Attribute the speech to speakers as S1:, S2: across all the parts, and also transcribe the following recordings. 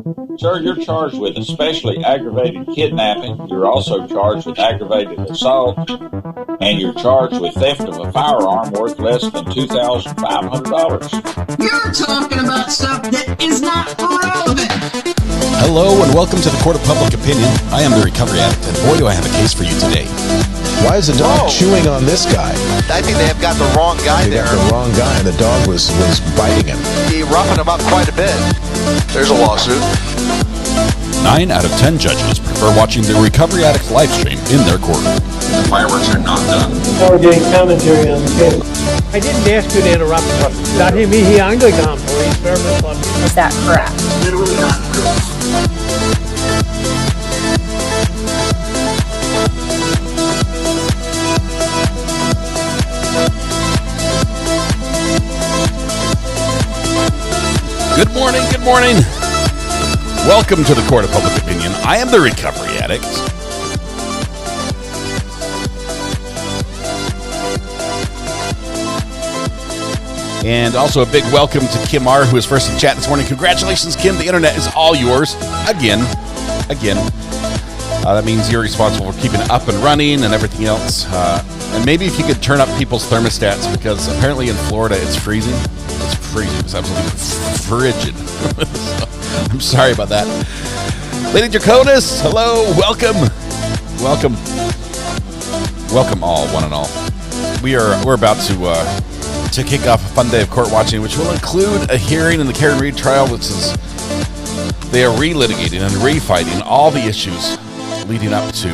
S1: Sir, you're charged with especially aggravated kidnapping. You're also charged with aggravated assault. And you're charged with theft of a firearm worth less than $2,500.
S2: You're talking about stuff that is not relevant.
S3: Hello and welcome to the Court of Public Opinion. I am the Recovery Addict, and boy do I have a case for you today.
S4: Why is the dog chewing on this guy?
S5: I think they have got the wrong guy there.
S4: Got the wrong guy, and the dog was biting him.
S5: He roughing him up quite a bit. There's a lawsuit.
S3: 9 out of 10 judges prefer watching the Recovery Addict live stream in their courtroom.
S1: The fireworks are not done.
S6: Now we're getting commentary on the case. I didn't ask you to interrupt. Dahil mihi Anglican police service.
S7: Is that correct?
S2: Literally not true.
S3: Good morning, good morning. Welcome to the Court of Public Opinion. I am the Recovery Addict. And also a big welcome to Kim R., who is first in chat this morning. Congratulations, Kim. The internet is all yours. Again. That means you're responsible for keeping it up and running and everything else. And maybe if you could turn up people's thermostats, because apparently in Florida it's freezing. It's freezing. It's absolutely frigid. So, I'm sorry about that. Lady Draconis, hello. Welcome all, one and all. We're about to kick off a fun day of court watching, which will include a hearing in the Karen Reed trial, which is they are relitigating and refighting all the issues leading up to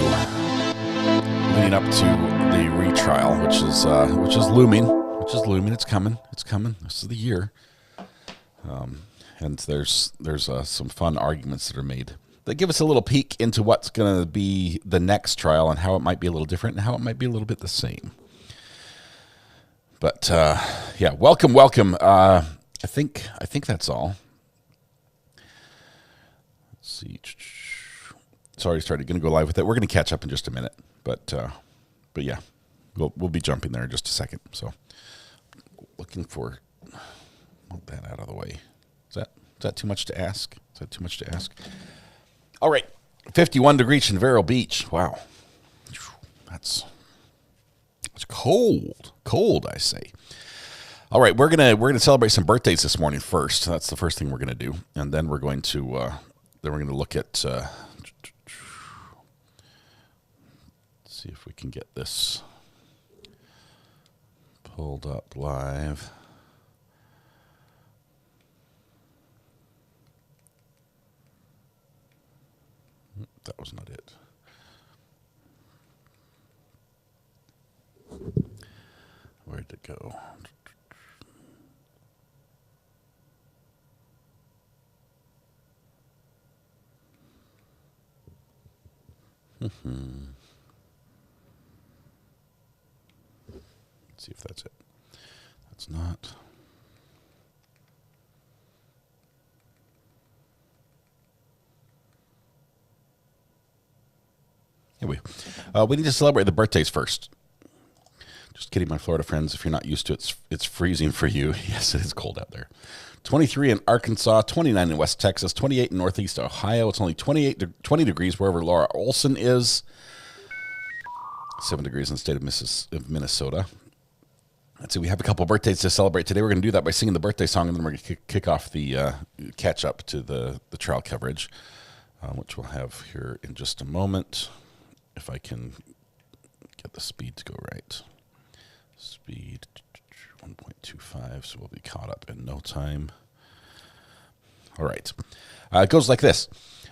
S3: the retrial, which is looming. It's coming. This is the year. And there's some fun arguments that are made that give us a little peek into what's going to be the next trial and how it might be a little different and how it might be a little bit the same. But yeah, welcome. I think that's all. Let's see. It's already started. Going to go live with it. We're going to catch up in just a minute. But yeah, we'll be jumping there in just a second. So looking for that out of the way. Is that too much to ask? All right, 51 degrees in Vero Beach. Wow, it's cold. I say. All right, we're gonna celebrate some birthdays this morning first. That's the first thing we're gonna do, and then we're going to look at. See if we can get this pulled up live. That was not it. Where'd it go? Let's see if that's it. That's not. Anyway, we need to celebrate the birthdays first. Just kidding, my Florida friends. If you're not used to it, it's freezing for you. Yes, it is cold out there. 23 in Arkansas, 29 in West Texas, 28 in Northeast Ohio. It's only 20 degrees wherever Laura Olson is. 7 degrees in the state of Minnesota. Let's see, we have a couple birthdays to celebrate today. We're going to do that by singing the birthday song, and then we're going to kick off the catch up to the trial coverage, which we'll have here in just a moment. If I can get the speed to go right. Speed 1.25, so we'll be caught up in no time. All right. It goes like this.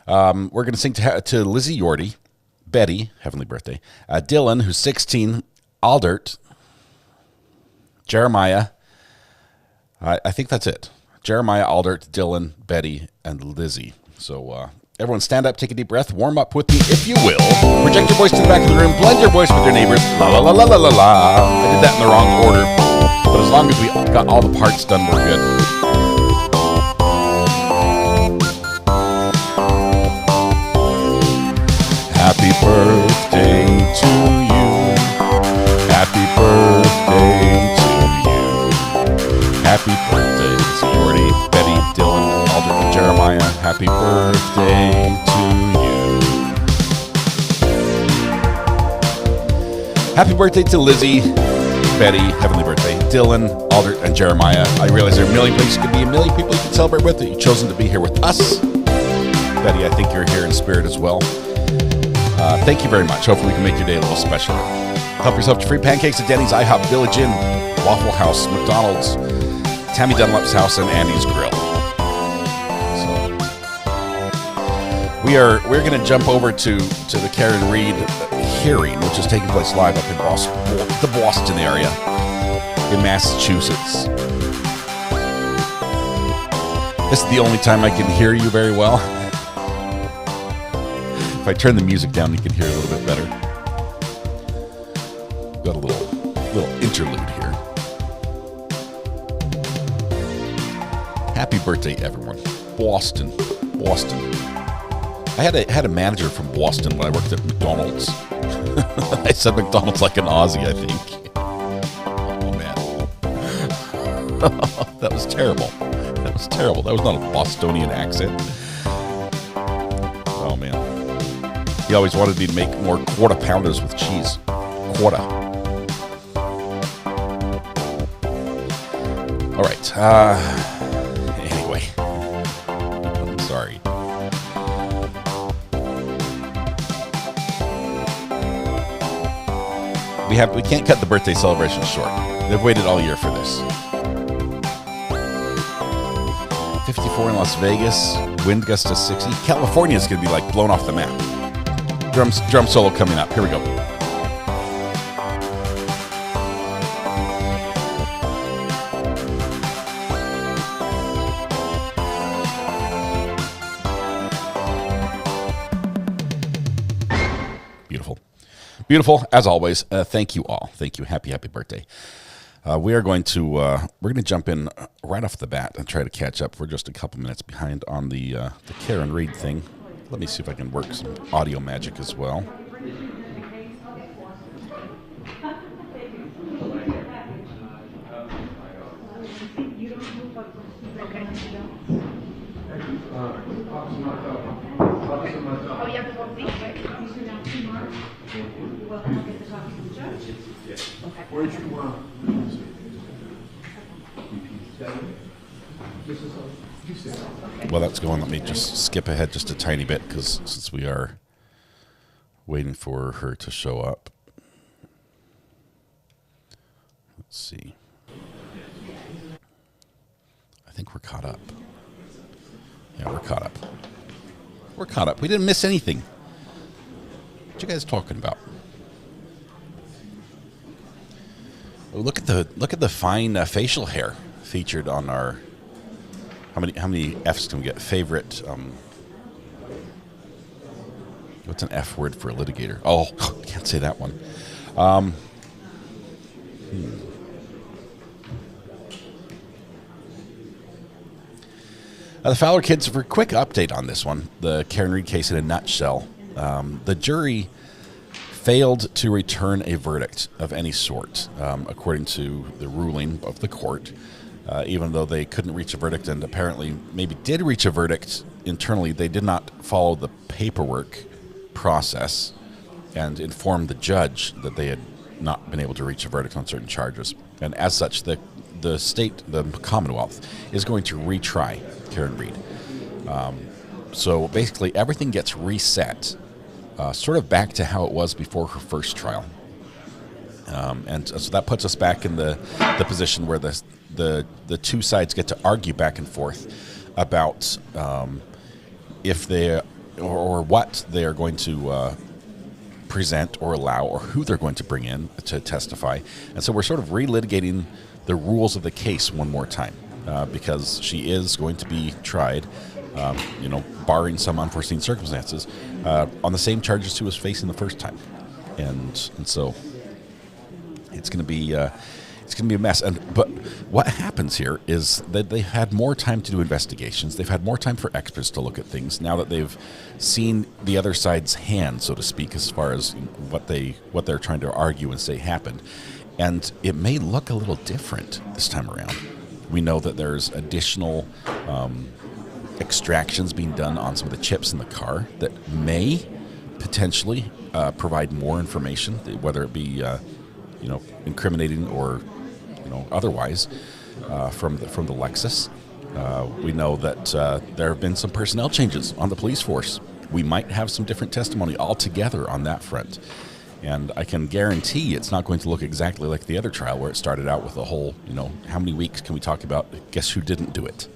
S3: We're going to sing to Lizzie Yorty, Betty, heavenly birthday, Dylan, who's 16, Aldert, Jeremiah. I think that's it. Jeremiah, Aldert, Dylan, Betty, and Lizzie. So everyone stand up, take a deep breath, warm up with me if you will. Project your voice to the back of the room, blend your voice with your neighbors. La la la la la la la. I did that in the wrong order. But as long as we got all the parts done, we're good. Happy birthday to you. Happy birthday to you. Happy birthday, Lizzie Yorty, Betty, Dylan, Aldert, and Jeremiah. Happy Happy birthday to you. Happy birthday to Lizzie, Betty, heavenly birthday, Dylan, Aldert, and Jeremiah. I realize there are a million places, could be a million people you can celebrate with, but you've chosen to be here with us. Betty, I think you're here in spirit as well. Thank you very much. Hopefully we can make your day a little special. Help yourself to free pancakes at Denny's, IHOP, Village Inn, Waffle House, McDonald's, Tammy Dunlap's house, and Annie's Grill. So we're going to jump over to the Karen Reed hearing, which is taking place live up in the Boston area in Massachusetts. This is the only time I can hear you very well. If I turn the music down, you can hear a little bit better. Got a little interlude here. Happy birthday, everyone. Boston. I had a manager from Boston when I worked at McDonald's. I said McDonald's like an Aussie, I think. Oh, man. That was terrible. That was not a Bostonian accent. Oh, man. He always wanted me to make more quarter pounders with cheese. Quarter. All right. Anyway. I'm sorry. We can't cut the birthday celebration short. They've waited all year for this. 54 in Las Vegas. Wind gust to 60. California is going to be like blown off the map. Drum solo coming up. Here we go. Beautiful, as always. Thank you all. Thank you. Happy birthday. We're going to jump in right off the bat and try to catch up. We're just a couple minutes behind on the Karen Reed thing. Let me see if I can work some audio magic as well. Well, that's going. Let me just skip ahead just a tiny bit, because since we are waiting for her to show up. Let's see. I think we're caught up. Yeah, we're caught up. We're caught up. We didn't miss anything. What you guys talking about? Oh, look at the fine facial hair featured on our. How many F's can we get? Favorite. What's an F word for a litigator? Oh, can't say that one. The Fowler kids, for a quick update on this one, the Karen Reed case in a nutshell. The jury failed to return a verdict of any sort, according to the ruling of the court. Even though they couldn't reach a verdict and apparently maybe did reach a verdict internally, they did not follow the paperwork process and inform the judge that they had not been able to reach a verdict on certain charges. And as such, the state, the Commonwealth, is going to retry Karen Reed. So basically everything gets reset, sort of back to how it was before her first trial. And so that puts us back in the position where the two sides get to argue back and forth about if they or what they are going to present or allow, or who they're going to bring in to testify. And so we're sort of relitigating the rules of the case one more time, because she is going to be tried, barring some unforeseen circumstances, on the same charges she was facing the first time. And so it's going to be a mess. But what happens here is that they had more time to do investigations. They've had more time for experts to look at things now that they've seen the other side's hand, so to speak, as far as what they're trying to argue and say happened. And it may look a little different this time around. We know that there's additional extractions being done on some of the chips in the car that may potentially provide more information, whether it be incriminating or otherwise from the Lexus. We know that there have been some personnel changes on the police force. We might have some different testimony altogether on that front. And I can guarantee it's not going to look exactly like the other trial where it started out with a whole, how many weeks can we talk about guess who didn't do it?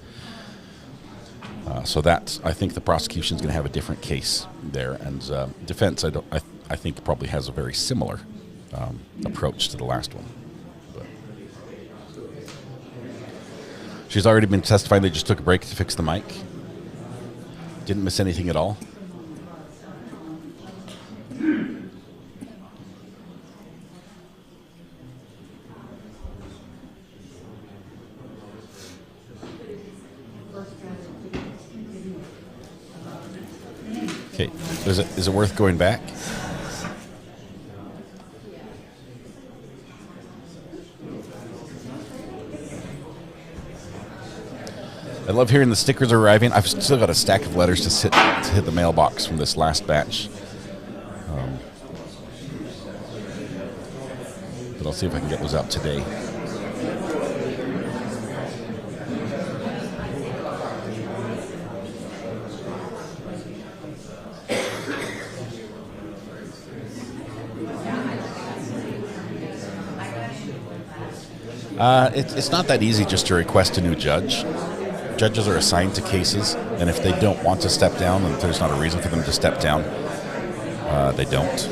S3: So that, I think the prosecution is going to have a different case there. And defense, I think, probably has a very similar approach to the last one. But she's already been testifying. They just took a break to fix the mic. Didn't miss anything at all. Okay, is it worth going back? I love hearing the stickers are arriving. I've still got a stack of letters to hit the mailbox from this last batch. But I'll see if I can get those out today. It's not that easy just to request a new judge. Judges are assigned to cases, and if they don't want to step down, and there's not a reason for them to step down, they don't.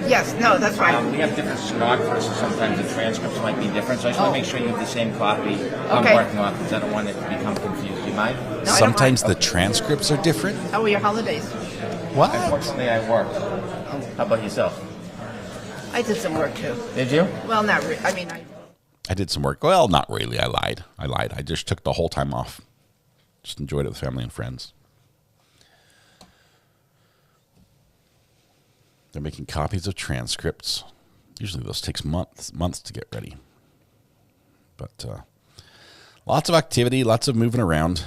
S7: Yes, no, that's right.
S8: We have different stenographers, so sometimes the transcripts might be different, so I just want to make sure you have the same copy I'm working on, because I don't want it to become confused. Do you mind?
S7: No,
S3: sometimes the transcripts are different?
S7: How were your holidays?
S3: What?
S8: Unfortunately, I worked. How about yourself?
S7: I did some work, too.
S8: Did you?
S7: Well, not really.
S3: I did some work. Well, not really. I lied. I just took the whole time off. Just enjoyed it with family and friends. They're making copies of transcripts. Usually those takes months to get ready. But lots of activity, lots of moving around.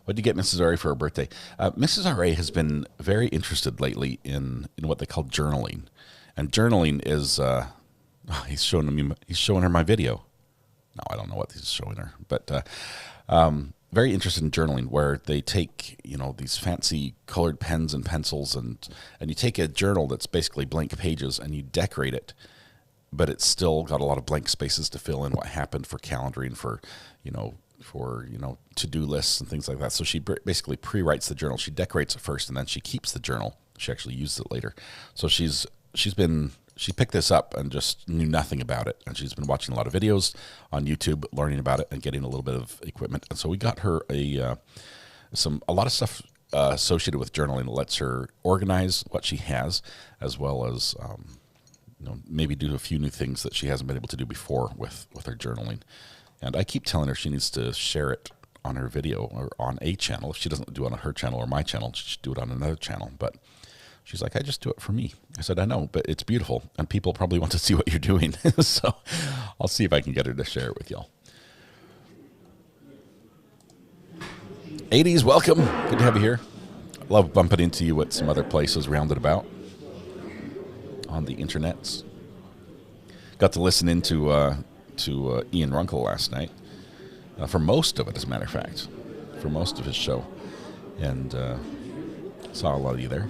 S3: What did you get Mrs. R.A. for her birthday? Mrs. R.A. has been very interested lately in what they call journaling. And journaling is, he's showing her my video. No, I don't know what he's showing her. But very interested in journaling, where they take, these fancy colored pens and pencils, and you take a journal that's basically blank pages and you decorate it, but it's still got a lot of blank spaces to fill in what happened for calendaring, for to-do lists and things like that. So she basically pre-writes the journal. She decorates it first, and then she keeps the journal. She actually uses it later. So she picked this up and just knew nothing about it. And she's been watching a lot of videos on YouTube, learning about it and getting a little bit of equipment. And so we got her a lot of stuff associated with journaling that lets her organize what she has, as well as maybe do a few new things that she hasn't been able to do before with her journaling. And I keep telling her she needs to share it on her video or on a channel. If she doesn't do it on her channel or my channel, she should do it on another channel. But she's like, I just do it for me. I said, I know, but it's beautiful, and people probably want to see what you're doing. So I'll see if I can get her to share it with y'all. 80s, welcome. Good to have you here. Love bumping into you at some other places rounded about on the internets. Got to listen into Ian Runkle last night, for most of it, as a matter of fact, for most of his show, and saw a lot of you there.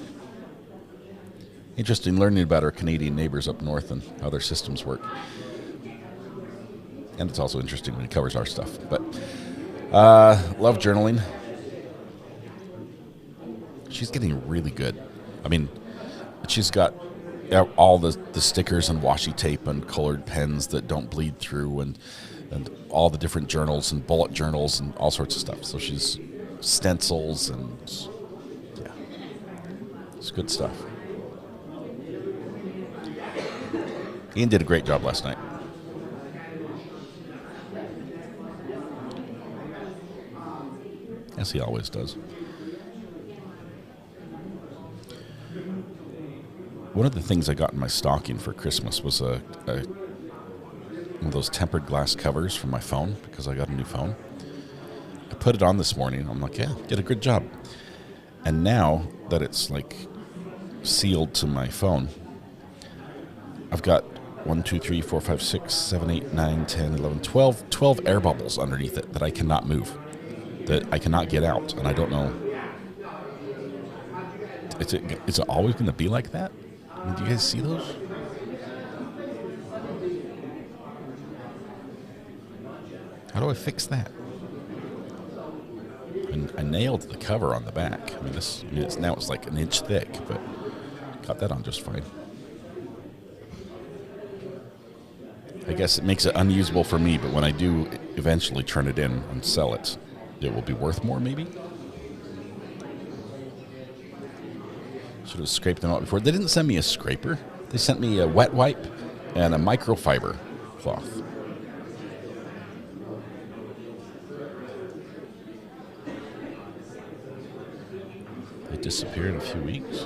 S3: Interesting learning about our Canadian neighbors up north and how their systems work, and it's also interesting when he covers our stuff. But love journaling. She's getting really good. I mean, she's got all the stickers and washi tape and colored pens that don't bleed through, and all the different journals and bullet journals and all sorts of stuff. So she's stencils, and yeah, it's good stuff. Ian did a great job last night. As he always does. One of the things I got in my stocking for Christmas was one of those tempered glass covers for my phone because I got a new phone. I put it on this morning. I'm like, yeah, did a good job. And now that it's like sealed to my phone, I've got 1, 2, 3, 4, 5, 6, 7, 8, 9, 10, 11, 12 air bubbles underneath it that I cannot move, that I cannot get out. And I don't know. Is it always going to be like that? I mean, do you guys see those? How do I fix that? And I nailed the cover on the back. I mean, now it's like an inch thick, but got that on just fine. I guess it makes it unusable for me, but when I do eventually turn it in and sell it, it will be worth more, maybe? Should have scraped them out before. They didn't send me a scraper. They sent me a wet wipe and a microfiber cloth. They disappear in a few weeks.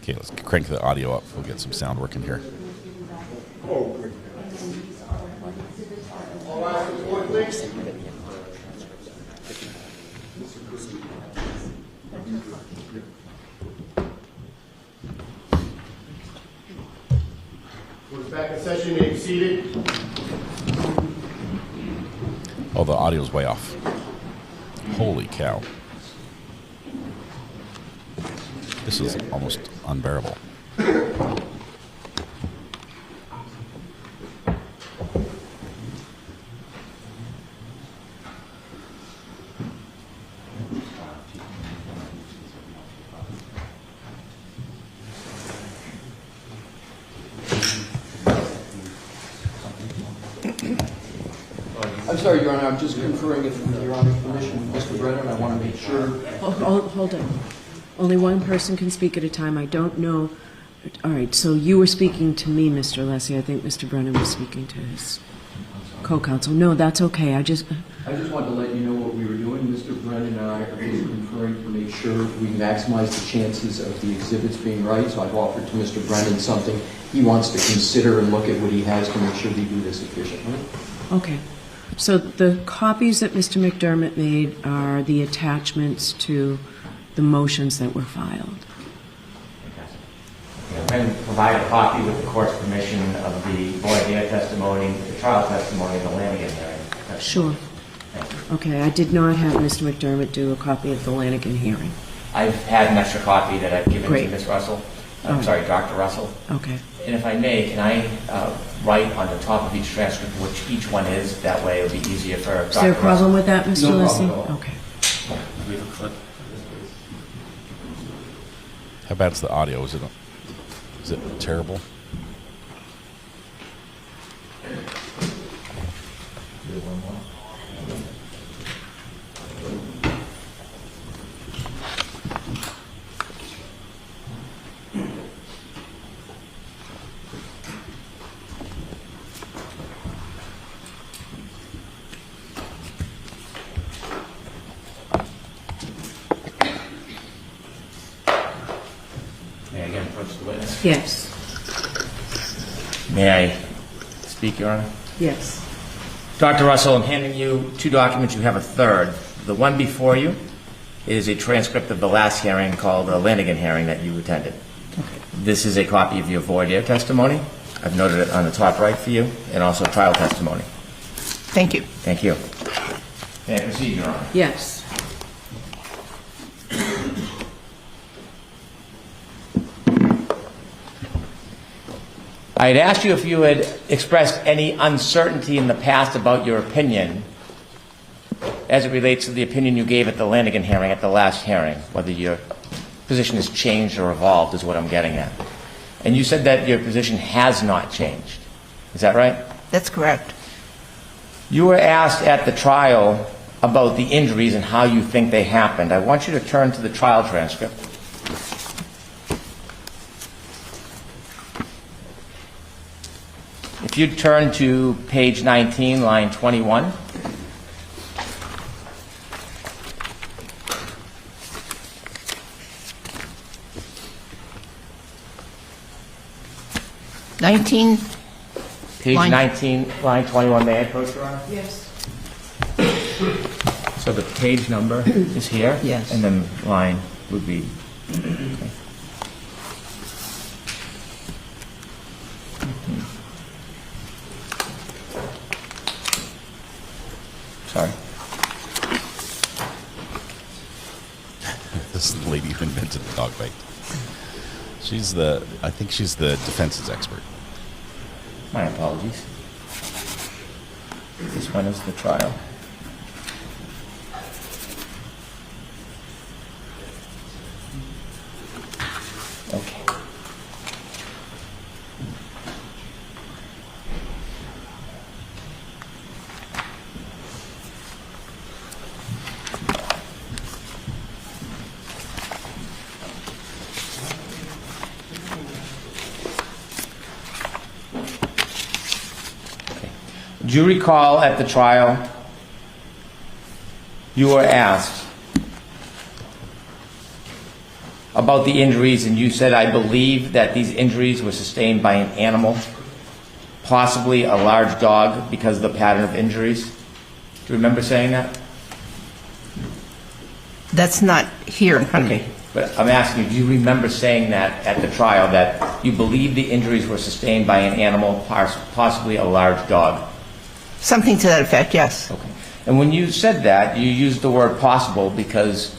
S3: Okay, let's crank the audio up. We'll get some sound working here.
S9: We're back in session. May be seated.
S3: Oh, the audio's way off. Holy cow. This is almost unbearable.
S10: I'm sorry, Your Honor, I'm just conferring with Your Honor's permission with Mr. Brennan. I want to make sure.
S11: Hold on. Only one person can speak at a time. I don't know. All right, so you were speaking to me, Mr. Leslie. I think Mr. Brennan was speaking to his co-counsel. No, that's okay. I just
S10: wanted to let you know what we were doing. Mr. Brennan and I are just conferring to make sure we maximize the chances of the exhibits being right. So I've offered to Mr. Brennan something he wants to consider and look at what he has to make sure we do this efficiently.
S11: Okay. So the copies that Mr. McDermott made are the attachments to the motions that were filed.
S8: I'm going to provide a copy with the court's permission of the voir dire testimony, the trial testimony, and the Lanigan hearing.
S11: Sure. Okay, I did not have Mr. McDermott do a copy of the Lanigan hearing.
S8: I've had an extra copy that I've given
S11: Great.
S8: to Ms. Russell. I'm sorry, Dr. Russell.
S11: Okay.
S8: And if I may, can I write on the top of each transcript which each one is? That way it'll be easier for Dr.
S11: Is there a problem with that, Mr.
S10: No
S11: Leslie?
S10: problem at all.
S11: Okay.
S3: How bad's the audio? Is it terrible?
S8: May I again approach the witness?
S11: Yes.
S8: May I speak, Your Honor?
S11: Yes.
S8: Dr. Russell, I'm handing you two documents. You have a third. The one before you is a transcript of the last hearing called the Lanigan hearing that you attended.
S11: Okay.
S8: This is a copy of your voir dire testimony. I've noted it on the top right for you, and also trial testimony.
S7: Thank you.
S8: Thank you. May I proceed, Your Honor?
S11: Yes.
S8: I had asked you if you had expressed any uncertainty in the past about your opinion as it relates to the opinion you gave at the Lanigan hearing, at the last hearing, whether your position has changed or evolved is what I'm getting at. And you said that your position has not changed. Is that right?
S7: That's correct.
S8: You were asked at the trial about the injuries and how you think they happened, I want you to turn to the trial transcript. If you turn to page 19, line 21. Page 19, line 21. May I approach, Your Honor?
S11: Yes.
S8: So the page number is here?
S7: Yes.
S8: And then line would be... Okay. Sorry.
S3: This is the lady who invented the dog bite. I think she's the defense's expert.
S8: My apologies. This one is the trial. Okay. Do you recall at the trial you were asked about the injuries and you said, I believe that these injuries were sustained by an animal, possibly a large dog, because of the pattern of injuries? Do you remember saying that?
S7: That's not here in front of me.
S8: But I'm asking you, do you remember saying that at the trial, that you believe the injuries were sustained by an animal, possibly a large dog?
S7: Something to that effect, yes.
S8: Okay. And when you said that, you used the word possible because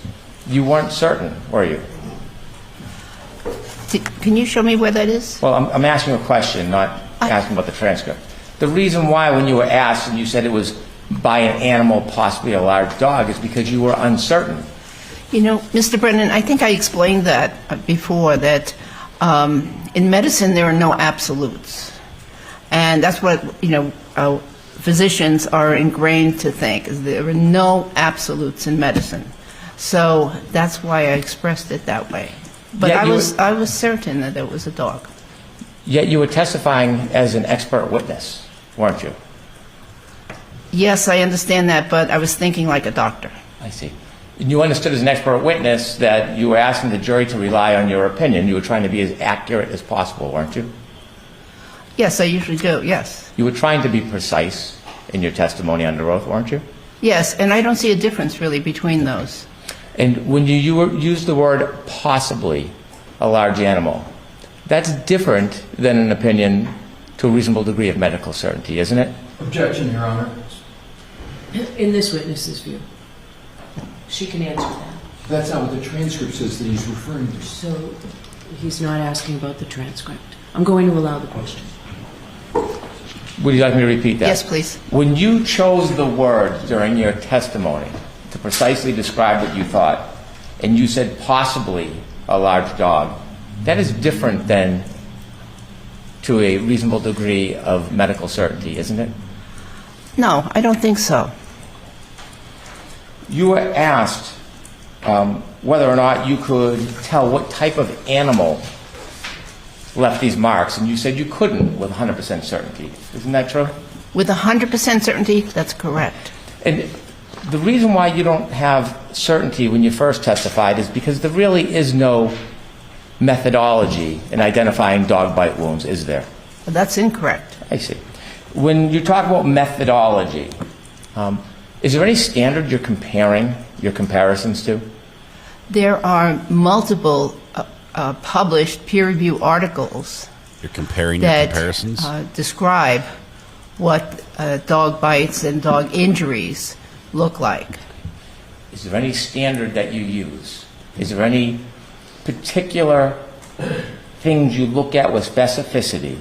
S8: you weren't certain, were you?
S7: Can you show me where that is?
S8: Well, I'm asking a question, not asking about the transcript. The reason why when you were asked and you said it was by an animal, possibly a large dog, is because you were uncertain.
S7: You know, Mr. Brennan, I think I explained that before, that in medicine there are no absolutes. And that's what, physicians are ingrained to think, is there are no absolutes in medicine. So that's why I expressed it that way. But I was certain that it was a dog.
S8: Yet you were testifying as an expert witness, weren't you?
S7: Yes, I understand that, but I was thinking like a doctor.
S8: I see. And you understood as an expert witness that you were asking the jury to rely on your opinion. You were trying to be as accurate as possible, weren't you?
S7: Yes, I usually do, yes.
S8: You were trying to be precise in your testimony under oath, weren't you?
S7: Yes, and I don't see a difference really between those.
S8: And when you use the word possibly a large animal, that's different than an opinion to a reasonable degree of medical certainty, isn't it?
S10: Objection, Your Honor.
S11: In this witness's view. She can answer that.
S10: That's not what the transcript says that he's referring to.
S11: So he's not asking about the transcript. I'm going to allow the question.
S8: Would you like me to repeat that?
S7: Yes, please.
S8: When you chose the word during your testimony to precisely describe what you thought, and you said possibly a large dog, that is different than to a reasonable degree of medical certainty, isn't it?
S7: No, I don't think so.
S8: You were asked whether or not you could tell what type of animal left these marks, and you said you couldn't with 100% certainty. Isn't that true?
S7: With 100% certainty, that's correct.
S8: And the reason why you don't have certainty when you first testified is because there really is no methodology in identifying dog bite wounds, is there?
S7: Well, that's incorrect.
S8: I see. When you talk about methodology, is there any standard you're comparing your comparisons to?
S7: There are multiple published peer-reviewed articles.
S3: You're comparing your comparisons?
S7: Describe what dog bites and dog injuries look like.
S8: Is there any standard that you use? Is there any particular things you look at with specificity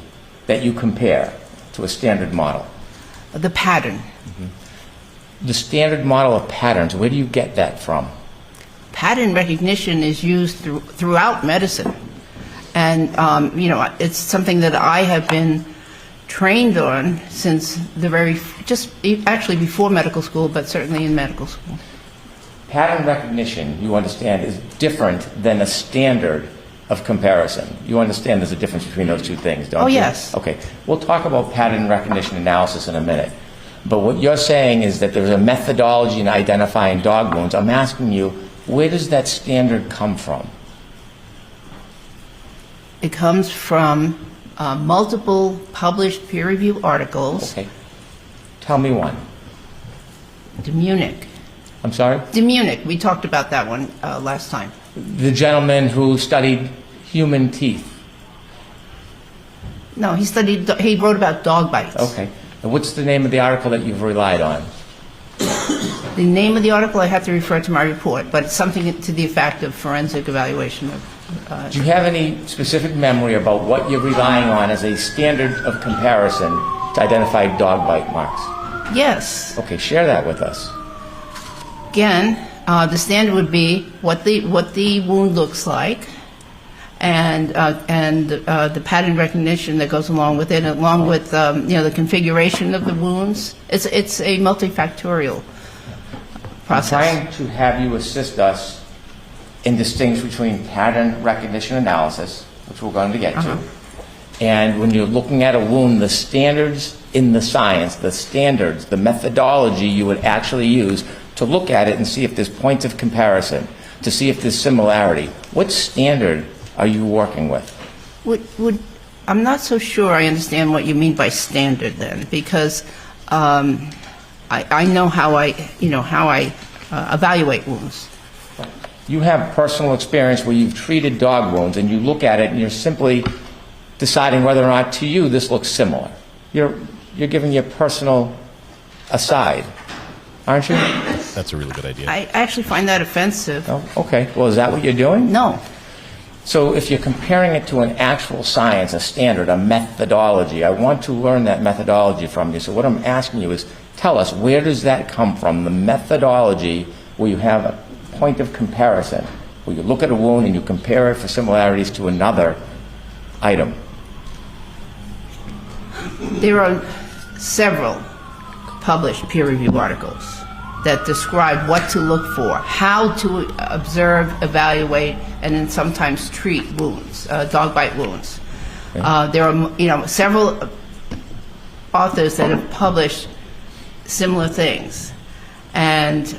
S8: that you compare to a standard model?
S7: The pattern.
S8: Mm-hmm. The standard model of patterns, where do you get that from?
S7: Pattern recognition is used throughout medicine. And, it's something that I have been trained on since actually before medical school, but certainly in medical school.
S8: Pattern recognition, you understand, is different than a standard of comparison. You understand there's a difference between those two things, don't you?
S7: Oh, yes.
S8: Okay. We'll talk about pattern recognition analysis in a minute. But what you're saying is that there's a methodology in identifying dog wounds. I'm asking you, where does that standard come from?
S7: It comes from multiple published peer-reviewed articles.
S8: Okay. Tell me one.
S7: Munich.
S8: I'm sorry?
S7: Munich. We talked about that one last time.
S8: The gentleman who studied human teeth.
S7: No, he wrote about dog bites.
S8: Okay. And what's the name of the article that you've relied on?
S7: The name of the article, I have to refer to my report, but it's something to the effect of forensic evaluation of...
S8: Do you have any specific memory about what you're relying on as a standard of comparison to identify dog bite marks?
S7: Yes.
S8: Okay, share that with us.
S7: Again, the standard would be what the wound looks like, and the pattern recognition that goes along with it, along with the configuration of the wounds. It's a multifactorial process.
S8: I'm trying to have you assist us in distinguishing between pattern recognition analysis, which we're going to get to, and when you're looking at a wound, the standards in the science, the standards, the methodology you would actually use to look at it and see if there's points of comparison, to see if there's similarity. What standard are you working with?
S7: I'm not so sure I understand what you mean by standard then, because I know how I evaluate wounds.
S8: You have personal experience where you've treated dog wounds and you look at it and you're simply deciding whether or not to you this looks similar. You're giving your personal aside, aren't you?
S3: That's a really good idea.
S7: I actually find that offensive.
S8: Oh, okay. Well, is that what you're doing?
S7: No.
S8: So if you're comparing it to an actual science, a standard, a methodology, I want to learn that methodology from you. So what I'm asking you is tell us, where does that come from, the methodology where you have a point of comparison, where you look at a wound and you compare it for similarities to another item?
S7: There are several published peer-reviewed articles that describe what to look for, how to observe, evaluate, and then sometimes treat wounds, dog bite wounds. Okay. There are several authors that have published similar things. And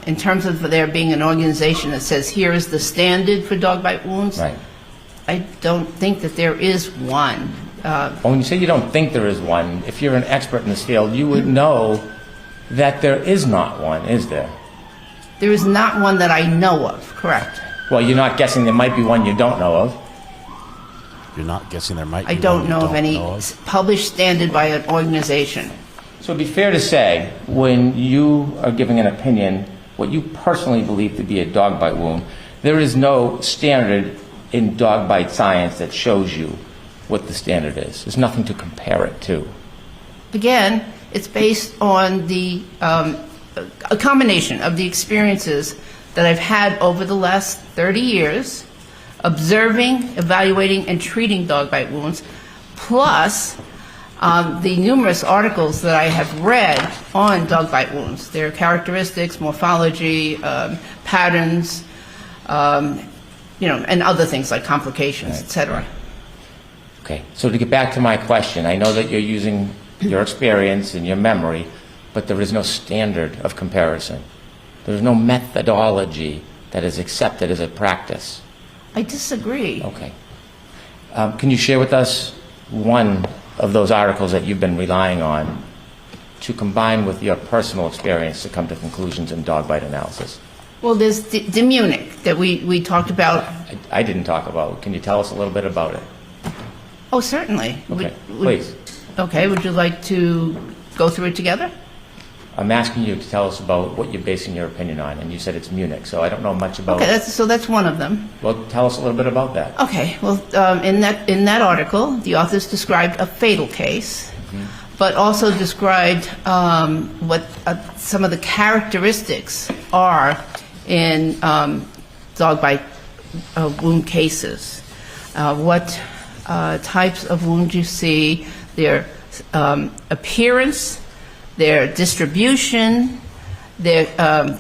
S7: in terms of there being an organization that says, here is the standard for dog bite wounds, right. I don't think that there is one.
S8: When you say you don't think there is one, if you're an expert in this field, you would know that there is not one, is there?
S7: There is not one that I know of, correct.
S8: Well, you're not guessing there might be one you don't know of.
S3: You're not guessing there might be
S7: I
S3: one
S7: don't
S3: you
S7: know of any published standard by an organization.
S8: So it'd be fair to say, when you are giving an opinion, what you personally believe to be a dog bite wound, there is no standard in dog bite science that shows you what the standard is. There's nothing to compare it to.
S7: Again, it's based on a combination of the experiences that I've had over the last 30 years, observing, evaluating, and treating dog bite wounds, plus the numerous articles that I have read on dog bite wounds, their characteristics, morphology, patterns, and other things like complications, etc.
S8: Okay, so to get back to my question, I know that you're using your experience and your memory, but there is no standard of comparison. There's no methodology that is accepted as a practice.
S7: I disagree.
S8: Okay. Can you share with us one of those articles that you've been relying on to combine with your personal experience to come to conclusions in dog bite analysis?
S7: Well, there's the Munich that we talked about.
S8: I didn't talk about. Can you tell us a little bit about it?
S7: Oh, certainly.
S8: Okay, please.
S7: Okay, would you like to go through it together?
S8: I'm asking you to tell us about what you're basing your opinion on, and you said it's Munich, so I don't know much about
S7: it. Okay, so that's one of them.
S8: Well, tell us a little bit about that.
S7: Okay, well, in that article, the authors described a fatal case, but also described what some of the characteristics are in dog bite wound cases. What types of wounds you see, their appearance, their distribution, their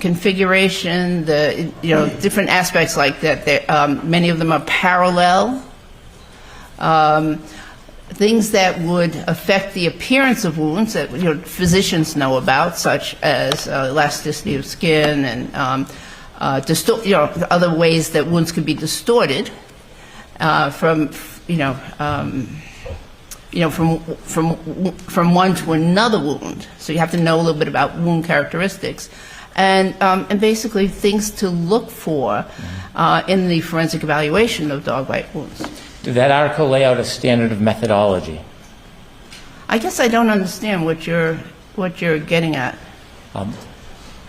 S7: configuration, different aspects like that. Many of them are parallel. Things that would affect the appearance of wounds that physicians know about, such as elasticity of skin and other ways that wounds can be distorted from one to another wound. So you have to know a little bit about wound characteristics, and basically things to look for in the forensic evaluation of dog bite wounds.
S8: Did that article lay out a standard of methodology?
S7: I guess I don't understand what you're getting at.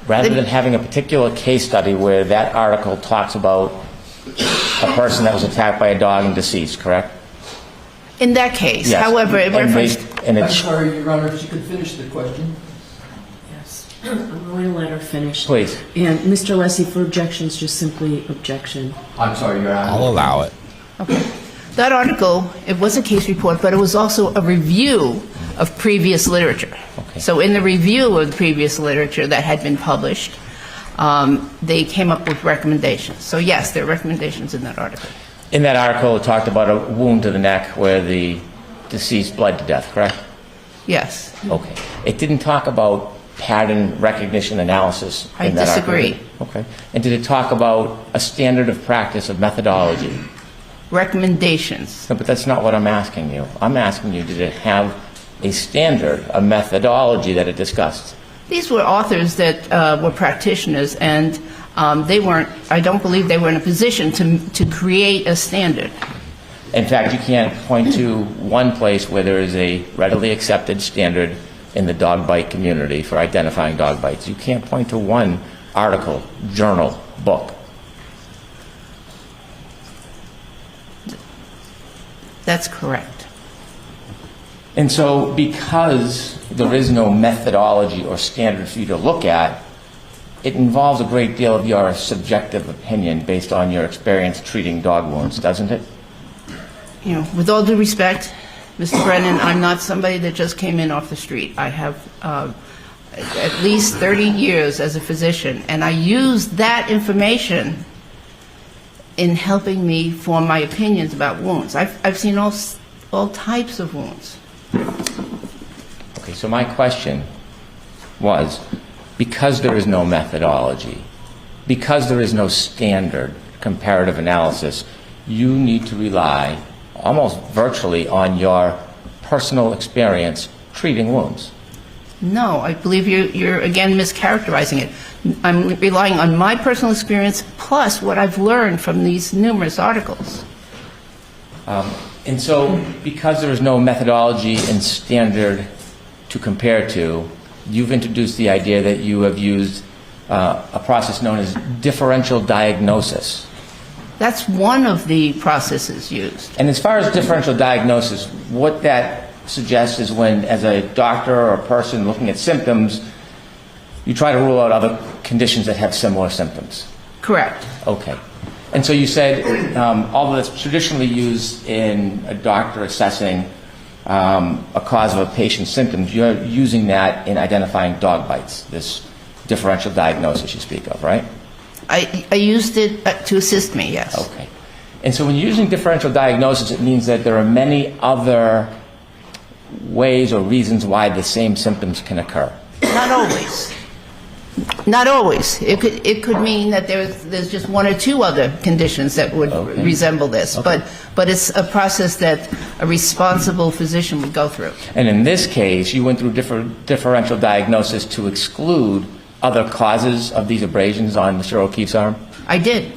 S8: Rather than having a particular case study where that article talks about a person that was attacked by a dog and deceased, correct?
S7: In that case,
S8: Yes.
S7: however, it referenced...
S10: I'm sorry, Your Honor, if you could finish the question.
S11: Yes. I'm going to let her finish.
S8: Please.
S11: And Mr. Lessie, for objections, just simply objection.
S10: I'm sorry, Your Honor.
S3: I'll allow it.
S7: Okay. That article, it was a case report, but it was also a review of previous literature.
S8: Okay.
S7: So in the review of the previous literature that had been published, they came up with recommendations. So yes, there are recommendations in that article.
S8: In that article, it talked about a wound to the neck where the deceased bled to death, correct?
S7: Yes.
S8: Okay. It didn't talk about pattern recognition analysis in that article.
S7: I disagree.
S8: Okay. And did it talk about a standard of practice of methodology?
S7: Recommendations.
S8: No, but that's not what I'm asking you. I'm asking you, did it have a standard, a methodology that it discussed?
S7: These were authors that were practitioners, and they weren't, I don't believe they were in a position to create a standard.
S8: In fact, you can't point to one place where there is a readily accepted standard in the dog bite community for identifying dog bites. You can't point to one article, journal, book.
S7: That's correct.
S8: And so because there is no methodology or standard for you to look at, it involves a great deal of your subjective opinion based on your experience treating dog wounds, doesn't it?
S7: With all due respect, Mr. Brennan, I'm not somebody that just came in off the street. I have at least 30 years as a physician, and I use that information in helping me form my opinions about wounds. I've seen all types of wounds.
S8: Okay, so my question was, because there is no methodology, because there is no standard comparative analysis, you need to rely almost virtually on your personal experience treating wounds.
S7: No, I believe you're again mischaracterizing it. I'm relying on my personal experience plus what I've learned from these numerous articles.
S8: And so, because there is no methodology and standard to compare to, you've introduced the idea that you have used a process known as differential diagnosis.
S7: That's one of the processes used.
S8: And as far as differential diagnosis, what that suggests is when, as a doctor or a person looking at symptoms, you try to rule out other conditions that have similar symptoms.
S7: Correct.
S8: Okay. And so you said, although that's traditionally used in a doctor assessing a cause of a patient's symptoms, you're using that in identifying dog bites, this differential diagnosis you speak of, right?
S7: I used it to assist me, yes.
S8: Okay. And so when you're using differential diagnosis, it means that there are many other ways or reasons why the same symptoms can occur.
S7: Not always. Not always. It could mean that there's just one or two other conditions that would resemble this, but it's a process that a responsible physician would go through.
S8: And in this case, you went through differential diagnosis to exclude other causes of these abrasions on Mr. O'Keefe's arm?
S7: I did.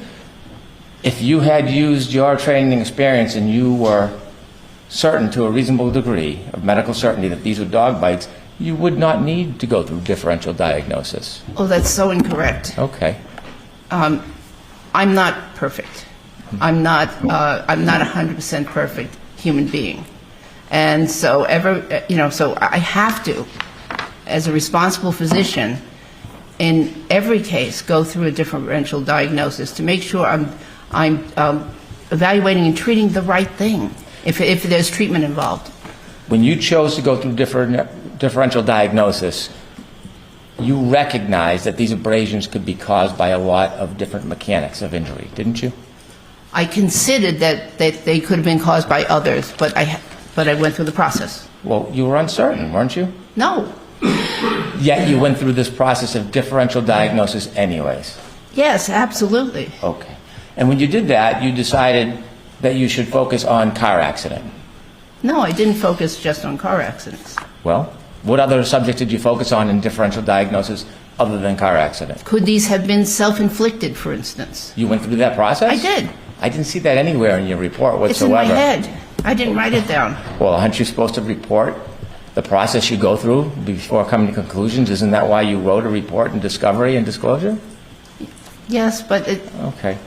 S8: If you had used your training and experience and you were certain to a reasonable degree of medical certainty that these were dog bites, you would not need to go through differential diagnosis.
S7: Oh, that's so incorrect.
S8: Okay.
S7: I'm not perfect. I'm not 100% perfect human being, and so so I have to, as a responsible physician, in every case, go through a differential diagnosis to make sure I'm evaluating and treating the right thing. If there's treatment involved.
S8: when you chose to go through differential diagnosis, you recognized that these abrasions could be caused by a lot of different mechanics of injury, didn't you?
S7: I considered that they could have been caused by others, but I went through the process.
S8: Well, you were uncertain, weren't you?
S7: No.
S8: Yet you went through this process of differential diagnosis anyways.
S7: Yes, absolutely.
S8: Okay. And when you did that, you decided that you should focus on car accident.
S7: No, I didn't focus just on car accidents.
S8: Well, what other subjects did you focus on in differential diagnosis other than car accident?
S7: Could these have been self-inflicted, for instance?
S8: You went through that process?
S7: I did.
S8: I didn't see that anywhere in your report whatsoever.
S7: It's in my head. I didn't write it down.
S8: Well, aren't you supposed to report the process you go through before coming to conclusions? Isn't that why you wrote a report in discovery and disclosure?
S7: Yes, but it...
S8: Okay.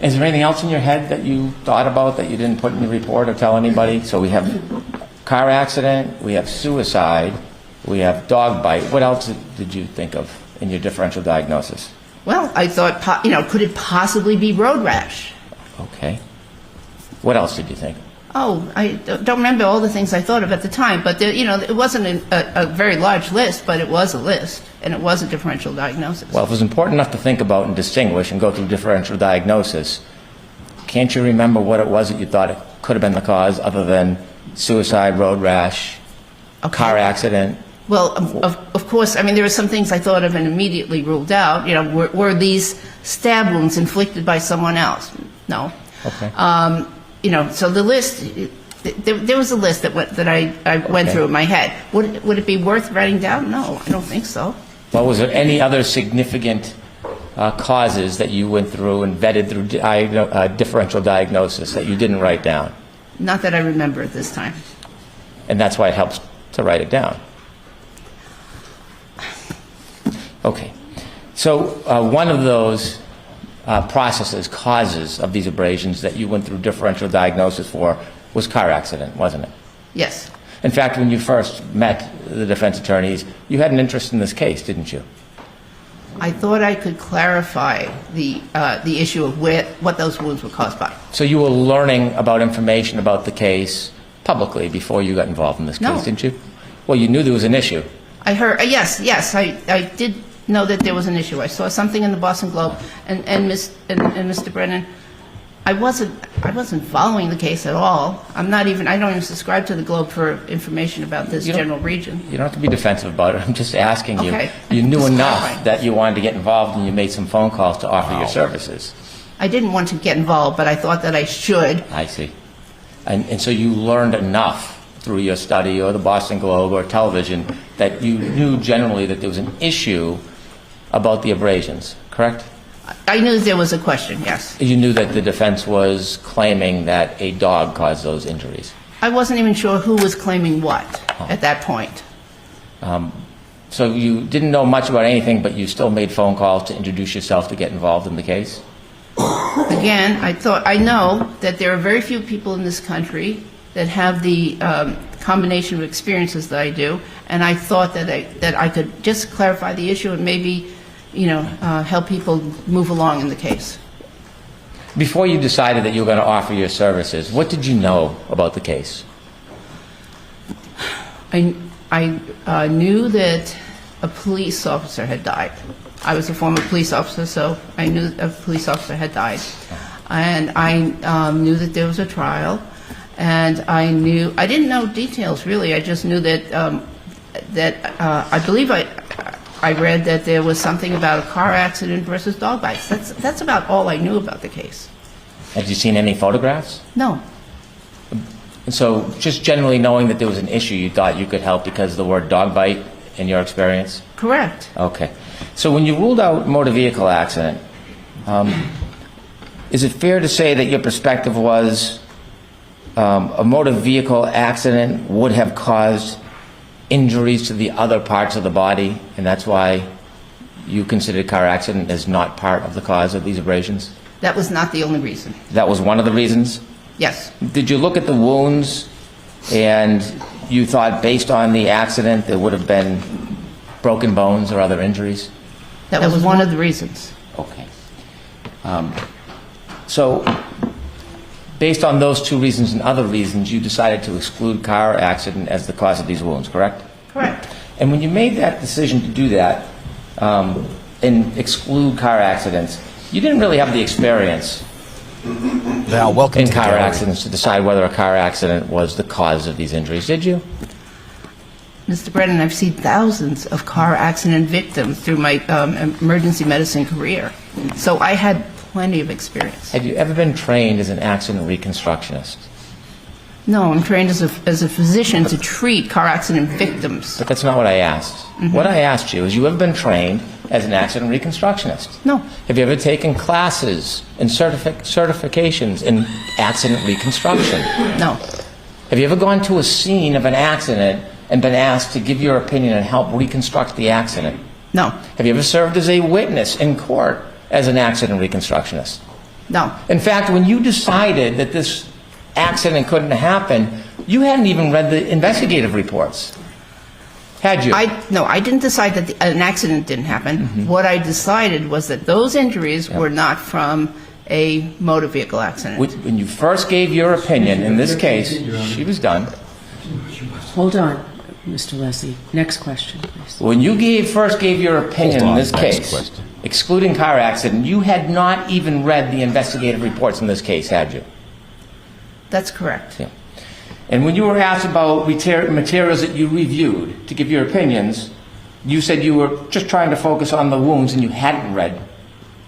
S8: Is there anything else in your head that you thought about that you didn't put in the report or tell anybody? So we have car accident, we have suicide, we have dog bite. What else did you think of in your differential diagnosis?
S7: Well, I thought, could it possibly be road rash?
S8: Okay. What else did you think?
S7: Oh, I don't remember all the things I thought of at the time, but it wasn't a very large list, but it was a list, and it was a differential diagnosis.
S8: Well, if it was important enough to think about and distinguish and go through differential diagnosis, can't you remember what it was that you thought it could have been the cause other than suicide, road rash, car accident?
S7: Well, of course, I mean, there were some things I thought of and immediately ruled out. Were these stab wounds inflicted by someone else? No.
S8: Okay.
S7: So the list, there was a list that I went through in my head. Would it be worth writing down? No, I don't think so.
S8: Well, was there any other significant causes that you went through and vetted through differential diagnosis that you didn't write down?
S7: Not that I remember at this time.
S8: And that's why it helps to write it down. Okay. So one of those causes of these abrasions that you went through differential diagnosis for was car accident, wasn't it?
S7: Yes.
S8: In fact, when you first met the defense attorneys, you had an interest in this case, didn't you?
S7: I thought I could clarify the issue of what those wounds were caused by.
S8: So you were learning about information about the case publicly before you got involved in this case, didn't you? Well, you knew there was an issue.
S7: I heard, yes, I did know that there was an issue. I saw something in the Boston Globe, and Mr. Brennan, I wasn't following the case at all. I don't even subscribe to the Globe for information about this general region.
S8: You don't have to be defensive about it. I'm just asking you.
S7: Okay.
S8: You knew enough that you wanted to get involved, and you made some phone calls to offer your services.
S7: I didn't want to get involved, but I thought that I should.
S8: I see. And so you learned enough through your study or the Boston Globe or television that you knew generally that there was an issue about the abrasions, correct?
S7: I knew there was a question, yes.
S8: You knew that the defense was claiming that a dog caused those injuries.
S7: I wasn't even sure who was claiming what at that point.
S8: So you didn't know much about anything, but you still made phone calls to introduce yourself to get involved in the case?
S7: Again, I know that there are very few people in this country that have the combination of experiences that I do, and I thought that I could just clarify the issue and maybe help people move along in the case.
S8: Before you decided that you were going to offer your services, what did you know about the case?
S7: I knew that a police officer had died. I was a former police officer, so I knew a police officer had died. And I knew that there was a trial, and I didn't know details really. I just knew that I believe I read that there was something about a car accident versus dog bites. That's about all I knew about the case.
S8: Had you seen any photographs?
S7: No.
S8: And so just generally knowing that there was an issue, you thought you could help because of the word dog bite in your experience?
S7: Correct.
S8: Okay. So when you ruled out motor vehicle accident, is it fair to say that your perspective was a motor vehicle accident would have caused injuries to the other parts of the body, and that's why you considered car accident as not part of the cause of these abrasions?
S7: That was not the only reason.
S8: That was one of the reasons?
S7: Yes.
S8: Did you look at the wounds and you thought based on the accident there would have been broken bones or other injuries?
S7: That was one of the reasons.
S8: Okay. So based on those two reasons and other reasons, you decided to exclude car accident as the cause of these wounds, correct?
S7: Correct.
S8: And when you made that decision to do that and exclude car accidents, you didn't really have the experience
S3: Val, welcome
S8: in
S3: to the
S8: car
S3: gallery.
S8: accidents to decide whether a car accident was the cause of these injuries, did you?
S7: Mr. Brennan, I've seen thousands of car accident victims through my emergency medicine career, so I had plenty of experience.
S8: Have you ever been trained as an accident reconstructionist?
S7: No, I'm trained as a physician to treat car accident victims.
S8: But that's not what I asked. What I asked you is, you ever been trained as an accident reconstructionist?
S7: No.
S8: Have you ever taken classes and certifications in accident reconstruction?
S7: No.
S8: Have you ever gone to a scene of an accident and been asked to give your opinion and help reconstruct the accident?
S7: No.
S8: Have you ever served as a witness in court as an accident reconstructionist?
S7: No.
S8: In fact, when you decided that this accident couldn't happen, you hadn't even read the investigative reports, had you?
S7: No, I didn't decide that an accident didn't happen. What I decided was that those injuries were not from a motor vehicle accident.
S8: When you first gave your opinion in this case, she was done.
S11: Hold on, Mr. Leslie. Next question, please.
S8: When you first gave your opinion
S3: Hold on,
S8: in this
S3: next
S8: case,
S3: question.
S8: excluding car accident, you had not even read the investigative reports in this case, had you?
S7: That's correct.
S8: Yeah. And when you were asked about materials that you reviewed to give your opinions, you said you were just trying to focus on the wounds and you hadn't read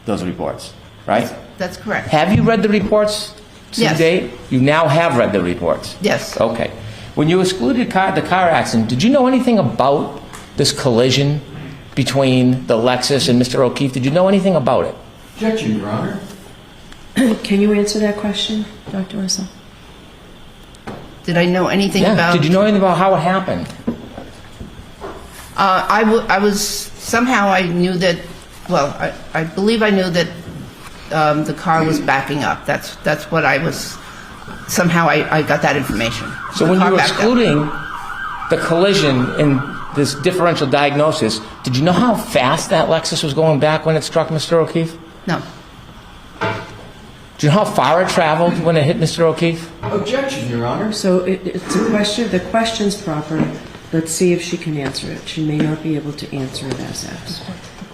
S8: those reports, right?
S7: That's correct.
S8: Have you read the reports to
S7: Yes.
S8: date? You now have read the reports?
S7: Yes.
S8: Okay. When you excluded the car accident, did you know anything about this collision between the Lexus and Mr. O'Keefe? Did you know anything about it?
S10: Objection, Your Honor.
S11: Can you answer that question, Dr. Russell?
S7: Did I know anything about...
S8: Did you know anything about how it happened?
S7: I was... Somehow I knew that... Well, I believe I knew that the car was backing up. That's what I was... Somehow I got that information.
S8: So when you were excluding the collision in this differential diagnosis, did you know how fast that Lexus was going back when it struck Mr. O'Keefe?
S7: No.
S8: Do you know how far it traveled when it hit Mr. O'Keefe?
S10: Objection, Your Honor.
S11: So it's a question, the question's proper. Let's see if she can answer it. She may not be able to answer it as asked.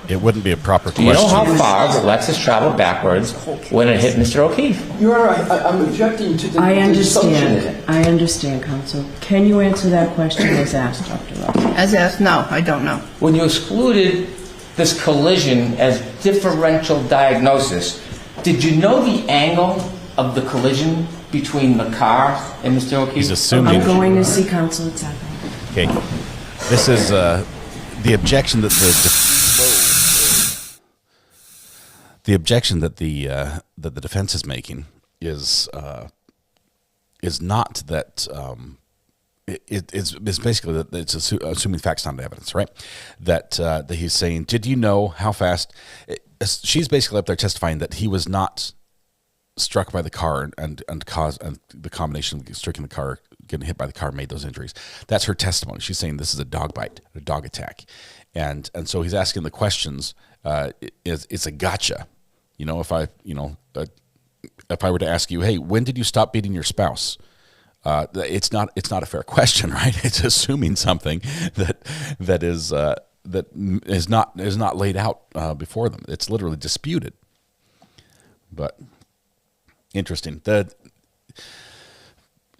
S3: It wouldn't be a proper
S8: Do
S3: question.
S8: you know how far the Lexus traveled backwards when it hit Mr. O'Keefe?
S10: Your Honor, I'm objecting to the
S11: I
S10: assumption.
S11: understand. I understand, counsel. Can you answer that question as asked, Dr. Russell?
S7: As asked, no, I don't know.
S8: When you excluded this collision as differential diagnosis, did you know the angle of the collision between the car and Mr. O'Keefe?
S3: He's assuming.
S11: I'm going to see counsel. It's happening.
S3: Okay. This is the objection that the objection that the defense is making is not that it's basically that it's assuming facts, not evidence, right? That he's saying, did you know how fast? She's basically up there testifying that he was not struck by the car and the combination of striking the car, getting hit by the car, made those injuries. That's her testimony. She's saying this is a dog bite, a dog attack, and so he's asking the questions. It's a gotcha. You know, if I were to ask you, hey, when did you stop beating your spouse? It's not a fair question, right? It's assuming something that is not laid out before them. It's literally disputed. But interesting.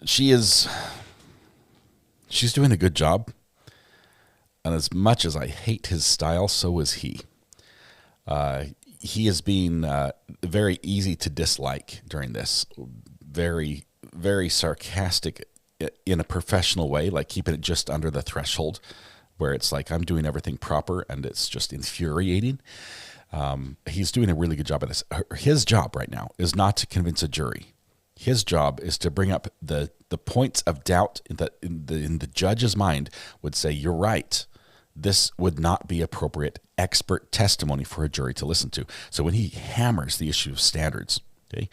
S3: She's doing a good job, and as much as I hate his style, so is he. He is being very easy to dislike during this. Very, very sarcastic in a professional way, like keeping it just under the threshold where it's like I'm doing everything proper and it's just infuriating. He's doing a really good job of this. His job right now is not to convince a jury. His job is to bring up the points of doubt in the judge's mind would say, you're right. This would not be appropriate expert testimony for a jury to listen to. So when he hammers the issue of standards, okay,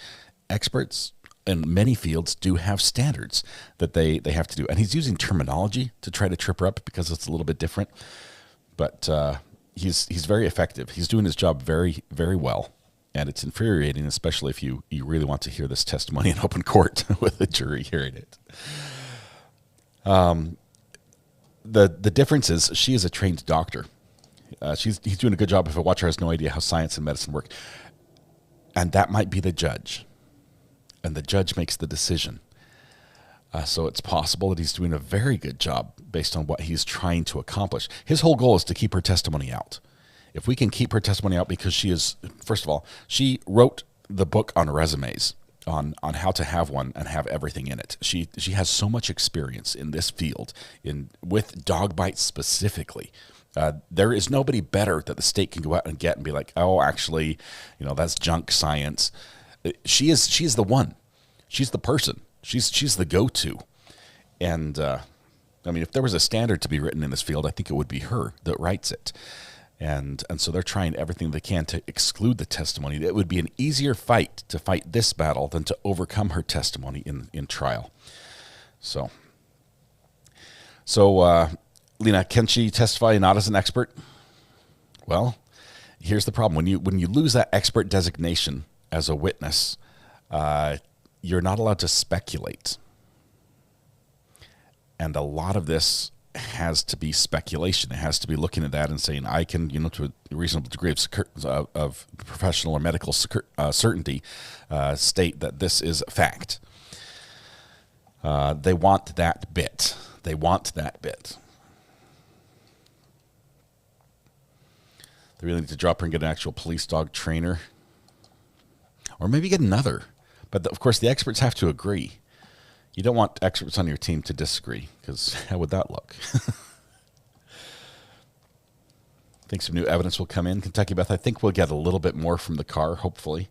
S3: experts in many fields do have standards that they have to do. And he's using terminology to try to trip her up because it's a little bit different. But he's very effective. He's doing his job very, very well. And it's infuriating, especially if you really want to hear this testimony in open court with the jury hearing it. The difference is she is a trained doctor. He's doing a good job. If a watcher has no idea how science and medicine work. And that might be the judge. And the judge makes the decision. So it's possible that he's doing a very good job based on what he's trying to accomplish. His whole goal is to keep her testimony out. If we can keep her testimony out, because she is, first of all, she wrote the book on resumes, on how to have one and have everything in it. She has so much experience in this field, with dog bites specifically. There is nobody better that the state can go out and get and be like, oh, actually, that's junk science. She is the one. She's the person. She's the go-to. And if there was a standard to be written in this field, I think it would be her that writes it. And so they're trying everything they can to exclude the testimony. It would be an easier fight to fight this battle than to overcome her testimony in trial. So Lena, can she testify not as an expert? Well, here's the problem. When you lose that expert designation as a witness, you're not allowed to speculate. And a lot of this has to be speculation. It has to be looking at that and saying, I can, to a reasonable degree of professional or medical certainty, state that this is a fact. They want that bit. They really need to drop her and get an actual police dog trainer. Or maybe get another. But of course, the experts have to agree. You don't want experts on your team to disagree, because how would that look? I think some new evidence will come in. Kentucky Beth, I think we'll get a little bit more from the car, hopefully.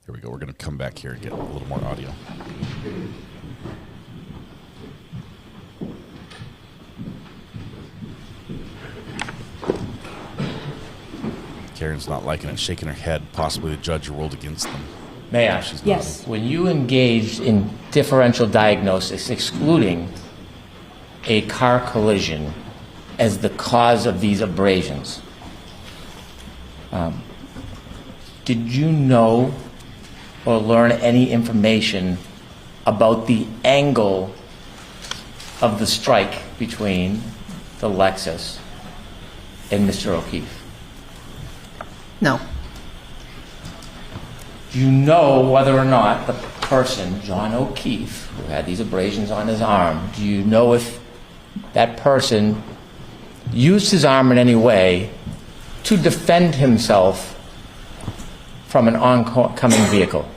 S3: Here we go. We're going to come back here and get a little more audio. Karen's not liking it, shaking her head. Possibly the judge ruled against them.
S8: May I?
S11: Yes.
S8: When you engaged in differential diagnosis, excluding a car collision as the cause of these abrasions, did you know or learn any information about the angle of the strike between the Lexus and Mr. O'Keefe?
S7: No.
S8: Do you know whether or not the person, John O'Keefe, who had these abrasions on his arm, do you know if that person used his arm in any way to defend himself from an oncoming vehicle?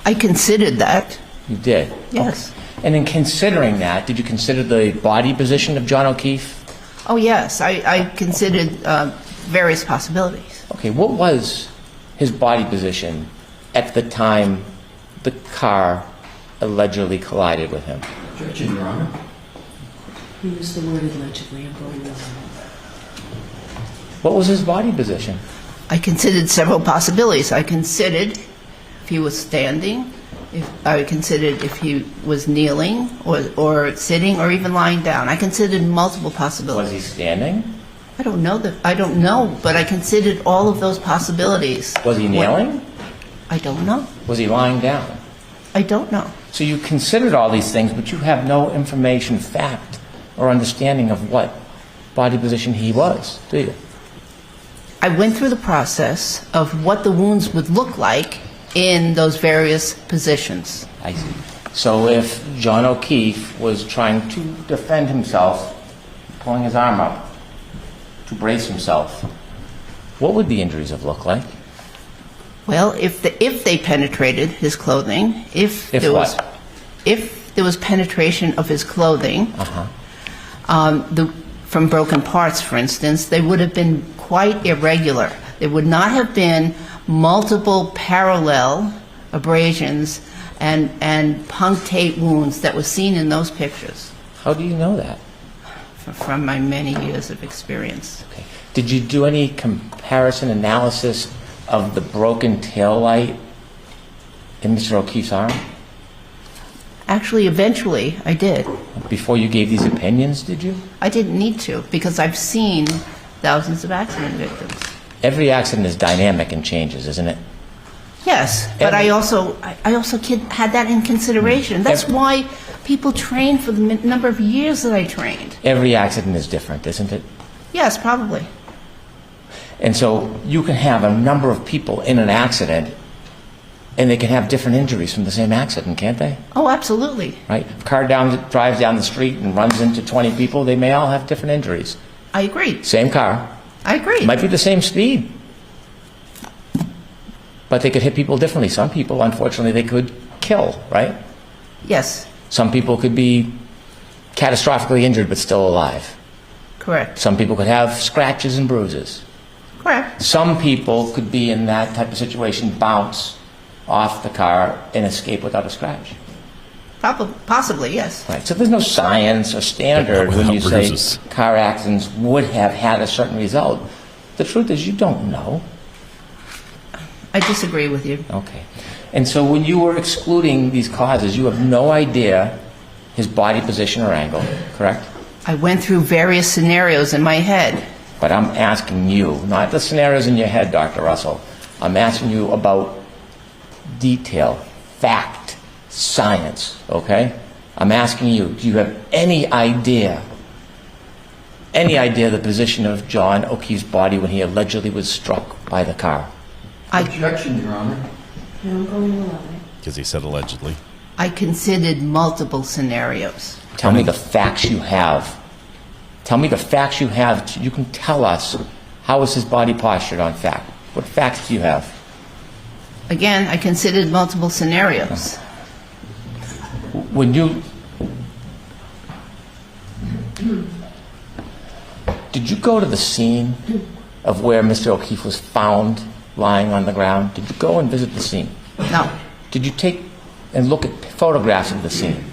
S7: I considered that.
S8: You did?
S7: Yes.
S8: Okay. And in considering that, did you consider the body position of John O'Keefe?
S7: Oh, yes. I considered various possibilities.
S8: Okay, what was his body position at the time the car allegedly collided with him?
S10: Objection, Your Honor.
S11: He used the word allegedly. I'm going with him.
S8: What was his body position?
S7: I considered several possibilities. I considered if he was standing, I considered if he was kneeling or sitting or even lying down. I considered multiple possibilities.
S8: Was he standing?
S7: I don't know, but I considered all of those possibilities.
S8: Was he kneeling?
S7: I don't know.
S8: Was he lying down?
S7: I don't know.
S8: So you considered all these things, but you have no information, fact, or understanding of what body position he was, do you?
S7: I went through the process of what the wounds would look like in those various positions.
S8: I see. So if John O'Keefe was trying to defend himself, pulling his arm up to brace himself, what would the injuries have looked like?
S7: Well, if they penetrated his clothing, if there was penetration of his clothing, from broken parts, for instance, they would have been quite irregular. There would not have been multiple parallel abrasions and punctate wounds that were seen in those pictures.
S8: How do you know that?
S7: From my many years of experience.
S8: Okay. Did you do any comparison analysis of the broken taillight in Mr. O'Keefe's arm?
S7: Actually, eventually, I did.
S8: Before you gave these opinions, did you?
S7: I didn't need to, because I've seen thousands of accident victims.
S8: Every accident is dynamic and changes, isn't it?
S7: Yes, but I also had that in consideration. That's why people train for the number of years that I trained.
S8: Every accident is different, isn't it?
S7: Yes, probably.
S8: And so you can have a number of people in an accident, and they can have different injuries from the same accident, can't they?
S7: Oh, absolutely.
S8: Right? If a car drives down the street and runs into 20 people, they may all have different injuries.
S7: I agree.
S8: Same car.
S7: I agree.
S8: Might be the same speed. But they could hit people differently. Some people, unfortunately, they could kill, right?
S7: Yes.
S8: Some people could be catastrophically injured but still alive.
S7: Correct.
S8: Some people could have scratches and bruises.
S7: Correct.
S8: Some people could be in that type of situation, bounce off the car and escape without a scratch.
S7: Possibly, yes.
S8: Right. So there's no science or standard when you say car accidents would have had a certain result. The truth is you don't know.
S7: I disagree with you.
S8: Okay. And so when you were excluding these causes, you have no idea his body position or angle, correct?
S7: I went through various scenarios in my head.
S8: But I'm asking you, not the scenarios in your head, Dr. Russell. I'm asking you about detail, fact, science, okay? I'm asking you, do you have any idea the position of John O'Keefe's body when he allegedly was struck by the car?
S10: Objection, Your Honor.
S11: No, I'm going to allow it.
S3: Because he said allegedly.
S7: I considered multiple scenarios.
S8: Tell me the facts you have. Tell me the facts you have. You can tell us how is his body postured on fact. What facts do you have?
S7: Again, I considered multiple scenarios.
S8: When you... Did you go to the scene of where Mr. O'Keefe was found lying on the ground? Did you go and visit the scene?
S7: No.
S8: Did you take and look at photographs of the scene?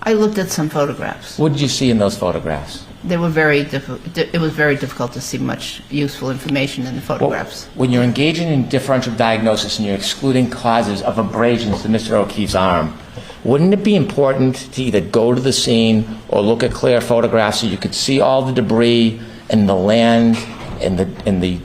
S7: I looked at some photographs.
S8: What did you see in those photographs?
S7: They were it was very difficult to see much useful information in the photographs.
S8: Well, when you're engaging in differential diagnosis and you're excluding causes of abrasions to Mr. O'Keefe's arm, wouldn't it be important to either go to the scene or look at clear photographs so you could see all the debris and the land and the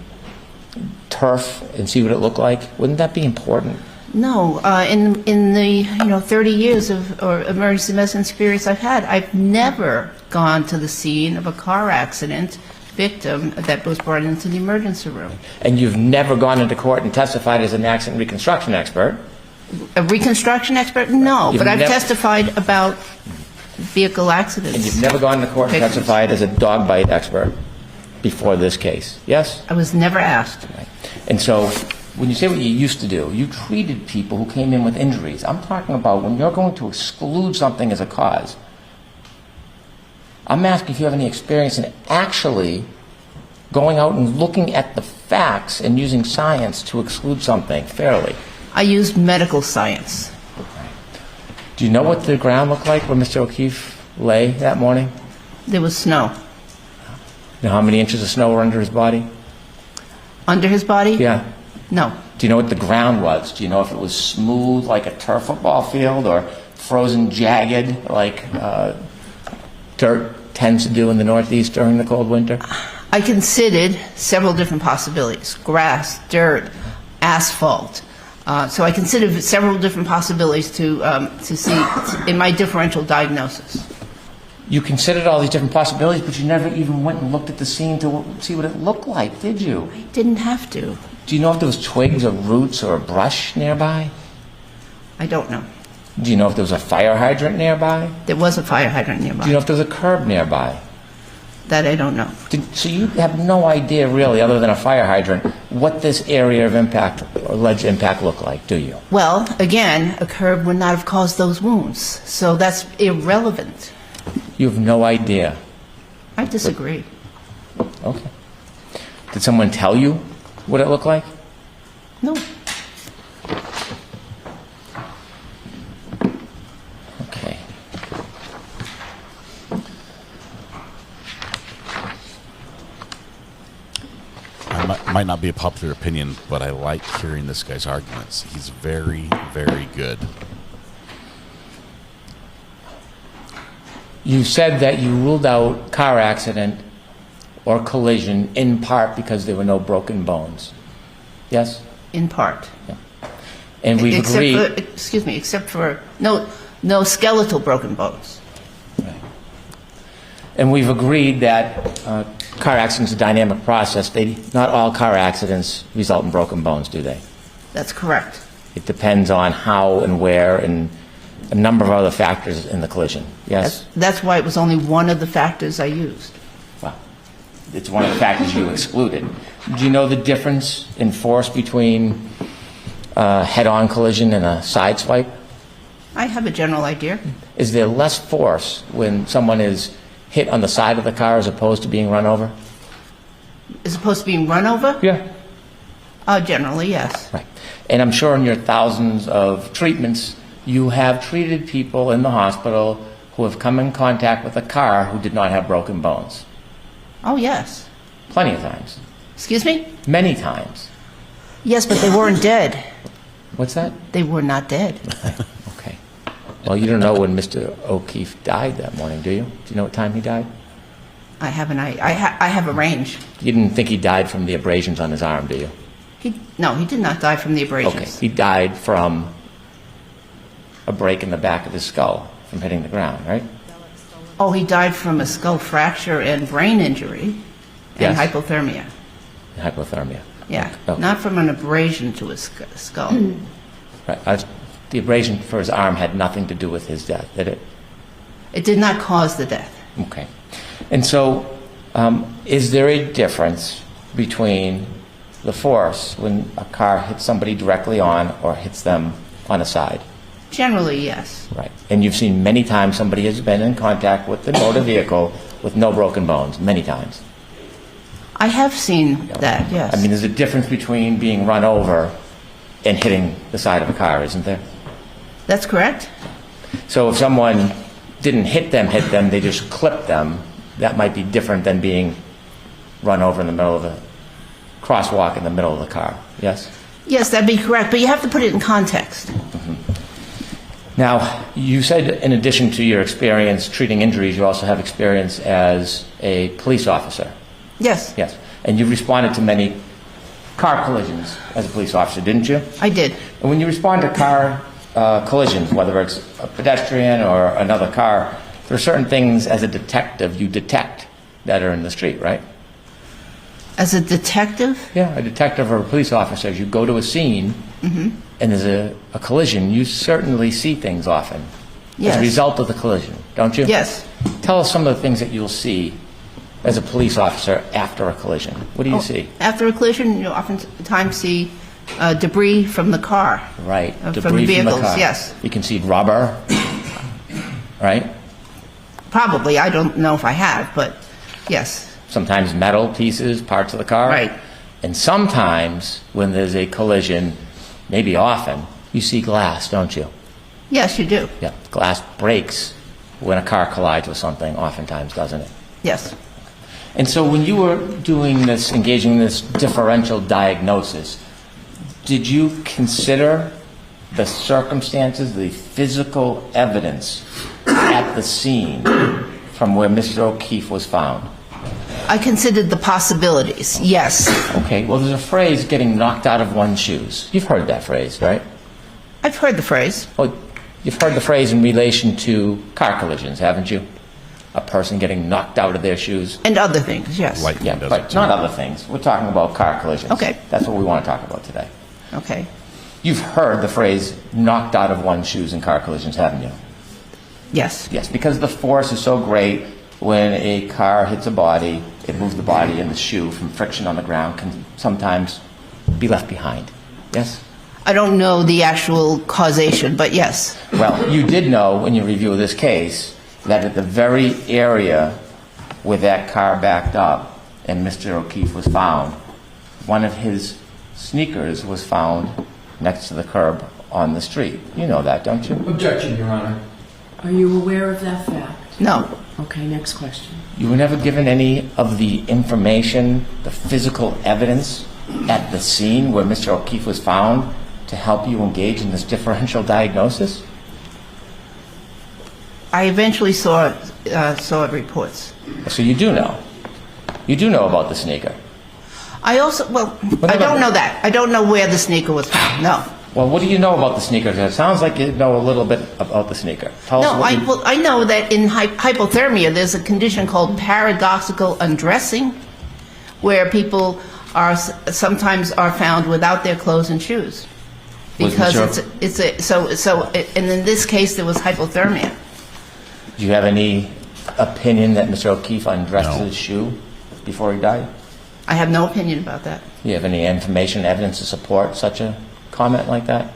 S8: turf and see what it looked like? Wouldn't that be important?
S7: No, in the 30 years of emergency medicine experience I've had, I've never gone to the scene of a car accident victim that was brought into the emergency room.
S8: And you've never gone into court and testified as an accident reconstruction expert?
S7: A reconstruction expert? No, but I've testified about vehicle accidents.
S8: And you've never gone to court and testified as a dog bite expert before this case? Yes?
S7: I was never asked.
S8: Right. And so when you say what you used to do, you treated people who came in with injuries. I'm talking about when you're going to exclude something as a cause. I'm asking if you have any experience in actually going out and looking at the facts and using science to exclude something fairly.
S7: I used medical science.
S8: Do you know what the ground looked like where Mr. O'Keefe lay that morning?
S7: There was snow.
S8: You know how many inches of snow were under his body?
S7: Under his body?
S8: Yeah.
S7: No.
S8: Do you know what the ground was? Do you know if it was smooth like a turf football field or frozen jagged like dirt tends to do in the Northeast during the cold winter?
S7: I considered several different possibilities: grass, dirt, asphalt. So I considered several different possibilities to see in my differential diagnosis.
S8: You considered all these different possibilities, but you never even went and looked at the scene to see what it looked like, did you?
S7: I didn't have to.
S8: Do you know if there was twigs or roots or a brush nearby?
S7: I don't know.
S8: Do you know if there was a fire hydrant nearby?
S7: There was a fire hydrant nearby.
S8: Do you know if there was a curb nearby?
S7: That I don't know.
S8: So you have no idea really, other than a fire hydrant, what this area of impact or alleged impact looked like, do you?
S7: Well, again, a curb would not have caused those wounds, so that's irrelevant.
S8: You have no idea.
S7: I disagree.
S8: Okay. Did someone tell you what it looked like?
S7: No.
S8: Okay.
S3: Might not be a popular opinion, but I like hearing this guy's arguments. He's very, very good.
S8: You said that you ruled out car accident or collision in part because there were no broken bones. Yes?
S7: In part.
S8: Yeah. And we've agreed...
S7: except for no skeletal broken bones.
S8: Right. And we've agreed that car accidents are a dynamic process. Not all car accidents result in broken bones, do they?
S7: That's correct.
S8: It depends on how and where and a number of other factors in the collision. Yes?
S7: That's why it was only one of the factors I used.
S8: Well, it's one of the factors you excluded. Do you know the difference in force between a head-on collision and a side swipe?
S7: I have a general idea.
S8: Is there less force when someone is hit on the side of the car as opposed to being run over?
S7: As opposed to being run over?
S8: Yeah.
S7: Generally, yes.
S8: Right. And I'm sure in your thousands of treatments, you have treated people in the hospital who have come in contact with a car who did not have broken bones.
S7: Oh, yes.
S8: Plenty of times.
S7: Excuse me?
S8: Many times.
S7: Yes, but they weren't dead.
S8: What's that?
S7: They were not dead.
S8: Okay. Well, you don't know when Mr. O'Keefe died that morning, do you? Do you know what time he died?
S7: I have a range.
S8: You didn't think he died from the abrasions on his arm, do you?
S7: No, he did not die from the abrasions.
S8: Okay. He died from a break in the back of his skull from hitting the ground, right?
S7: Oh, he died from a skull fracture and brain injury and hypothermia.
S8: Hypothermia.
S7: Yeah,
S8: okay.
S7: Not from an abrasion to his skull.
S8: Right. The abrasion for his arm had nothing to do with his death, did it?
S7: It did not cause the death.
S8: Okay. And so, is there a difference between the force when a car hits somebody directly on or hits them on a side?
S7: Generally, yes.
S8: Right. And you've seen many times somebody has been in contact with the motor vehicle with no broken bones, many times.
S7: I have seen that, yes.
S8: I mean, there's a difference between being run over and hitting the side of a car, isn't there?
S7: That's correct.
S8: So if someone didn't hit them, they just clipped them, that might be different than being run over in the middle of a crosswalk in the middle of the car, yes?
S7: Yes, that'd be correct, but you have to put it in context.
S8: Mm-hmm. Now, you said in addition to your experience treating injuries, you also have experience as a police officer.
S7: Yes.
S8: Yes. And you responded to many car collisions as a police officer, didn't you?
S7: I did.
S8: And when you respond to car collisions, whether it's a pedestrian or another car, there are certain things as a detective you detect that are in the street, right?
S7: As a detective?
S8: Yeah, a detective or a police officer. As you go to a scene
S7: mm-hmm.
S8: and there's a collision, you certainly see things often
S7: yes.
S8: as a result of the collision, don't you?
S7: Yes.
S8: Tell us some of the things that you'll see as a police officer after a collision. What do you see?
S7: After a collision, you oftentimes see debris from the car.
S8: Right, debris
S7: from the vehicles,
S8: from the car.
S7: Yes.
S8: You can see rubber, right?
S7: Probably. I don't know if I have, but yes.
S8: Sometimes metal pieces, parts of the car.
S7: Right.
S8: And sometimes when there's a collision, maybe often, you see glass, don't you?
S7: Yes, you do.
S8: Yeah, glass breaks when a car collides with something, oftentimes, doesn't it?
S7: Yes.
S8: And so when you were doing this, engaging in this differential diagnosis, did you consider the circumstances, the physical evidence at the scene from where Mr. O'Keefe was found?
S7: I considered the possibilities, yes.
S8: Okay, well, there's a phrase, getting knocked out of one's shoes. You've heard that phrase, right?
S7: I've heard the phrase.
S8: Well, you've heard the phrase in relation to car collisions, haven't you? A person getting knocked out of their shoes.
S7: And other things, yes.
S8: Yeah, but not other things. We're talking about car collisions.
S7: Okay.
S8: That's what we want to talk about today.
S7: Okay.
S8: You've heard the phrase, knocked out of one's shoes in car collisions, haven't you?
S7: Yes.
S8: Yes, because the force is so great when a car hits a body, it moves the body, and the shoe from friction on the ground can sometimes be left behind. Yes?
S7: I don't know the actual causation, but yes.
S8: Well, you did know in your review of this case that at the very area where that car backed up and Mr. O'Keefe was found, one of his sneakers was found next to the curb on the street. You know that, don't you?
S10: Objection, Your Honor.
S11: Are you aware of that fact?
S7: No.
S11: Okay, next question.
S8: You were never given any of the information, the physical evidence at the scene where Mr. O'Keefe was found to help you engage in this differential diagnosis?
S7: I eventually saw reports.
S8: So you do know. You do know about the sneaker.
S7: I also, I don't know that. I don't know where the sneaker was found, no.
S8: Well, what do you know about the sneaker? It sounds like you know a little bit about the sneaker. Tell us
S7: No,
S8: what you...
S7: I know that in hypothermia, there's a condition called paradoxical undressing, where people sometimes are found without their clothes and shoes. Because and in this case, there was hypothermia.
S8: Do you have any opinion that Mr. O'Keefe undressed his shoe before he died?
S7: I have no opinion about that.
S8: Do you have any information, evidence to support such a comment like that?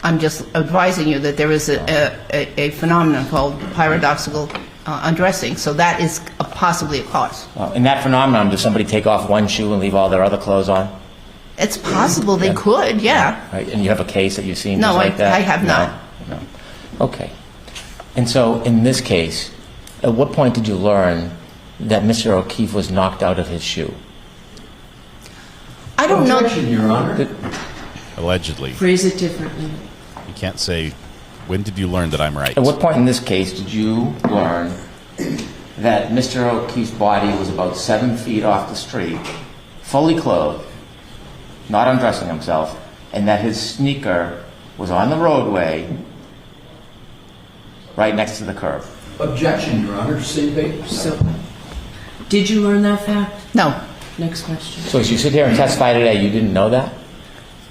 S7: I'm just advising you that there is a phenomenon called paradoxical undressing, so that is possibly a cause.
S8: Well, in that phenomenon, does somebody take off one shoe and leave all their other clothes on?
S7: It's possible they could, yeah.
S8: Right. And you have a case that you've seen
S7: No,
S8: like that?
S7: I have not.
S8: No. Okay. And so, in this case, at what point did you learn that Mr. O'Keefe was knocked out of his shoe?
S7: I don't know.
S10: Objection, Your Honor.
S3: Allegedly.
S11: Phrase it differently.
S3: You can't say, when did you learn that I'm right?
S8: At what point in this case did you learn that Mr. O'Keefe's body was about 7 feet off the street, fully clothed, not undressing himself, and that his sneaker was on the roadway right next to the curb?
S10: Objection, Your Honor. Same page.
S11: So, did you learn that fact?
S7: No,
S11: Next question.
S8: So as you sit here and testify today, you didn't know that?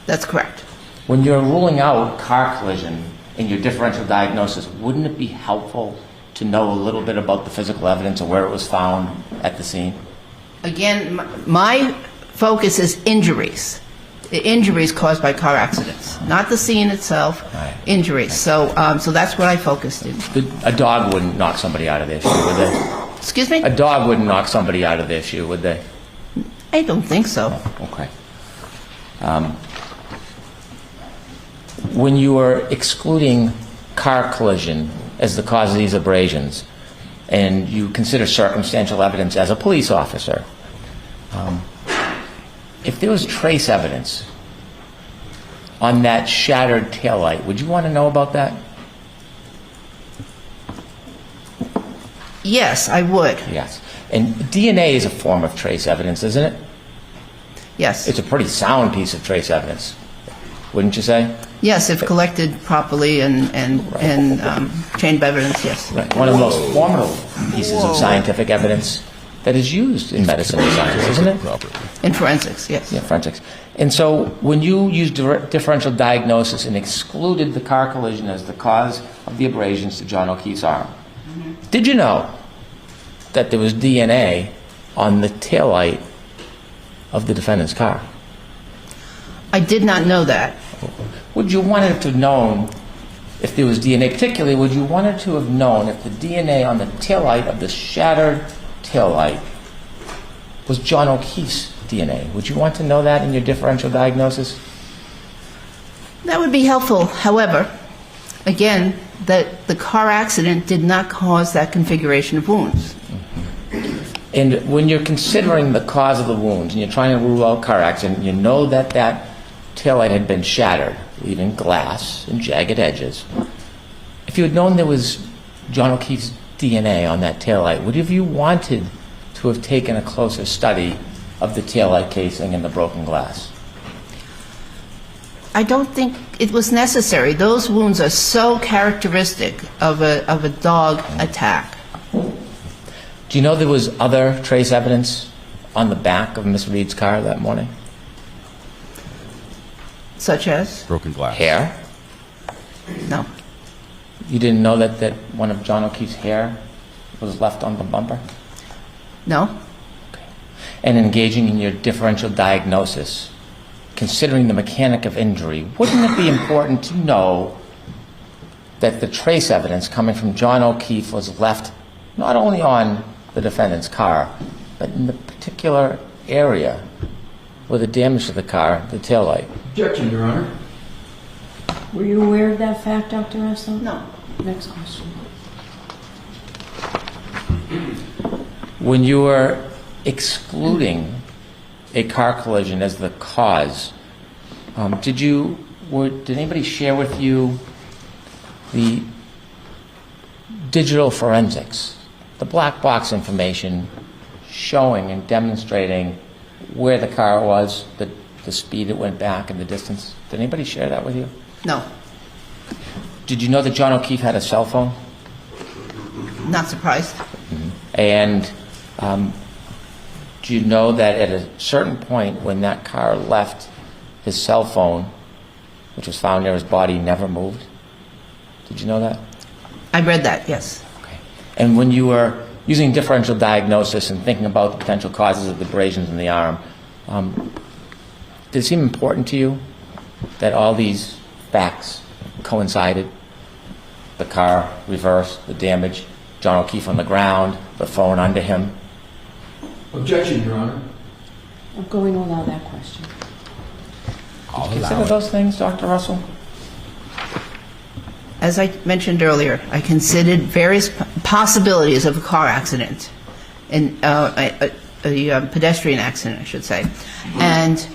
S7: that's correct.
S8: When you're ruling out car collision in your differential diagnosis, wouldn't it be helpful to know a little bit about the physical evidence of where it was found at the scene?
S7: Again, my focus is injuries. The injuries caused by car accidents, not the scene itself, injuries. So that's what I focused in.
S8: A dog wouldn't knock somebody out of their shoe, would they?
S7: Excuse me?
S8: A dog wouldn't knock somebody out of their shoe, would they?
S7: I don't think so.
S8: Okay. When you were excluding car collision as the cause of these abrasions, and you consider circumstantial evidence as a police officer, if there was trace evidence on that shattered taillight, would you want to know about that?
S7: Yes, I would.
S8: Yes. And DNA is a form of trace evidence, isn't it?
S7: Yes.
S8: It's a pretty sound piece of trace evidence, wouldn't you say?
S7: Yes, if collected properly and chain of evidence, yes.
S8: Right. One of the most formidable pieces of scientific evidence that is used in medicine and science, isn't it?
S7: In forensics, yes.
S8: Yeah, forensics. And so when you used differential diagnosis and excluded the car collision as the cause of the abrasions to John O'Keefe's arm, did you know that there was DNA on the taillight of the defendant's car?
S7: I did not know that.
S8: Would you want to have known if there was DNA, particularly would you want to have known if the DNA on the taillight of the shattered taillight was John O'Keefe's DNA? Would you want to know that in your differential diagnosis?
S7: That would be helpful. However, again, that the car accident did not cause that configuration of wounds.
S8: And when you're considering the cause of the wounds and you're trying to rule out car accident, you know that that taillight had been shattered, leaving glass and jagged edges. If you had known there was John O'Keefe's DNA on that taillight, would have you wanted to have taken a closer study of the taillight casing and the broken glass?
S7: I don't think it was necessary. Those wounds are so characteristic of a dog attack.
S8: Do you know there was other trace evidence on the back of Miss Reed's car that morning?
S7: Such as?
S3: Broken glass.
S8: Hair?
S7: No.
S8: You didn't know that one of John O'Keefe's hair was left on the bumper?
S7: No.
S8: Okay. And engaging in your differential diagnosis, considering the mechanic of injury, wouldn't it be important to know that the trace evidence coming from John O'Keefe was left not only on the defendant's car, but in the particular area where the damage to the car, the taillight?
S10: Objection, Your Honor.
S11: Were you aware of that fact, Dr. Russell?
S7: No.
S11: Next question.
S8: When you were excluding a car collision as the cause, did anybody share with you the digital forensics, the black box information showing and demonstrating where the car was, the speed it went back and the distance. Did anybody share that with you?
S7: No,
S8: Did you know that John O'Keefe had a cell phone?
S7: not surprised.
S8: And do you know that at a certain point when that car left, his cell phone, which was found near his body, never moved? Did you know that?
S7: I read that, yes.
S8: Okay. And when you were using differential diagnosis and thinking about the potential causes of the abrasions in the arm, did it seem important to you that all these facts coincided? The car reversed, the damage, John O'Keefe on the ground, the phone under him?
S10: Objection, Your Honor.
S11: I'm going to allow that question.
S3: I'll
S8: Consider
S3: allow it.
S8: those things, Dr. Russell?
S7: As I mentioned earlier, I considered various possibilities of a car accident, and a pedestrian accident, I should say. And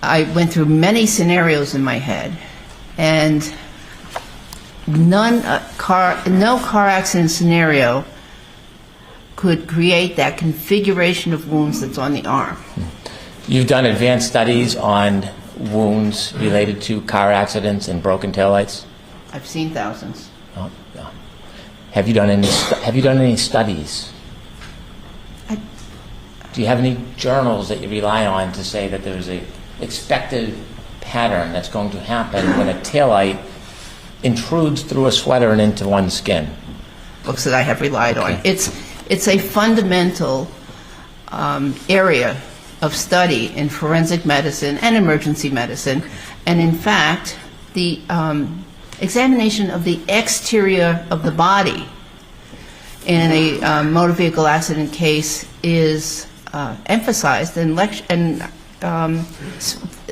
S7: I went through many scenarios in my head, and no car accident scenario could create that configuration of wounds that's on the arm.
S8: You've done advanced studies on wounds related to car accidents and broken taillights?
S7: I've seen thousands.
S8: Oh, no. Have you done any studies? Do you have any journals that you rely on to say that there's a expected pattern that's going to happen when a taillight intrudes through a sweater and into one's skin?
S7: Books that I have relied on. It's a fundamental area of study in forensic medicine and emergency medicine, and in fact, the examination of the exterior of the body in a motor vehicle accident case is emphasized, and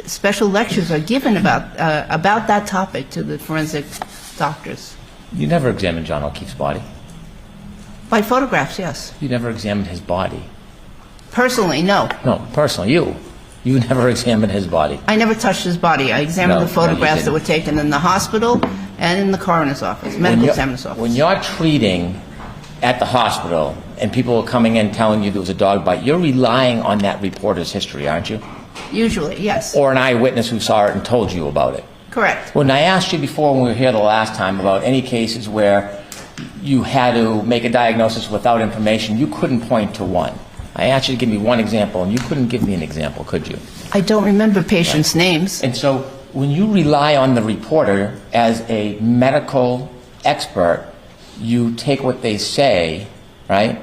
S7: special lectures are given about that topic to the forensic doctors.
S8: You never examined John O'Keefe's body?
S7: By photographs, yes.
S8: You never examined his body?
S7: Personally, no.
S8: No, personally, you never examined his body.
S7: I never touched his body. I examined
S8: No,
S7: the photographs
S8: no,
S7: that
S8: you
S7: were taken in the hospital and in the coroner's office, medical examiner's office.
S8: When you're treating at the hospital and people are coming in telling you there was a dog bite, you're relying on that reporter's history, aren't you?
S7: Usually, yes.
S8: Or an eyewitness who saw it and told you about it.
S7: Correct.
S8: When I asked you before when we were here the last time about any cases where you had to make a diagnosis without information, you couldn't point to one. I asked you to give me one example, and you couldn't give me an example, could you?
S7: I don't remember patients' names.
S8: And so when you rely on the reporter as a medical expert, you take what they say, right,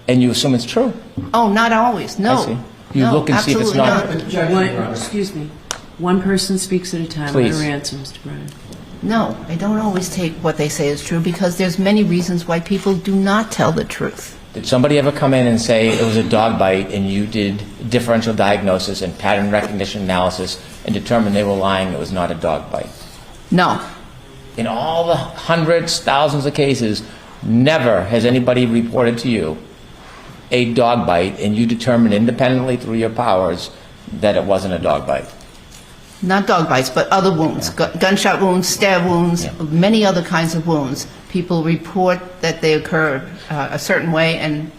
S8: and you assume it's true.
S7: Oh, not always. No.
S8: I see. You
S7: No,
S8: look and see if it's
S7: absolutely
S8: not.
S11: Excuse me. One person speaks at a time.
S8: Please.
S11: Let her answer, Mr. Brennan.
S7: No, I don't always take what they say as true because there's many reasons why people do not tell the truth.
S8: Did somebody ever come in and say it was a dog bite and you did differential diagnosis and pattern recognition analysis and determined they were lying, it was not a dog bite?
S7: No.
S8: In all the hundreds, thousands of cases, never has anybody reported to you a dog bite and you determined independently through your powers that it wasn't a dog bite.
S7: Not dog bites, but other wounds, gunshot wounds, stab wounds, many other kinds of wounds. People report that they occur a certain way, and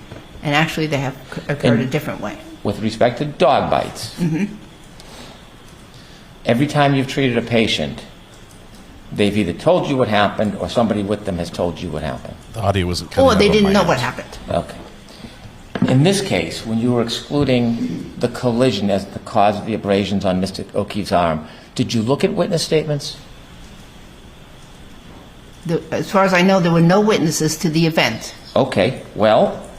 S7: actually they have occurred a different way.
S8: With respect to dog bites, every time you've treated a patient, they've either told you what happened or somebody with them has told you what happened.
S3: The audio wasn't coming
S7: Or
S3: out
S7: they
S3: of
S7: didn't
S3: my
S7: know
S3: hands.
S7: what happened.
S8: Okay. In this case, when you were excluding the collision as the cause of the abrasions on Mr. O'Keefe's arm, did you look at witness statements?
S7: As far as I know, there were no witnesses to the event.
S8: Okay. Well,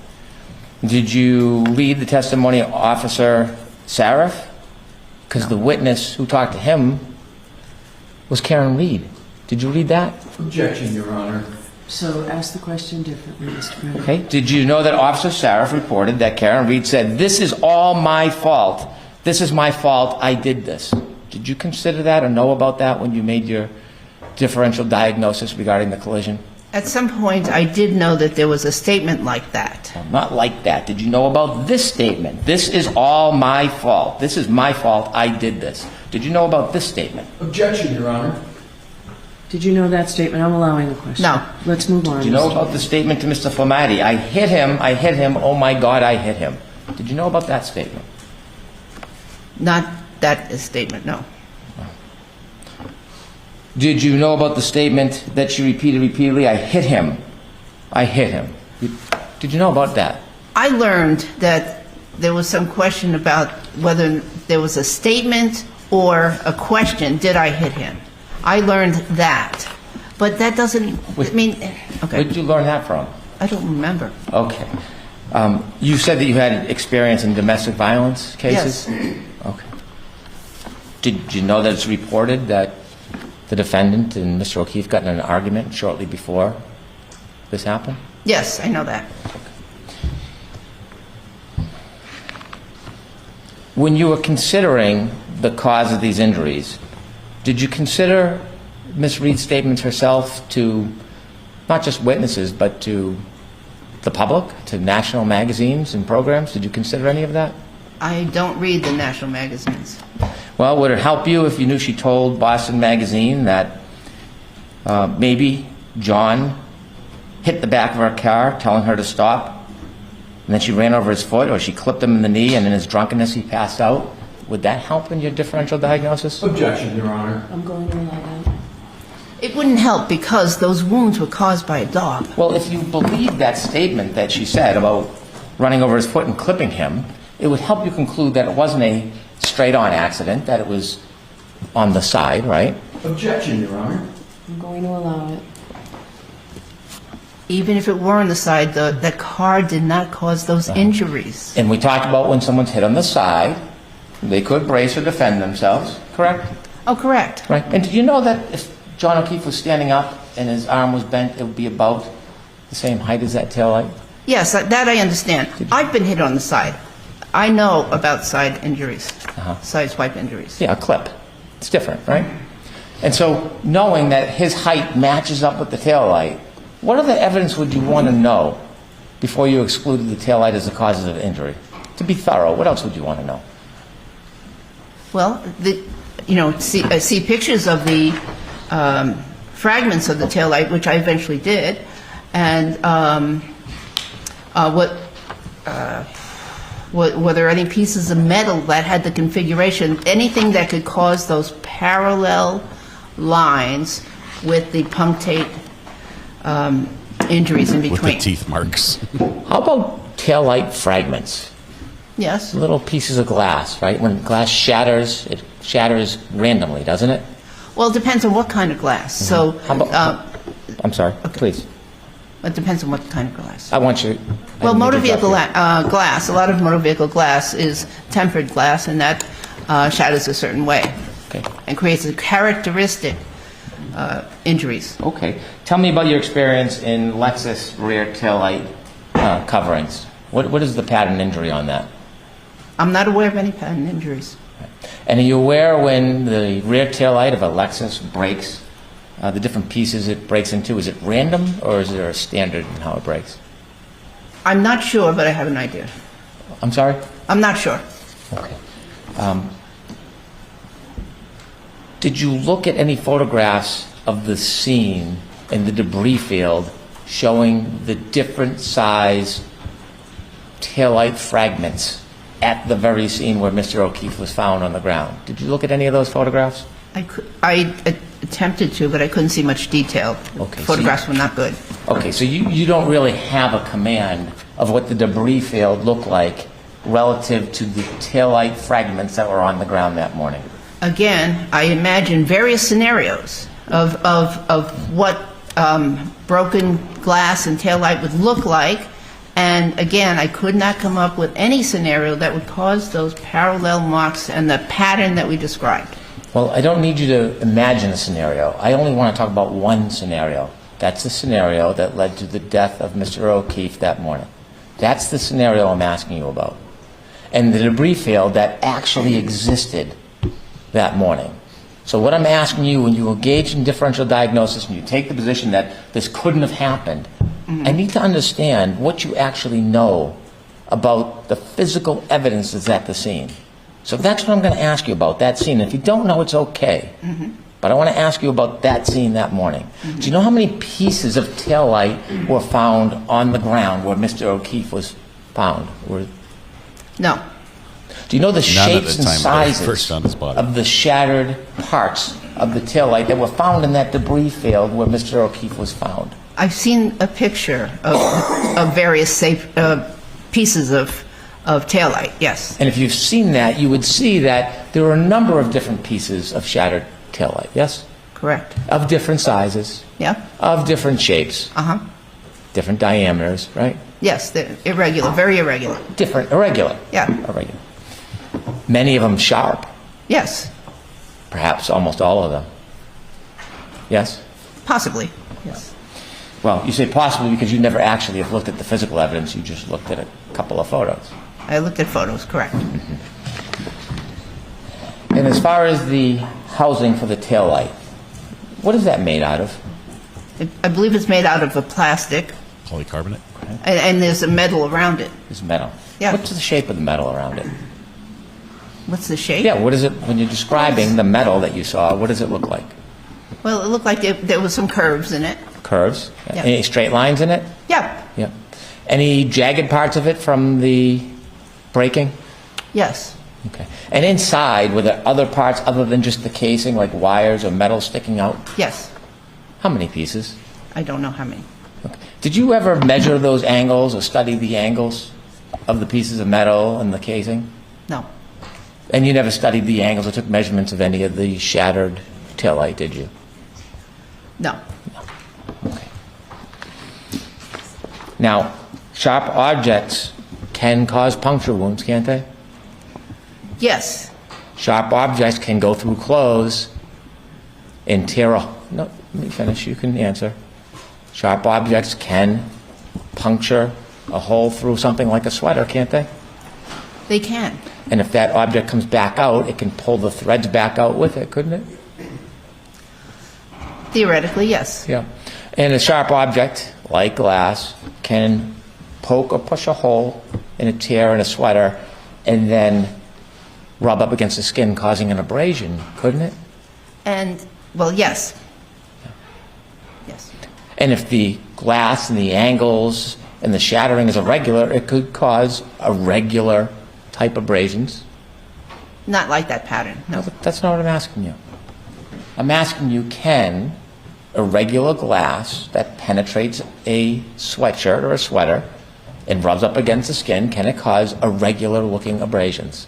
S8: did you read the testimony of Officer Sarif? Because the witness who talked to him was Karen Reed. Did you read that?
S10: Objection, Your Honor.
S11: So ask the question differently, Mr. Brennan.
S8: Okay. Did you know that Officer Sarif reported that Karen Reed said, "This is all my fault. This is my fault. I did this." Did you consider that or know about that when you made your differential diagnosis regarding the collision?
S7: At some point, I did know that there was a statement like that.
S8: Well, not like that. Did you know about this statement? "This is all my fault. This is my fault. I did this." Did you know about this statement?
S10: Objection, Your Honor.
S11: Did you know that statement? I'm allowing the question.
S7: No.
S11: Let's move on.
S8: Do you know about the statement to Mr. Flamati? I hit him, oh my God, I hit him. Did you know about that statement?
S7: Not that statement, no.
S8: Did you know about the statement that she repeated repeatedly? I hit him. I hit him. Did you know about that?
S7: I learned that there was some question about whether there was a statement or a question, did I hit him? I learned that. But that doesn't, I mean, okay.
S8: Where did you learn that from?
S7: I don't remember.
S8: Okay. You said that you had experience in domestic violence cases?
S7: Yes.
S8: Okay. Did you know that it's reported that the defendant and Mr. O'Keefe got in an argument shortly before this happened?
S7: Yes, I know that.
S8: When you were considering the cause of these injuries, did you consider Ms. Reed's statements herself to not just witnesses, but to the public, to national magazines and programs? Did you consider any of that?
S7: I don't read the national magazines.
S8: Well, would it help you if you knew she told Boston Magazine that maybe John hit the back of her car, telling her to stop, and then she ran over his foot, or she clipped him in the knee, and in his drunkenness he passed out? Would that help in your differential diagnosis?
S10: Objection, Your Honor.
S11: I'm going to allow that.
S7: It wouldn't help because those wounds were caused by a dog.
S8: Well, if you believe that statement that she said about running over his foot and clipping him, it would help you conclude that it wasn't a straight-on accident, that it was on the side, right?
S10: Objection, Your Honor.
S11: I'm going to allow it.
S7: Even if it were on the side, the car did not cause those injuries.
S8: And we talked about when someone's hit on the side, they could brace or defend themselves, correct?
S7: Oh, correct.
S8: Right. And did you know that if John O'Keefe was standing up and his arm was bent, it would be about the same height as that taillight?
S7: Yes, that I understand. I've been hit on the side. I know about side injuries, side swipe injuries.
S8: Yeah, a clip. It's different, right? And so knowing that his height matches up with the taillight, what other evidence would you want to know before you excluded the taillight as the cause of injury? To be thorough, what else would you want to know?
S7: Well, see pictures of the fragments of the taillight, which I eventually did, and were there any pieces of metal that had the configuration, anything that could cause those parallel lines with the punctate injuries in between.
S3: With the teeth marks.
S8: How about taillight fragments?
S7: Yes.
S8: Little pieces of glass, right? When glass shatters, it shatters randomly, doesn't it?
S7: Well, it depends on what kind of glass. So,
S8: How about, I'm sorry, please.
S7: it depends on what kind of glass.
S8: I want you.
S7: Well, motor vehicle glass, a lot of motor vehicle glass is tempered glass, and that shatters a certain way and creates a characteristic injuries.
S8: Okay. Tell me about your experience in Lexus rear taillight coverings. What is the pattern injury on that?
S7: I'm not aware of any pattern injuries.
S8: And are you aware when the rear taillight of a Lexus breaks, the different pieces it breaks into, is it random or is there a standard in how it breaks?
S7: I'm not sure, but I have an idea.
S8: I'm sorry?
S7: I'm not sure.
S8: Okay. Did you look at any photographs of the scene in the debris field showing the different size taillight fragments at the very scene where Mr. O'Keefe was found on the ground? Did you look at any of those photographs?
S7: I attempted to, but I couldn't see much detail.
S8: Okay,
S7: Photographs were not good.
S8: Okay, so you don't really have a command of what the debris field looked like relative to the taillight fragments that were on the ground that morning.
S7: Again, I imagine various scenarios of what broken glass and taillight would look like, and again, I could not come up with any scenario that would cause those parallel marks and the pattern that we described.
S8: Well, I don't need you to imagine a scenario. I only want to talk about one scenario. That's the scenario that led to the death of Mr. O'Keefe that morning. That's the scenario I'm asking you about. And the debris field that actually existed that morning. So what I'm asking you, when you engage in differential diagnosis and you take the position that this couldn't have happened, I need to understand what you actually know about the physical evidence that's at the scene. So that's what I'm going to ask you about, that scene. If you don't know, it's okay. But I want to ask you about that scene that morning. Do you know how many pieces of taillight were found on the ground where Mr. O'Keefe was found?
S7: No.
S8: Do you know the
S3: None at
S8: shapes
S3: the
S8: and
S3: time when they
S8: sizes
S3: first found his body.
S8: of the shattered parts of the taillight that were found in that debris field where Mr. O'Keefe was found?
S7: I've seen a picture of various pieces of taillight, yes.
S8: And if you've seen that, you would see that there are a number of different pieces of shattered taillight, yes?
S7: Correct.
S8: Of different sizes.
S7: Yeah.
S8: Of different shapes.
S7: Uh-huh.
S8: Different diameters, right?
S7: Yes, they're irregular, very irregular.
S8: Different, irregular.
S7: Yeah.
S8: Irregular. Many of them sharp.
S7: Yes.
S8: Perhaps almost all of them. Yes?
S7: Possibly, yes.
S8: Well, you say possibly because you never actually have looked at the physical evidence. You just looked at a couple of photos.
S7: I looked at photos, correct.
S8: And as far as the housing for the taillight, what is that made out of?
S7: I believe it's made out of a plastic,
S3: Polycarbonate?
S7: and there's a metal around it.
S8: It's metal.
S7: Yeah.
S8: What's the shape of the metal around it?
S7: What's the shape?
S8: Yeah, what is it, when you're describing the metal that you saw, what does it look like?
S7: Well, it looked like there was some curves in it.
S8: Curves?
S7: Yeah.
S8: Any straight lines in it?
S7: Yeah.
S8: Yeah. Any jagged parts of it from the breaking?
S7: Yes.
S8: Okay. And inside, were there other parts other than just the casing, like wires or metal sticking out?
S7: Yes.
S8: How many pieces?
S7: I don't know how many.
S8: Okay. Did you ever measure those angles or study the angles of the pieces of metal and the casing?
S7: No.
S8: And you never studied the angles or took measurements of any of the shattered taillight, did you?
S7: No.
S8: Okay. Now, sharp objects can cause puncture wounds, can't they?
S7: Yes.
S8: Sharp objects can go through clothes and tear a... No, let me finish. You can answer. Sharp objects can puncture a hole through something like a sweater, can't they?
S7: They can.
S8: And if that object comes back out, it can pull the threads back out with it, couldn't it?
S7: Theoretically, yes.
S8: Yeah. And a sharp object, like glass, can poke or push a hole in a tear in a sweater and then rub up against the skin, causing an abrasion, couldn't it?
S7: And, well, yes. Yes.
S8: And if the glass and the angles and the shattering is irregular, it could cause irregular type abrasions.
S7: Not like that pattern, no.
S8: That's not what I'm asking you. I'm asking you, can irregular glass that penetrates a sweatshirt or a sweater and rubs up against the skin, can it cause irregular looking abrasions?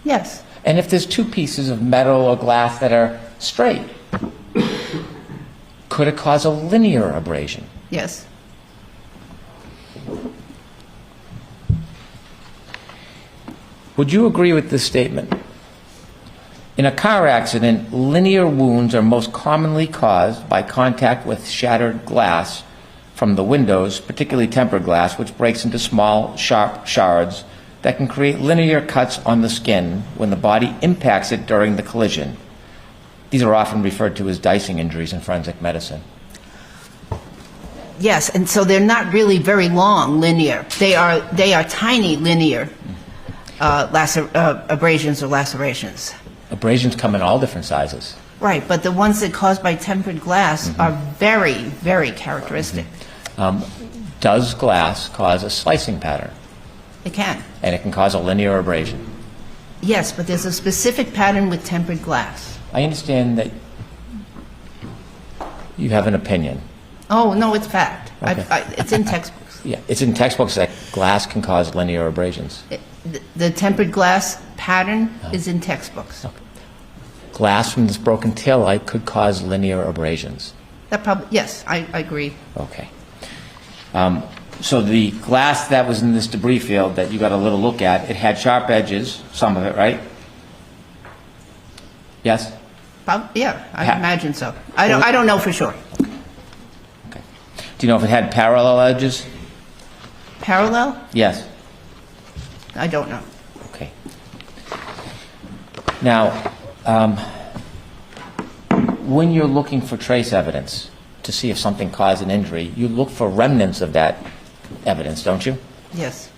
S7: Yes.
S8: And if there's two pieces of metal or glass that are straight, could it cause a linear abrasion?
S7: Yes.
S8: Would you agree with this statement? In a car accident, linear wounds are most commonly caused by contact with shattered glass from the windows, particularly tempered glass, which breaks into small, sharp shards that can create linear cuts on the skin when the body impacts it during the collision. These are often referred to as dicing injuries in forensic medicine.
S7: Yes, and so they're not really very long linear. They are tiny linear abrasions or lacerations.
S8: Abrasions come in all different sizes.
S7: Right, but the ones that are caused by tempered glass are very, very characteristic.
S8: Does glass cause a slicing pattern?
S7: It can.
S8: And it can cause a linear abrasion?
S7: Yes, but there's a specific pattern with tempered glass.
S8: I understand that you have an opinion.
S7: Oh, no, it's fact.
S8: Okay.
S7: It's in textbooks.
S8: Yeah, it's in textbooks that glass can cause linear abrasions.
S7: The tempered glass pattern is in textbooks.
S8: Okay. Glass from this broken taillight could cause linear abrasions.
S7: That probably, yes, I agree.
S8: Okay. So the glass that was in this debris field that you got a little look at, it had sharp edges, some of it, right? Yes?
S7: Yeah, I imagine so. I don't know for sure.
S8: Okay. Do you know if it had parallel edges?
S7: Parallel?
S8: Yes.
S7: I don't know.
S8: Okay. Now, when you're looking for trace evidence to see if something caused an injury, you look for remnants of that evidence, don't you?
S7: Yes.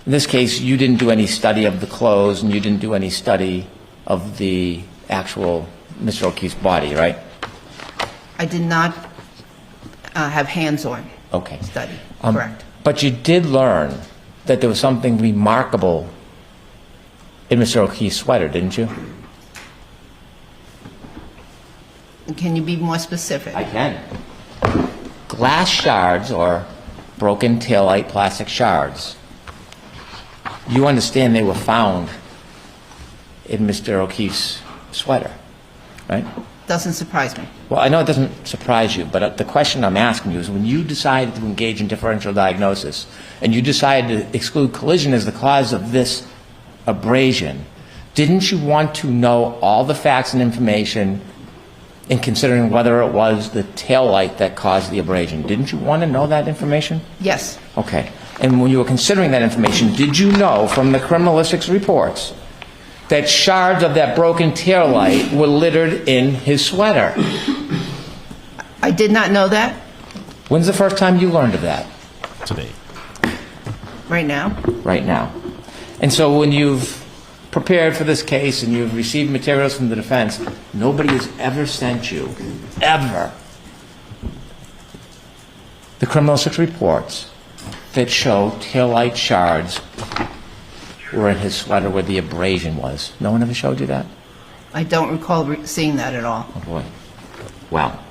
S8: In this case, you didn't do any study of the clothes and you didn't do any study of the actual Mr. O'Keefe's body, right?
S7: I did not have hands-on
S8: Okay.
S7: study, correct.
S8: But you did learn that there was something remarkable in Mr. O'Keefe's sweater, didn't you?
S7: Can you be more specific?
S8: I can. Glass shards, or broken taillight plastic shards. You understand they were found in Mr. O'Keefe's sweater, right?
S7: Doesn't surprise me.
S8: Well, I know it doesn't surprise you, but the question I'm asking you is when you decided to engage in differential diagnosis and you decided to exclude collision as the cause of this abrasion, didn't you want to know all the facts and information in considering whether it was the taillight that caused the abrasion? Didn't you want to know that information?
S7: Yes.
S8: Okay. And when you were considering that information, did you know from the criminalistics reports that shards of that broken taillight were littered in his sweater?
S7: I did not know that.
S8: When's the first time you learned of that?
S3: Today.
S7: Right now.
S8: Right now. And so when you've prepared for this case and you've received materials from the defense, nobody has ever sent you, ever, the criminalistics reports that show taillight shards were in his sweater where the abrasion was. No one ever showed you that?
S7: I don't recall seeing that at all.
S8: Oh, boy. Well,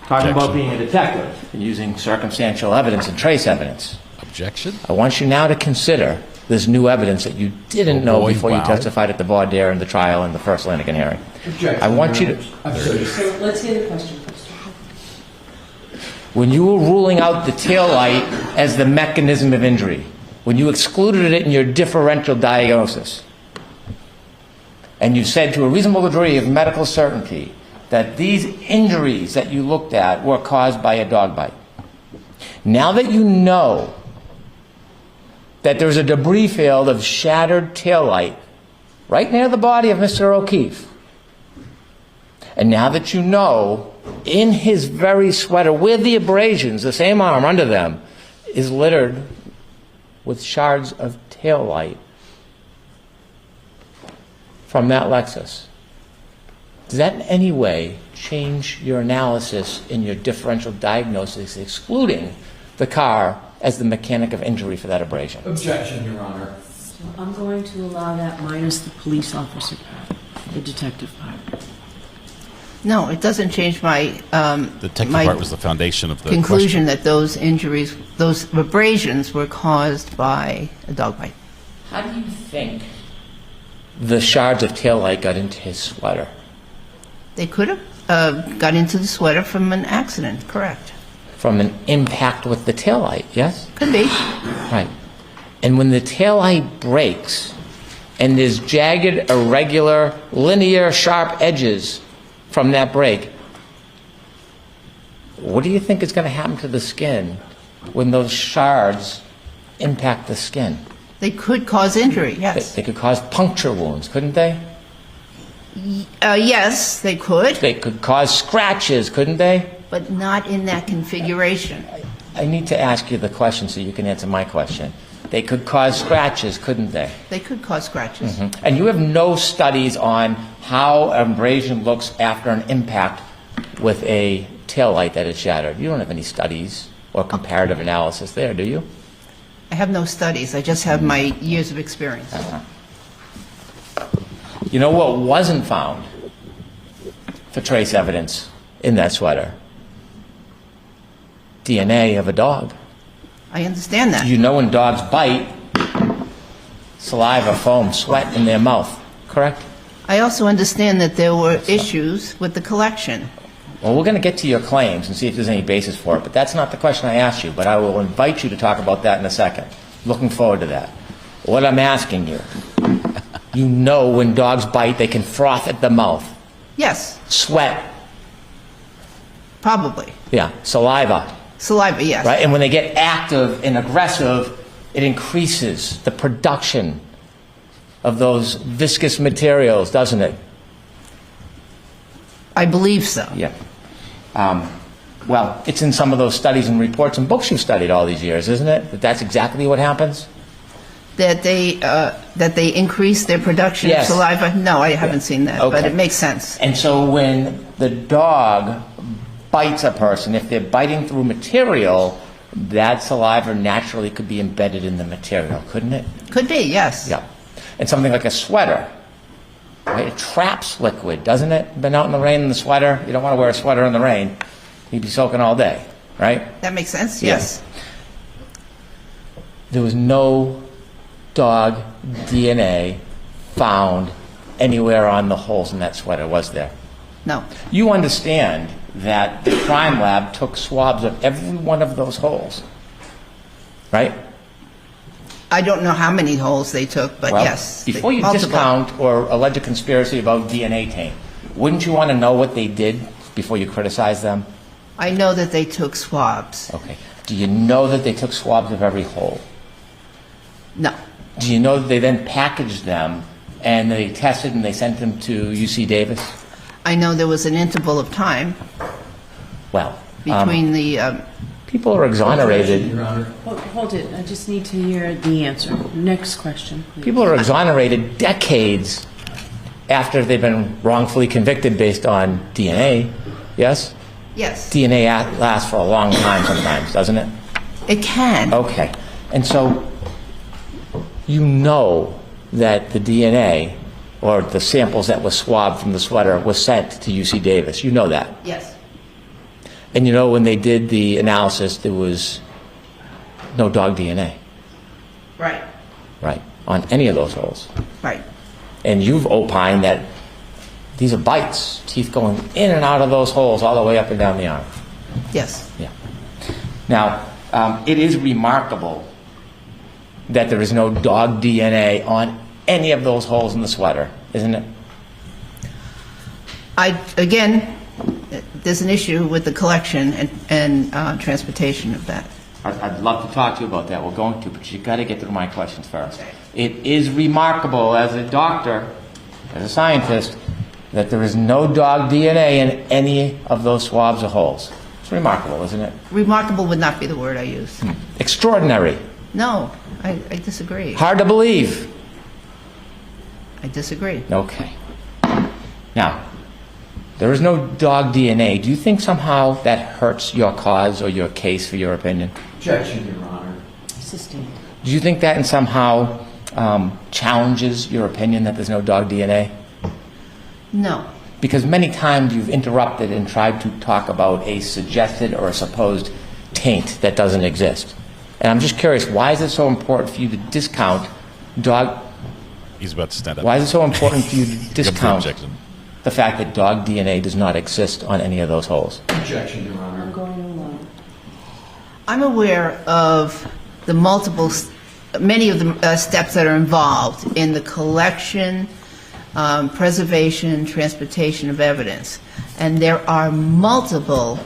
S8: talking about being a detective and using circumstantial evidence and trace evidence.
S3: Objection?
S8: I want you now to consider this new evidence that you didn't know before you testified at the voir dire in the trial in the first Lanigan hearing.
S10: Objection,
S8: I want you to...
S10: I'm sorry.
S11: So let's hear the question first.
S8: When you were ruling out the taillight as the mechanism of injury, when you excluded it in your differential diagnosis, and you said to a reasonable degree of medical certainty that these injuries that you looked at were caused by a dog bite, now that you know that there's a debris field of shattered taillight right near the body of Mr. O'Keefe, and now that you know in his very sweater with the abrasions, the same arm under them, is littered with shards of taillight from that Lexus, does that in any way change your analysis in your differential diagnosis, excluding the car as the mechanic of injury for that abrasion?
S10: Objection, Your Honor.
S11: So I'm going to allow that minus the police officer part, the detective part.
S7: No, it doesn't change my
S3: The detective
S7: my
S3: part was the foundation of the
S7: conclusion
S3: question.
S7: that those injuries, those abrasions, were caused by a dog bite.
S8: How do you think the shards of taillight got into his sweater?
S7: They could have got into the sweater from an accident, correct?
S8: From an impact with the taillight, yes?
S7: Could be.
S8: Right. And when the taillight breaks and there's jagged, irregular, linear, sharp edges from that break, what do you think is going to happen to the skin when those shards impact the skin?
S7: They could cause injury, yes.
S8: They could cause puncture wounds, couldn't they?
S7: Yes, they could,
S8: They could cause scratches, couldn't they?
S7: but not in that configuration.
S8: I need to ask you the question so you can answer my question. They could cause scratches, couldn't they?
S7: They could cause scratches.
S8: And you have no studies on how abrasion looks after an impact with a taillight that is shattered. You don't have any studies or comparative analysis there, do you?
S7: I have no studies. I just have my years of experience.
S8: You know what wasn't found for trace evidence in that sweater? DNA of a dog.
S7: I understand that.
S8: You know when dogs bite, saliva, foam, sweat in their mouth, correct?
S7: I also understand that there were issues with the collection.
S8: Well, we're going to get to your claims and see if there's any basis for it, but that's not the question I asked you, but I will invite you to talk about that in a second. Looking forward to that. What I'm asking you, you know when dogs bite, they can froth at the mouth.
S7: Yes,
S8: Sweat,
S7: probably.
S8: yeah, saliva,
S7: Saliva, yes.
S8: right? And when they get active and aggressive, it increases the production of those viscous materials, doesn't it?
S7: I believe so.
S8: Yeah. Well, it's in some of those studies and reports and books you've studied all these years, isn't it? That that's exactly what happens?
S7: That they increase their production
S8: Yes.
S7: of saliva? No, I haven't seen that, but
S8: Okay.
S7: it makes sense.
S8: And so when the dog bites a person, if they're biting through material, that saliva naturally could be embedded in the material, couldn't it?
S7: Could be, yes.
S8: Yeah. And something like a sweater, right? It traps liquid, doesn't it? Been out in the rain in the sweater. You don't want to wear a sweater in the rain. You'd be soaking all day, right?
S7: That makes sense,
S8: Yeah.
S7: yes.
S8: There was no dog DNA found anywhere on the holes in that sweater, was there?
S7: No.
S8: You understand that the crime lab took swabs of every one of those holes, right?
S7: I don't know how many holes they took, but
S8: Well,
S7: yes.
S8: before you
S7: multiple.
S8: discount or allege a conspiracy about DNA taint, wouldn't you want to know what they did before you criticize them?
S7: I know that they took swabs.
S8: Okay. Do you know that they took swabs of every hole?
S7: No.
S8: Do you know that they then packaged them and they tested and they sent them to UC Davis?
S7: I know there was an interval of time
S8: Well,
S7: between the...
S8: people are exonerated.
S10: Your Honor.
S11: Hold it, I just need to hear the answer. Next question, please.
S8: People are exonerated decades after they've been wrongfully convicted based on DNA. Yes?
S7: Yes,
S8: DNA lasts for a long time sometimes, doesn't it?
S7: it can.
S8: Okay. And so you know that the DNA or the samples that were swabbed from the sweater was sent to UC Davis. You know that.
S7: Yes.
S8: And you know when they did the analysis, there was no dog DNA,
S7: Right,
S8: right, on any of those holes.
S7: right.
S8: And you've opined that these are bites, teeth going in and out of those holes all the way up and down the arm.
S7: Yes.
S8: Yeah. Now, it is remarkable that there is no dog DNA on any of those holes in the sweater, isn't it?
S7: Again, there's an issue with the collection and transportation of that.
S8: I'd love to talk to you about that. We're going to, but you've got to get through my questions first. It is remarkable as a doctor, as a scientist, that there is no dog DNA in any of those swabs or holes. It's remarkable, isn't it?
S7: Remarkable would not be the word I use.
S8: Extraordinary.
S7: No, I disagree.
S8: Hard to believe.
S7: I disagree.
S8: Okay. Now, there is no dog DNA. Do you think somehow that hurts your cause or your case for your opinion?
S10: Objection, Your Honor.
S11: Sustained.
S8: Do you think that somehow challenges your opinion that there's no dog DNA?
S7: No.
S8: Because many times you've interrupted and tried to talk about a suggested or a supposed taint that doesn't exist. And I'm just curious, why is it so important for you to discount dog...
S3: He's about to stand up.
S8: Why is it so important for you to discount
S3: Objection.
S8: the fact that dog DNA does not exist on any of those holes?
S10: Objection, Your Honor.
S11: I'm going alone.
S7: I'm aware of the many of the steps that are involved in the collection, preservation, transportation of evidence. And there are multiple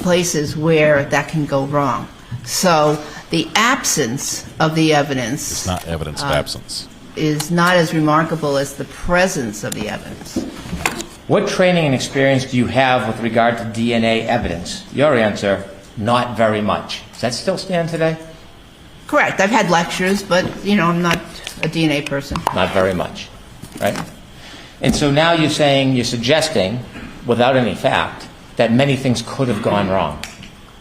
S7: places where that can go wrong. So the absence of the evidence
S3: It's not evidence of absence.
S7: is not as remarkable as the presence of the evidence.
S8: What training and experience do you have with regard to DNA evidence? Your answer, not very much. Does that still stand today?
S7: Correct. I've had lectures, but, I'm not a DNA person.
S8: Not very much, right? And so now you're suggesting, without any fact, that many things could have gone wrong.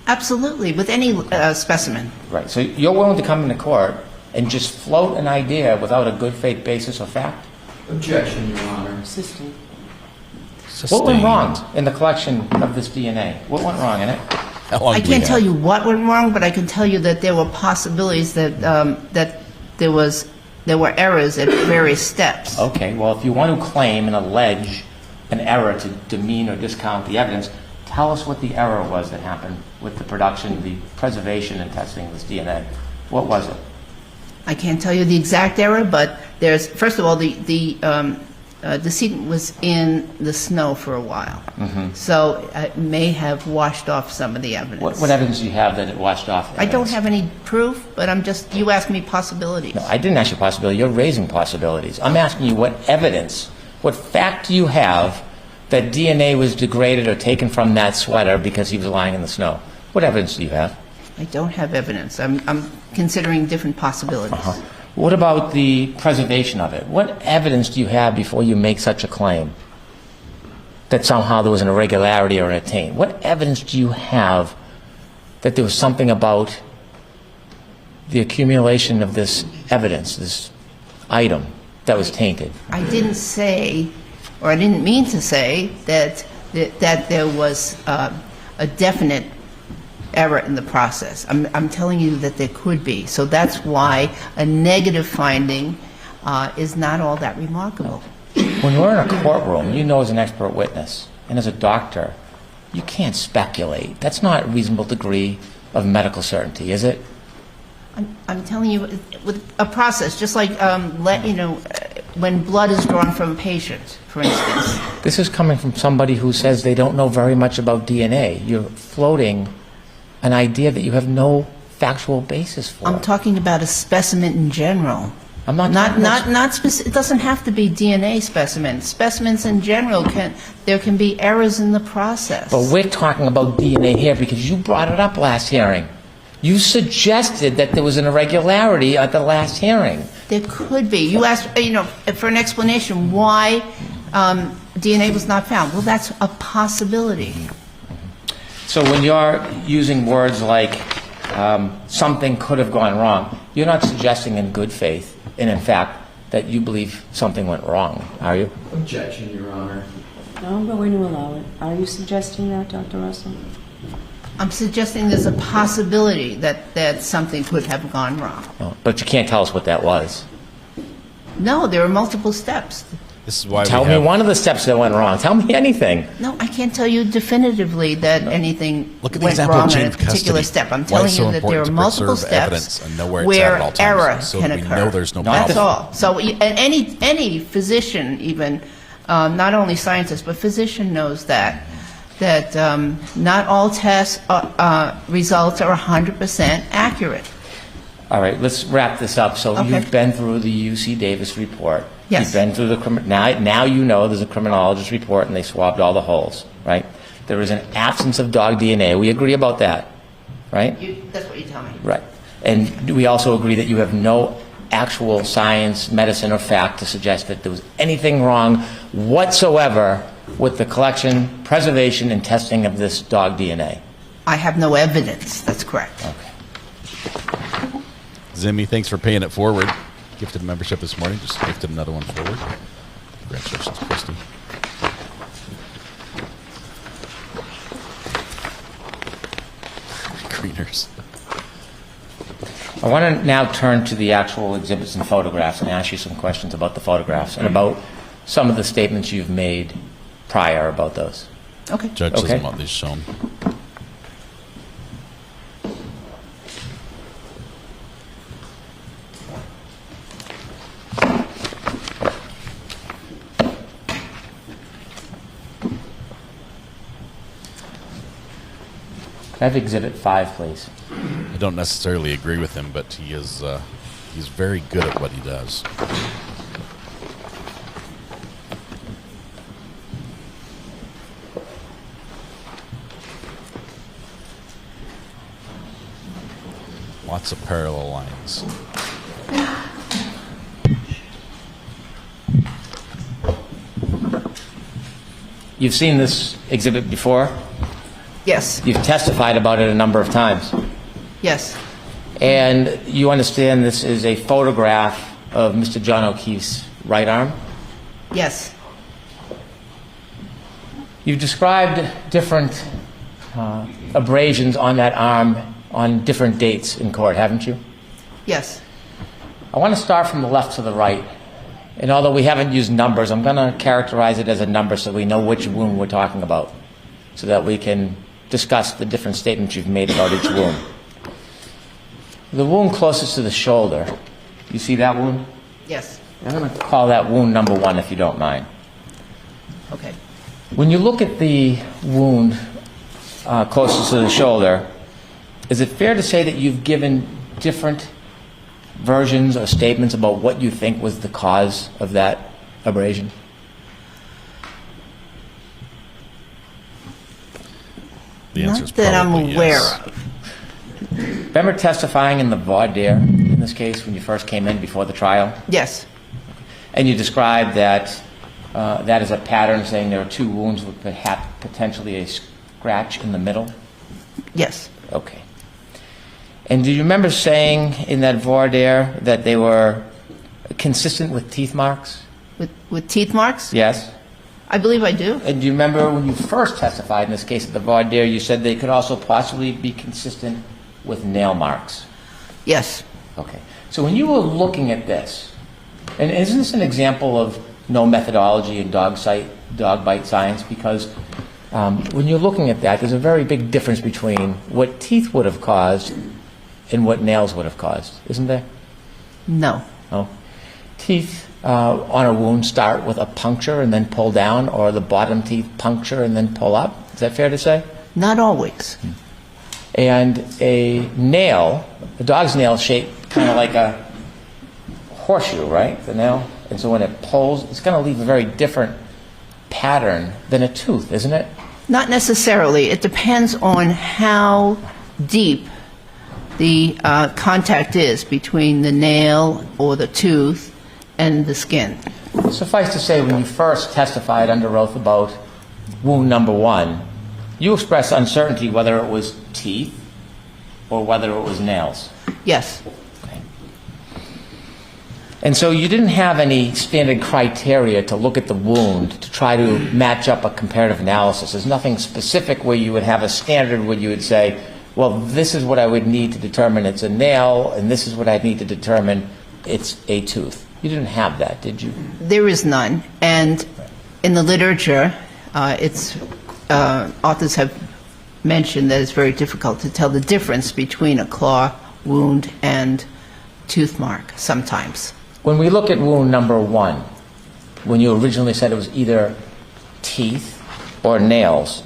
S7: Absolutely, with any specimen.
S8: Right. So you're willing to come into court and just float an idea without a good faith basis or fact?
S10: Objection, Your Honor.
S11: Sustained.
S8: What went wrong in the collection of this DNA? What went wrong in it?
S3: How long
S7: I
S3: do we
S7: can't
S3: have?
S7: tell you what went wrong, but I can tell you that there were possibilities that there were errors at various steps.
S8: Okay, well, if you want to claim and allege an error to demean or discount the evidence, tell us what the error was that happened with the production, the preservation and testing of this DNA. What was it?
S7: I can't tell you the exact error, but there's, first of all, the decedent was in the snow for a while. So it may have washed off some of the evidence.
S8: What evidence do you have that it washed off?
S7: I don't have any proof, but you asked me possibilities.
S8: No, I didn't ask you possibility. You're raising possibilities. I'm asking you what evidence, what fact do you have that DNA was degraded or taken from that sweater because he was lying in the snow? What evidence do you have?
S7: I don't have evidence. I'm considering different possibilities.
S8: What about the preservation of it? What evidence do you have before you make such a claim that somehow there was an irregularity or an attaint? What evidence do you have that there was something about the accumulation of this evidence, this item, that was tainted?
S7: I didn't say, or I didn't mean to say, that there was a definite error in the process. I'm telling you that there could be. So that's why a negative finding is not all that remarkable.
S8: When you're in a courtroom, you know as an expert witness, and as a doctor, you can't speculate. That's not a reasonable degree of medical certainty, is it?
S7: I'm telling you, with a process, just like, when blood is drawn from a patient, for instance.
S8: This is coming from somebody who says they don't know very much about DNA. You're floating an idea that you have no factual basis for.
S7: I'm talking about a specimen in general.
S8: I'm not
S7: it doesn't have to be DNA specimens. Specimens in general there can be errors in the process.
S8: But we're talking about DNA here because you brought it up last hearing. You suggested that there was an irregularity at the last hearing.
S7: There could be. You asked, for an explanation why DNA was not found. Well, that's a possibility.
S8: So when you're using words like something could have gone wrong, you're not suggesting in good faith, and in fact, that you believe something went wrong, are you?
S10: Objection, Your Honor.
S11: No, I'm going to allow it. Are you suggesting that, Dr. Russell?
S7: I'm suggesting there's a possibility that something could have gone wrong.
S8: Oh, but you can't tell us what that was.
S7: No, there are multiple steps.
S3: This is why
S8: Tell me one of the steps that went wrong. Tell me anything.
S7: No, I can't tell you definitively that anything
S3: Look at the
S7: went
S3: example
S7: wrong
S3: of chain
S7: in a
S3: of custody.
S7: particular step. I'm
S3: Why
S7: telling
S3: it's so
S7: you that there are
S3: important to
S7: multiple
S3: preserve evidence
S7: steps
S3: and know where it's
S7: where
S3: at all times,
S7: error
S3: so
S7: can
S3: that we
S7: occur.
S3: know there's no
S7: That's
S3: problem.
S7: all. So any physician, even not only scientist but physician, knows that not all test results are 100% accurate.
S8: All right, let's wrap this up. So
S7: Okay.
S8: you've been through the UC Davis report.
S7: Yes.
S8: You've been through the now you know there's a criminologist report and they swabbed all the holes, right? There is an absence of dog DNA. We agree about that, right?
S7: That's what you tell me.
S8: Right. And we also agree that you have no actual science, medicine, or fact to suggest that there was anything wrong whatsoever with the collection, preservation, and testing of this dog DNA.
S7: I have no evidence. That's correct.
S8: Okay.
S3: Zimmy, thanks for paying it forward. Gifted a membership this morning. Just gifted another one forward. Congratulations, Christy. Greeners.
S8: I want to now turn to the actual exhibits and photographs and ask you some questions about the photographs and about some of the statements you've made prior about those.
S7: Okay.
S3: Judge doesn't want these shown.
S8: Have Exhibit 5, please.
S3: I don't necessarily agree with him, but he is he's very good at what he does. Lots of parallel lines.
S8: You've seen this exhibit before?
S7: Yes.
S8: You've testified about it a number of times.
S7: Yes.
S8: And you understand this is a photograph of Mr. John O'Keefe's right arm?
S7: Yes.
S8: You've described different abrasions on that arm on different dates in court, haven't you?
S7: Yes.
S8: I want to start from the left to the right. And although we haven't used numbers, I'm going to characterize it as a number so we know which wound we're talking about, so that we can discuss the different statements you've made about each wound. The wound closest to the shoulder, you see that wound?
S7: Yes.
S8: I'm going to call that wound number 1, if you don't mind.
S7: Okay.
S8: When you look at the wound closest to the shoulder, is it fair to say that you've given different versions or statements about what you think was the cause of that abrasion?
S3: The answer is
S7: Not that I'm
S3: probably
S7: aware
S3: yes.
S7: of.
S8: Remember testifying in the voir dire in this case when you first came in before the trial?
S7: Yes.
S8: And you described that that is a pattern, saying there are 2 wounds with potentially a scratch in the middle?
S7: Yes.
S8: Okay. And do you remember saying in that voir dire that they were consistent with teeth marks?
S7: With teeth marks?
S8: Yes.
S7: I believe I do.
S8: And do you remember when you first testified in this case at the voir dire, you said they could also possibly be consistent with nail marks?
S7: Yes.
S8: Okay. So when you were looking at this, and isn't this an example of no methodology in dog bite science? Because when you're looking at that, there's a very big difference between what teeth would have caused and what nails would have caused, isn't there?
S7: No.
S8: Oh. Teeth on a wound start with a puncture and then pull down, or the bottom teeth puncture and then pull up. Is that fair to say?
S7: Not always.
S8: And a nail, a dog's nail is shaped kind of like a horseshoe, right? The nail. And so when it pulls, it's going to leave a very different pattern than a tooth, isn't it?
S7: Not necessarily. It depends on how deep the contact is between the nail or the tooth and the skin.
S8: Suffice to say, when you first testified under oath about wound number 1, you expressed uncertainty whether it was teeth or whether it was nails.
S7: Yes.
S8: Okay. And so you didn't have any standard criteria to look at the wound to try to match up a comparative analysis. There's nothing specific where you would have a standard where you would say, well, this is what I would need to determine it's a nail, and this is what I'd need to determine it's a tooth. You didn't have that, did you?
S7: There is none. And in the literature, authors have mentioned that it's very difficult to tell the difference between a claw wound and tooth mark sometimes.
S8: When we look at wound number 1, when you originally said it was either teeth or nails,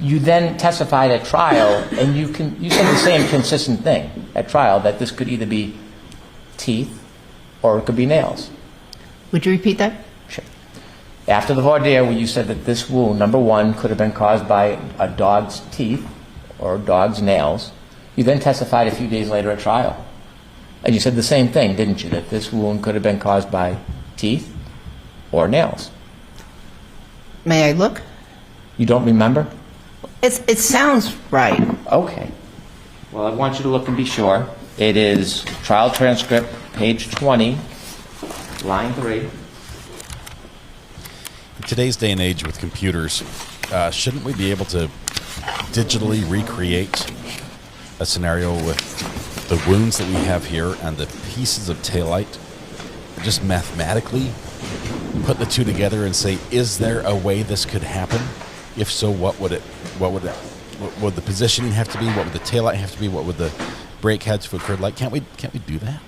S8: you then testified at trial, and you said the same consistent thing at trial, that this could either be teeth or it could be nails.
S7: Would you repeat that?
S8: Sure. After the voir dire, where you said that this wound, number 1, could have been caused by a dog's teeth or a dog's nails, you then testified a few days later at trial. And you said the same thing, didn't you, that this wound could have been caused by teeth or nails?
S7: May I look?
S8: You don't remember?
S7: It sounds right.
S8: Okay. Well, I want you to look and be sure. It is trial transcript, page 20, line 3.
S3: In today's day and age with computers, shouldn't we be able to digitally recreate a scenario with the wounds that we have here and the pieces of taillight, just mathematically put the two together and say, is there a way this could happen? If so, what would the positioning have to be? What would the taillight have to be? What would the brake heads have occurred like? Can't we do that?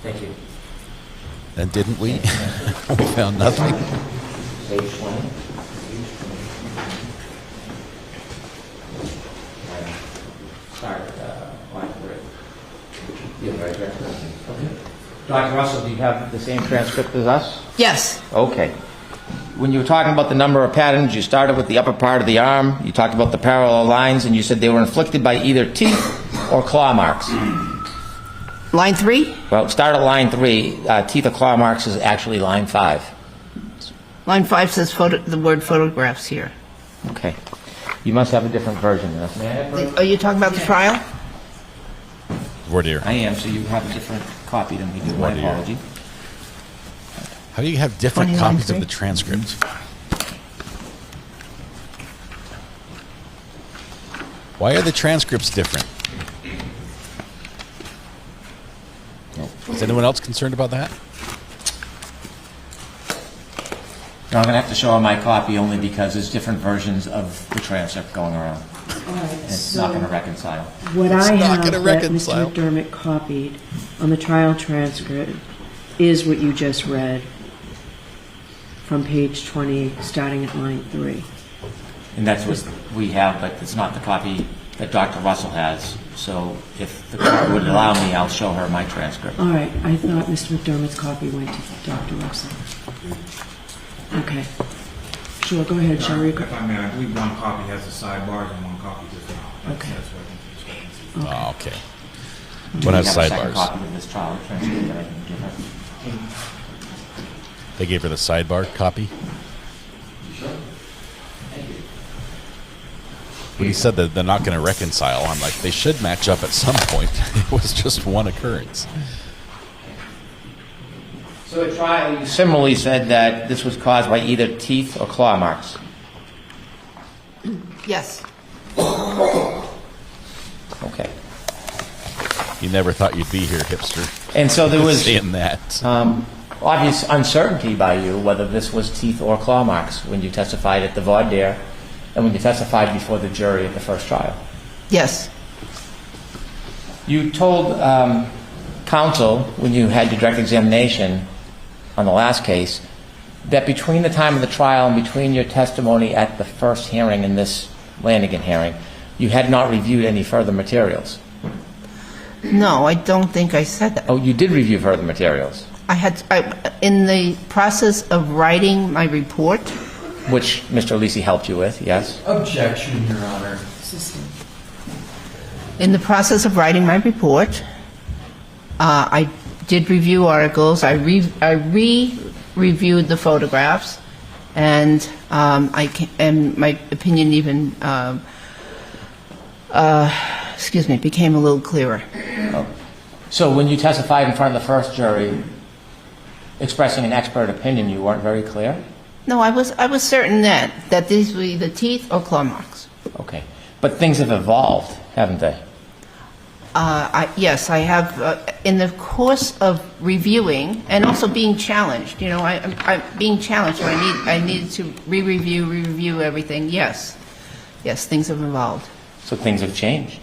S8: Thank you.
S3: And didn't we? We found nothing.
S8: Page 20. Sorry, line 3. Yeah, right there. Okay. Dr. Russell, do you have the same transcript as us?
S7: Yes.
S8: Okay. When you were talking about the number of patterns, you started with the upper part of the arm, you talked about the parallel lines, and you said they were inflicted by either teeth or claw marks.
S7: Line 3?
S8: Well, start at line 3. Teeth or claw marks is actually line 5.
S7: Line 5 says the word photographs here.
S8: Okay. You must have a different version than us.
S7: Are you talking about the trial?
S3: Voir dire.
S8: I am, so you have a different copy than we do. My apology.
S3: How do you have different copies of the transcript? Why are the transcripts different? Is anyone else concerned about that?
S8: No, I'm going to have to show my copy only because there's different versions of the transcript going around.
S11: All right,
S8: And it's not going to reconcile.
S11: What I have that Mr. McDermott copied on the trial transcript is what you just read from page 20, starting at line 3.
S8: And that's what we have, but it's not the copy that Dr. Russell has. So if the court would allow me, I'll show her my transcript.
S11: All right, I thought Mr. McDermott's copy went to Dr. Russell. Okay. Sure, go ahead, Sherry.
S12: If I may, I believe one copy has the sidebars and one copy does not.
S11: Okay.
S12: That's what I think.
S3: Oh, okay.
S8: Do
S3: One
S8: we
S3: has
S8: have a second
S3: sidebars.
S8: copy of this trial transcript that I can give her?
S3: They gave her the sidebar copy. When he said that they're not going to reconcile, I'm like, they should match up at some point. It was just one occurrence.
S8: So at trial, you similarly said that this was caused by either teeth or claw marks.
S7: Yes.
S8: Okay.
S3: You never thought you'd be here, hipster.
S8: And so there was
S3: saying that.
S8: obvious uncertainty by you whether this was teeth or claw marks when you testified at the voir dire and when you testified before the jury at the first trial.
S7: Yes.
S8: You told counsel when you had your direct examination on the last case that between the time of the trial and between your testimony at the first hearing and this Lanigan hearing, you had not reviewed any further materials.
S7: No, I don't think I said that.
S8: Oh, you did review further materials,
S7: In the process of writing my report,
S8: which Mr. Lisi helped you with, yes?
S10: Objection, Your Honor.
S7: in the process of writing my report, I did review articles. I re-reviewed the photographs, and and my opinion even became a little clearer.
S8: Oh. So when you testified in front of the first jury, expressing an expert opinion, you weren't very clear?
S7: No, I was certain that these were either teeth or claw marks.
S8: Okay. But things have evolved, haven't they?
S7: Yes, I have. In the course of reviewing and also being challenged, I'm being challenged. So I needed to re-review everything. Yes, things have evolved.
S8: So things have changed.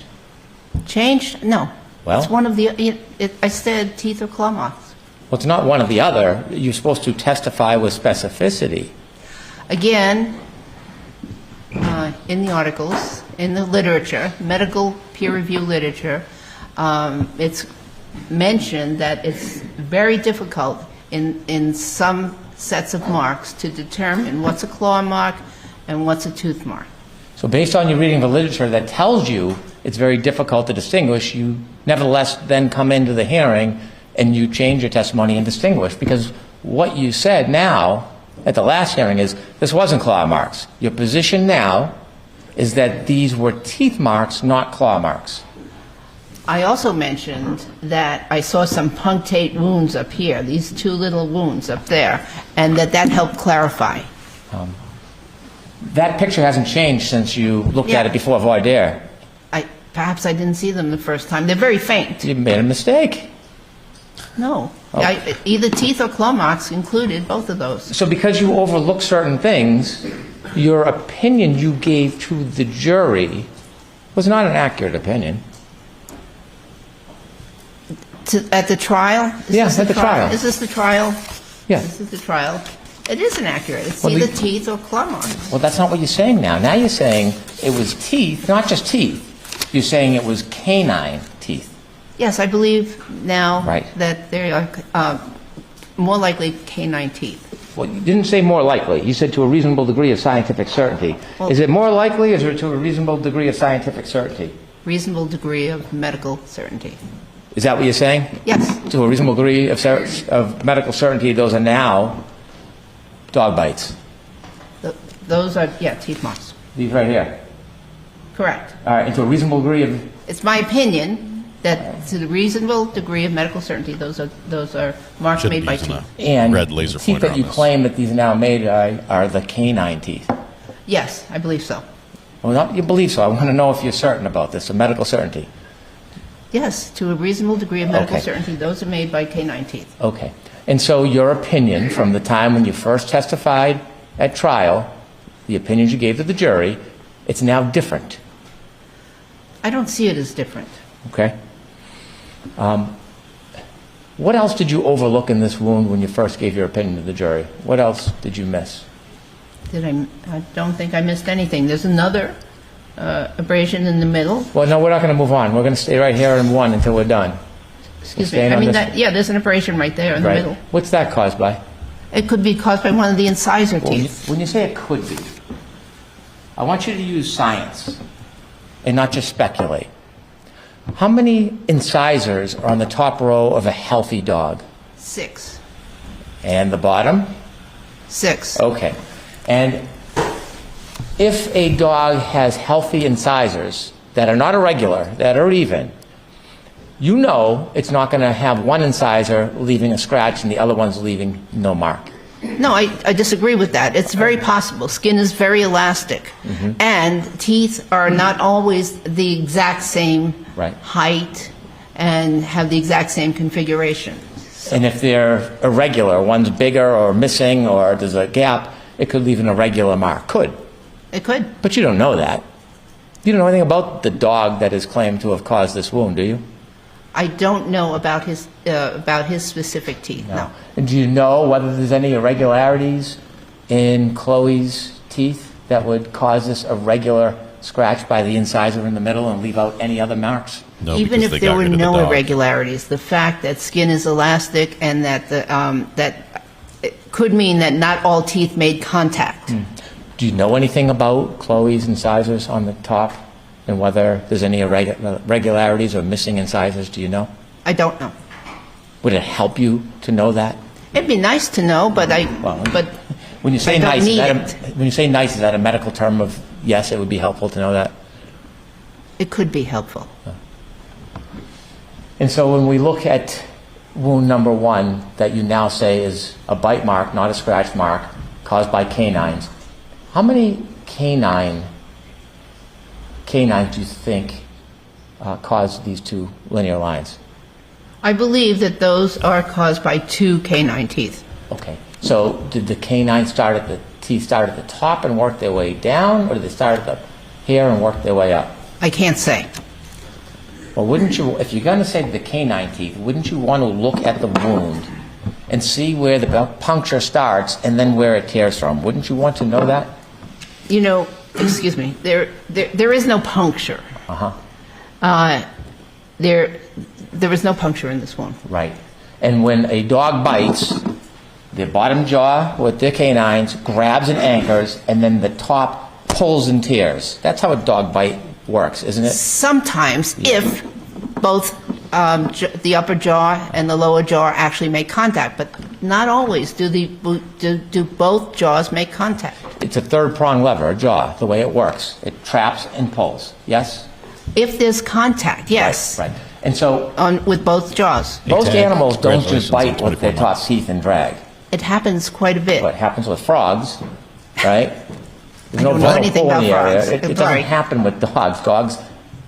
S7: Changed? No.
S8: Well,
S7: it's one of the. I said teeth or claw marks.
S8: Well, it's not one or the other. You're supposed to testify with specificity.
S7: Again, in the articles, in the literature, medical peer review literature, it's mentioned that it's very difficult in some sets of marks to determine what's a claw mark and what's a tooth mark.
S8: So based on your reading of the literature that tells you it's very difficult to distinguish, you nevertheless then come into the hearing and you change your testimony and distinguish, because what you said now at the last hearing is this wasn't claw marks. Your position now is that these were teeth marks, not claw marks.
S7: I also mentioned that I saw some punctate wounds up here, these two little wounds up there, and that helped clarify.
S8: That picture hasn't changed since you looked at it before voir dire.
S7: Perhaps I didn't see them the first time. They're very faint.
S8: You made a mistake.
S7: No.
S8: Oh.
S7: Either teeth or claw marks included both of those.
S8: So because you overlooked certain things, your opinion you gave to the jury was not an accurate opinion.
S7: At the trial?
S8: Yes, at the trial.
S7: Is this the trial?
S8: Yes.
S7: This is the trial. It is inaccurate. It's
S8: Well,
S7: either teeth or claw marks.
S8: Well, that's not what you're saying now. Now you're saying it was teeth, not just teeth. You're saying it was canine teeth.
S7: Yes, I believe now
S8: Right.
S7: that they are more likely canine teeth.
S8: Well, you didn't say more likely. You said to a reasonable degree of scientific certainty.
S7: Well,
S8: is it more likely or is it to a reasonable degree of scientific certainty?
S7: Reasonable degree of medical certainty.
S8: Is that what you're saying?
S7: Yes.
S8: To a reasonable degree of medical certainty, those are now dog bites.
S7: Those are, teeth marks.
S8: These right here.
S7: Correct.
S8: All right, and to a reasonable degree of...
S7: It's my opinion that to the reasonable degree of medical certainty, those are marks
S3: Shouldn't
S7: made by
S3: be using
S7: teeth.
S8: And
S3: red laser
S8: teeth
S3: pointer
S8: that
S3: on
S8: you
S3: this.
S8: claim that these are now made are the canine teeth.
S7: Yes, I believe so.
S8: Well, not you believe so. I want to know if you're certain about this, a medical certainty.
S7: Yes, to a reasonable degree of medical
S8: Okay.
S7: certainty, those are made by canine teeth.
S8: Okay. And so your opinion from the time when you first testified at trial, the opinions you gave to the jury, it's now different.
S7: I don't see it as different.
S8: Okay? What else did you overlook in this wound when you first gave your opinion to the jury? What else did you miss?
S7: I don't think I missed anything. There's another abrasion in the middle.
S8: Well, no, we're not going to move on. We're going to stay right here in one until we're done.
S7: Excuse me. I mean, there's an abrasion right there in the middle.
S8: What's that caused by?
S7: It could be caused by one of the incisor teeth.
S8: When you say it could be, I want you to use science and not just speculate. How many incisors are on the top row of a healthy dog?
S7: 6.
S8: And the bottom?
S7: 6.
S8: Okay. And if a dog has healthy incisors that are not irregular, that are even, you know it's not going to have one incisor leaving a scratch and the other one's leaving no mark.
S7: No, I disagree with that. It's very possible. Skin is very elastic. And teeth are not always the exact same height and have the exact same configuration.
S8: And if they're irregular, one's bigger or missing or there's a gap, it could leave an irregular mark. Could.
S7: It could.
S8: But you don't know that. You don't know anything about the dog that is claimed to have caused this wound, do you?
S7: I don't know about his specific teeth, no.
S8: And do you know whether there's any irregularities in Chloe's teeth that would cause this irregular scratch by the incisor in the middle and leave out any other marks?
S3: No,
S7: Even
S3: because
S7: if
S3: they
S7: there
S3: got
S7: were
S3: rid of the
S7: no
S3: dog.
S7: irregularities, the fact that skin is elastic and that that it could mean that not all teeth made contact.
S8: Do you know anything about Chloe's incisors on the top and whether there's any irregularities or missing incisors? Do you know?
S7: I don't know.
S8: Would it help you to know that?
S7: It'd be nice to know, but
S8: When you say
S7: I don't
S8: nice,
S7: need
S8: when you say nice, is that a medical term of yes, it would be helpful to know that?
S7: it could be helpful.
S8: And so when we look at wound number 1 that you now say is a bite mark, not a scratch mark, caused by canines, how many canines do you think caused these 2 linear lines?
S7: I believe that those are caused by 2 canine teeth.
S8: Okay. So did the canines teeth start at the top and work their way down, or did they start at the here and work their way up?
S7: I can't say.
S8: Well, wouldn't you, if you're going to say the canine teeth, wouldn't you want to look at the wound and see where the puncture starts and then where it tears from? Wouldn't you want to know that?
S7: You know, excuse me, there is no puncture. There is no puncture in this wound.
S8: Right. And when a dog bites, the bottom jaw with the canines grabs and anchors, and then the top pulls and tears. That's how a dog bite works, isn't it?
S7: Sometimes, if both the upper jaw and the lower jaw actually make contact, but not always do both jaws make contact.
S8: It's a third-prong lever, a jaw, the way it works. It traps and pulls, yes?
S7: If there's contact, yes.
S8: Right. And so
S7: with both jaws.
S8: Most animals don't just
S3: Congratulations
S8: bite
S3: on
S8: with their
S3: 24
S8: top teeth and drag.
S7: It happens quite a bit.
S8: What happens with frogs, right? There's
S7: I don't know anything
S8: pull in
S7: about
S8: the area.
S7: frogs.
S8: It doesn't
S7: Sorry.
S8: happen with dogs. Dogs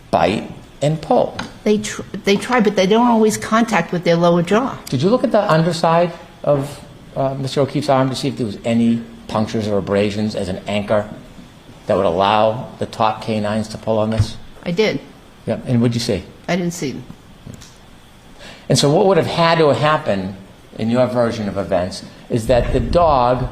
S8: bite and pull.
S7: They try, but they don't always contact with their lower jaw.
S8: Did you look at the underside of Mr. O'Keefe's arm to see if there was any punctures or abrasions as an anchor that would allow the top canines to pull on this?
S7: I did.
S8: Yep. And what'd you see?
S7: I didn't see them.
S8: And so what would have had to happen in your version of events is that the dog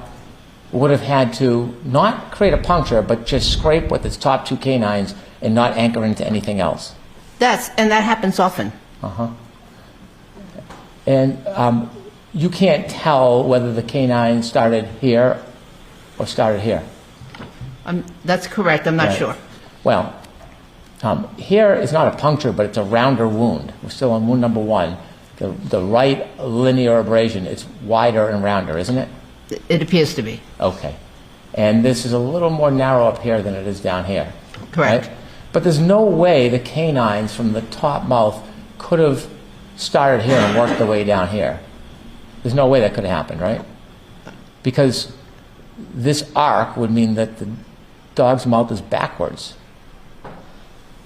S8: would have had to not create a puncture, but just scrape with its top 2 canines and not anchor into anything else.
S7: And that happens often.
S8: And you can't tell whether the canine started here or started here.
S7: That's correct. I'm not
S8: Right.
S7: sure.
S8: Well, here is not a puncture, but it's a rounder wound. We're still on wound number 1. The right linear abrasion, it's wider and rounder, isn't it?
S7: It appears to be.
S8: Okay. And this is a little more narrow up here than it is down here.
S7: Correct.
S8: Right? But there's no way the canines from the top mouth could have started here and worked their way down here. There's no way that could have happened, right? Because this arc would mean that the dog's mouth is backwards.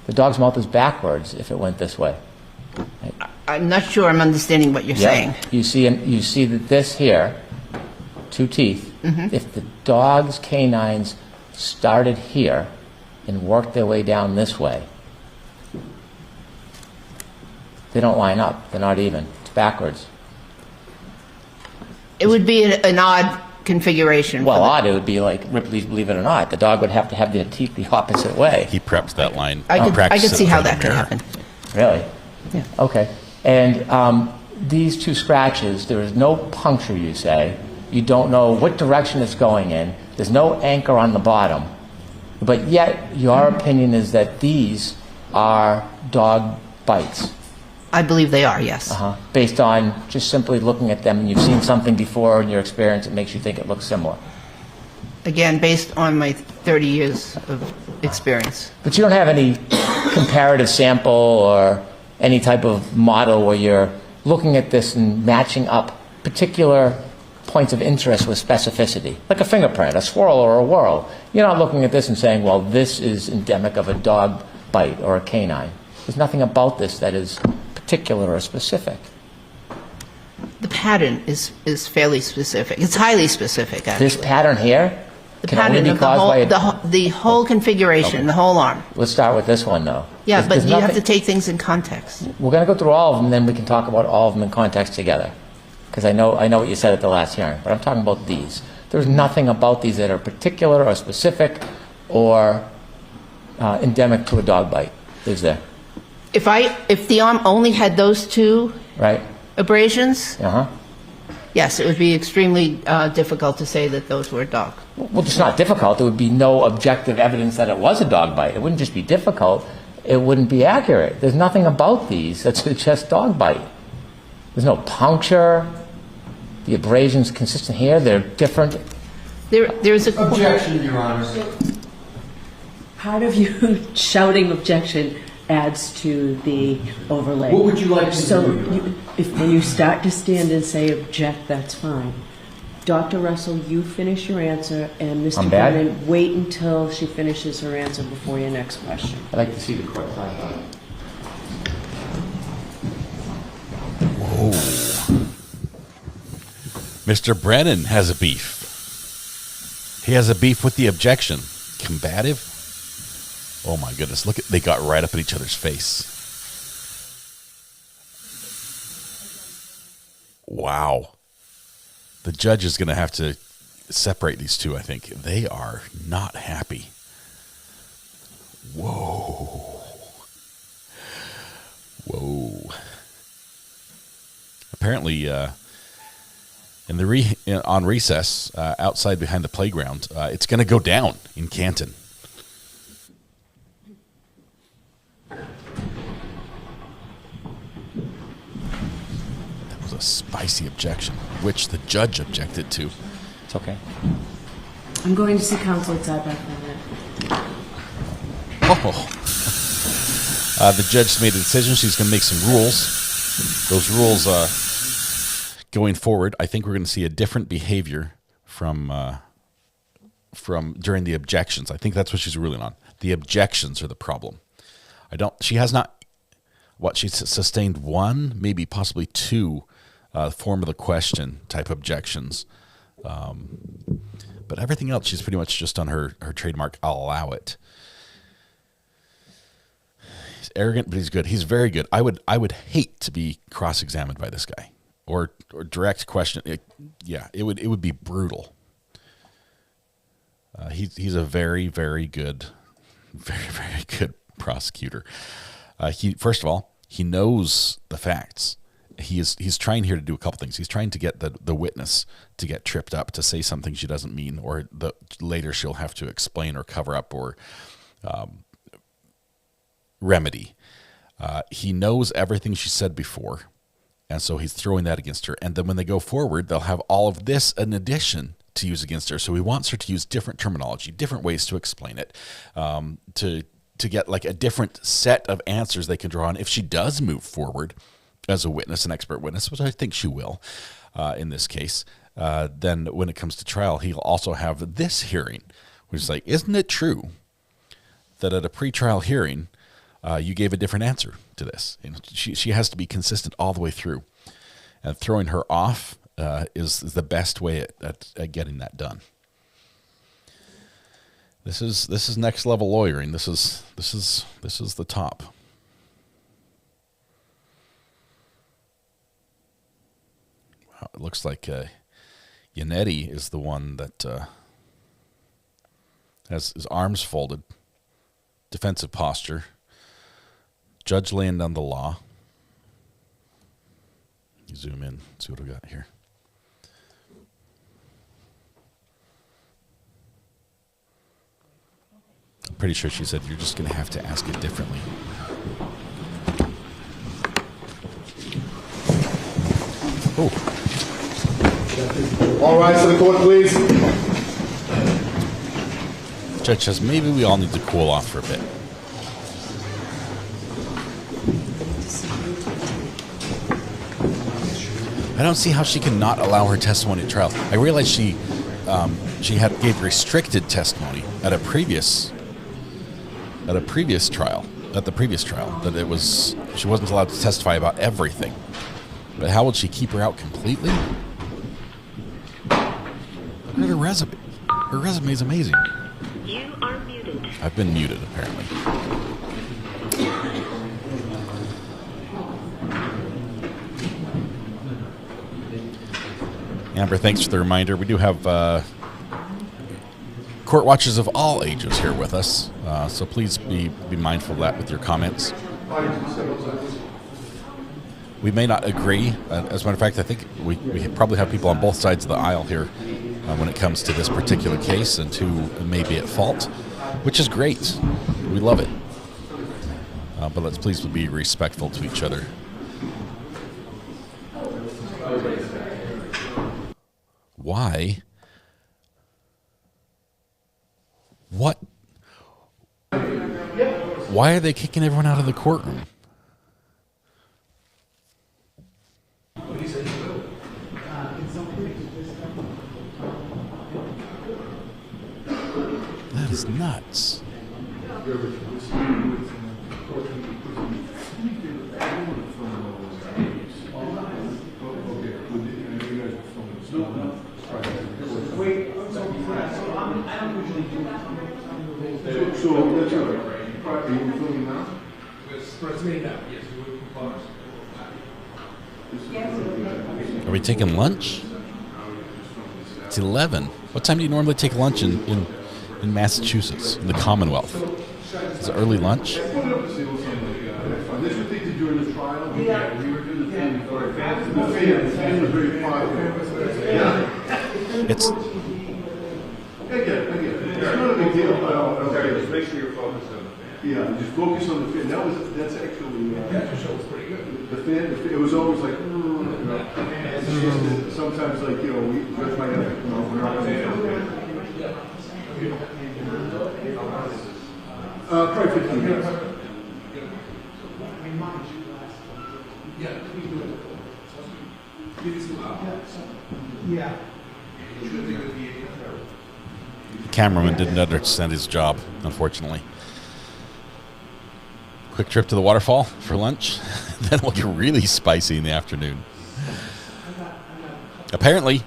S8: The dog's mouth is backwards if it went this way. Right?
S7: I'm not sure I'm understanding what you're saying.
S8: You see that this here, 2 teeth, if the dog's canines started here and worked their way down this way, they don't line up. They're not even. It's backwards.
S7: It would be an odd configuration.
S8: Well, odd, it would be like Ripley's Believe It or Not. The dog would have to have their teeth the opposite way.
S3: He preps that line.
S7: I could
S3: Practices
S7: see
S3: it
S7: how
S3: in the
S7: that could
S3: mirror.
S7: happen.
S8: Really?
S7: Yeah.
S8: Okay. And these 2 scratches, there is no puncture, you say. You don't know what direction it's going in. There's no anchor on the bottom. But yet, your opinion is that these are dog bites?
S7: I believe they are, yes.
S8: Based on just simply looking at them, and you've seen something before in your experience that makes you think it looks similar.
S7: Again, based on my 30 years of experience.
S8: But you don't have any comparative sample or any type of model where you're looking at this and matching up particular points of interest with specificity, like a fingerprint, a swirl, or a whirl. You're not looking at this and saying, well, this is endemic of a dog bite or a canine. There's nothing about this that is particular or specific.
S7: The pattern is fairly specific. It's highly specific, actually.
S8: This pattern here
S7: The
S8: can only
S7: pattern
S8: be
S7: of
S8: caused by
S7: the whole configuration, the whole arm.
S8: Let's start with this one, though.
S7: Yeah,
S8: There's
S7: but you have
S8: nothing-
S7: to take things in context.
S8: We're going to go through all of them, then we can talk about all of them in context together. Because I know what you said at the last hearing, but I'm talking about these. There's nothing about these that are particular or specific or endemic to a dog bite, is there?
S7: If the arm only had those two
S8: Right?
S7: abrasions,
S8: Uh-huh.
S7: yes, it would be extremely difficult to say that those were a dog.
S8: Well, it's not difficult. There would be no objective evidence that it was a dog bite. It wouldn't just be difficult. It wouldn't be accurate. There's nothing about these that suggests dog bite. There's no puncture. The abrasions consistent here. They're different.
S7: There's a
S10: Objection, Your Honor.
S11: Part of you shouting objection adds to the overlay.
S10: What would you like to
S11: so
S10: do?
S11: When you start to stand and say object, that's fine. Dr. Russell, you finish your answer, and Mr.
S8: I'm bad?
S11: Brennan, wait until she finishes her answer before your next question.
S8: I'd like to see the court time on it.
S3: Whoa. Mr. Brennan has a beef. He has a beef with the objection. Combative? Oh my goodness, look at, they got right up at each other's face. Wow. The judge is going to have to separate these two, I think. They are not happy. Whoa. Whoa. Apparently, on recess, outside behind the playground, it's going to go down in Canton. That was a spicy objection, which the judge objected to.
S8: It's okay.
S11: I'm going to see counsel at sidebar for a minute.
S3: Oh. The judge made a decision. She's going to make some rules. Those rules, going forward, I think we're going to see a different behavior from during the objections. I think that's what she's ruling on. The objections are the problem. She's sustained one, maybe possibly two form of the question type objections. But everything else, she's pretty much just on her trademark, I'll allow it. He's arrogant, but he's good. He's very good. I would hate to be cross-examined by this guy or direct question. It would be brutal. He's a very, very good prosecutor. First of all, he knows the facts. He's trying here to do a couple things. He's trying to get the witness to get tripped up to say something she doesn't mean, or later she'll have to explain or cover up or remedy. He knows everything she said before, and so he's throwing that against her. And then when they go forward, they'll have all of this in addition to use against her. So he wants her to use different terminology, different ways to explain it, to get like a different set of answers they can draw on if she does move forward as a witness, an expert witness, which I think she will in this case. Then when it comes to trial, he'll also have this hearing, which is like, isn't it true that at a pretrial hearing, you gave a different answer to this? And she has to be consistent all the way through. And throwing her off is the best way at getting that done. This is next level lawyering. This is the top. Wow, it looks like Yannetti is the one that has his arms folded, defensive posture. Judge laying down the law. You zoom in, see what we got here. I'm pretty sure she said you're just going to have to ask it differently. Oh.
S9: All rise to the court, please.
S3: Judge says maybe we all need to cool off for a bit. I don't see how she can not allow her testimony at trial. I realize she gave restricted testimony at the previous trial, that it was she wasn't allowed to testify about everything. But how would she keep her out completely? Look at her resume. Her resume is amazing.
S12: You are muted.
S3: I've been muted, apparently. Amber, thanks for the reminder. We do have court watchers of all ages here with us, so please be mindful of that with your comments. We may not agree. As a matter of fact, I think we probably have people on both sides of the aisle here when it comes to this particular case and who may be at fault, which is great. We love it. But let's please be respectful to each other. Why? What? Why are they kicking everyone out of the courtroom? That is nuts. Are we taking lunch? It's 11. What time do you normally take lunch in Massachusetts, in the Commonwealth? Is it early lunch? It's...
S9: It's not a big deal. Just make sure you're focused on the fan. Yeah, just focus on the fan. That's actually... the show was pretty good. The fan, it was always like... sometimes, like, we might have... probably 15 minutes.
S2: Yeah.
S3: The cameraman didn't understand his job, unfortunately. Quick trip to the waterfall for lunch. Then we'll get really spicy in the afternoon. Apparently,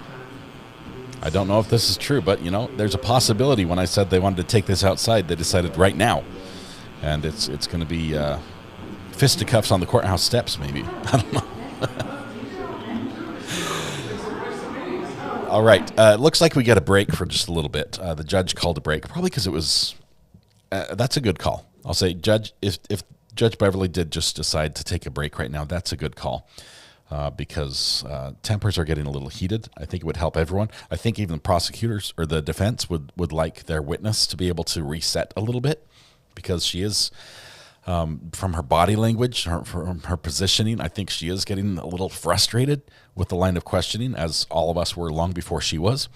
S3: I don't know if this is true, but, there's a possibility when I said they wanted to take this outside, they decided right now. And it's going to be fisticuffs on the courthouse steps, maybe. I don't know. All right. Looks like we get a break for just a little bit. The judge called a break, probably because it was... that's a good call. I'll say, Judge, if Judge Beverly did just decide to take a break right now, that's a good call. Because tempers are getting a little heated. I think it would help everyone. I think even the prosecutors or the defense would like their witness to be able to reset a little bit, because she is, from her body language, from her positioning, I think she is getting a little frustrated with the line of questioning, as all of us were long before she was.